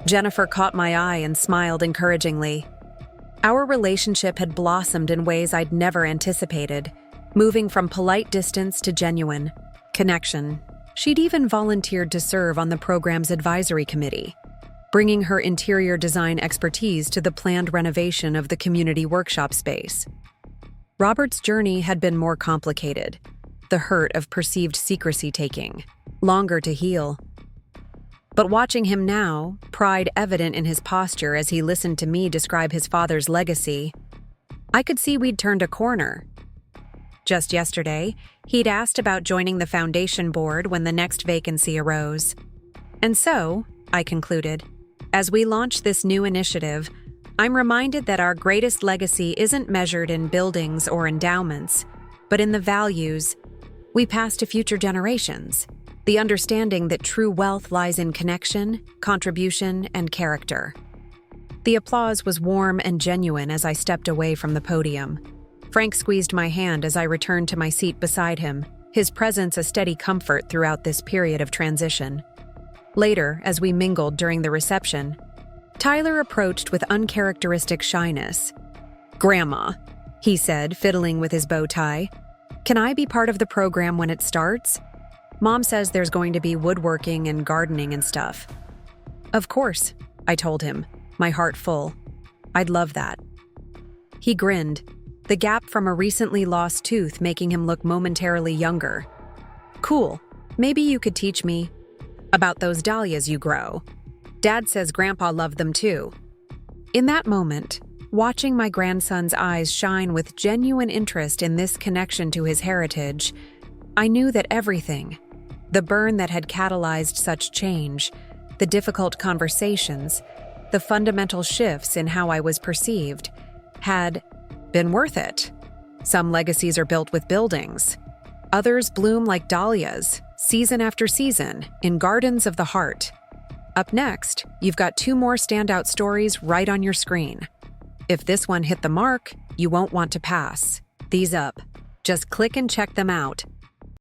Jennifer caught my eye and smiled encouragingly. Our relationship had blossomed in ways I'd never anticipated, moving from polite distance to genuine connection. She'd even volunteered to serve on the program's advisory committee, bringing her interior design expertise to the planned renovation of the community workshop space. Robert's journey had been more complicated, the hurt of perceived secrecy taking longer to heal. But watching him now, pride evident in his posture as he listened to me describe his father's legacy, I could see we'd turned a corner. Just yesterday, he'd asked about joining the foundation board when the next vacancy arose. And so, I concluded, as we launch this new initiative, I'm reminded that our greatest legacy isn't measured in buildings or endowments, but in the values we pass to future generations. The understanding that true wealth lies in connection, contribution, and character. The applause was warm and genuine as I stepped away from the podium. Frank squeezed my hand as I returned to my seat beside him, his presence a steady comfort throughout this period of transition. Later, as we mingled during the reception, Tyler approached with uncharacteristic shyness. "Grandma," he said, fiddling with his bow tie, "can I be part of the program when it starts? Mom says there's going to be woodworking and gardening and stuff." "Of course," I told him, my heart full. "I'd love that." He grinned, the gap from a recently lost tooth making him look momentarily younger. "Cool. Maybe you could teach me about those dahlias you grow. Dad says Grandpa loved them too." In that moment, watching my grandson's eyes shine with genuine interest in this connection to his heritage, I knew that everything, the burn that had catalyzed such change, the difficult conversations, the fundamental shifts in how I was perceived, had been worth it. Some legacies are built with buildings. Others bloom like dahlias, season after season, in gardens of the heart. Up next, you've got 2 more standout stories right on your screen. If this one hit the mark, you won't want to pass these up. Just click and check them out.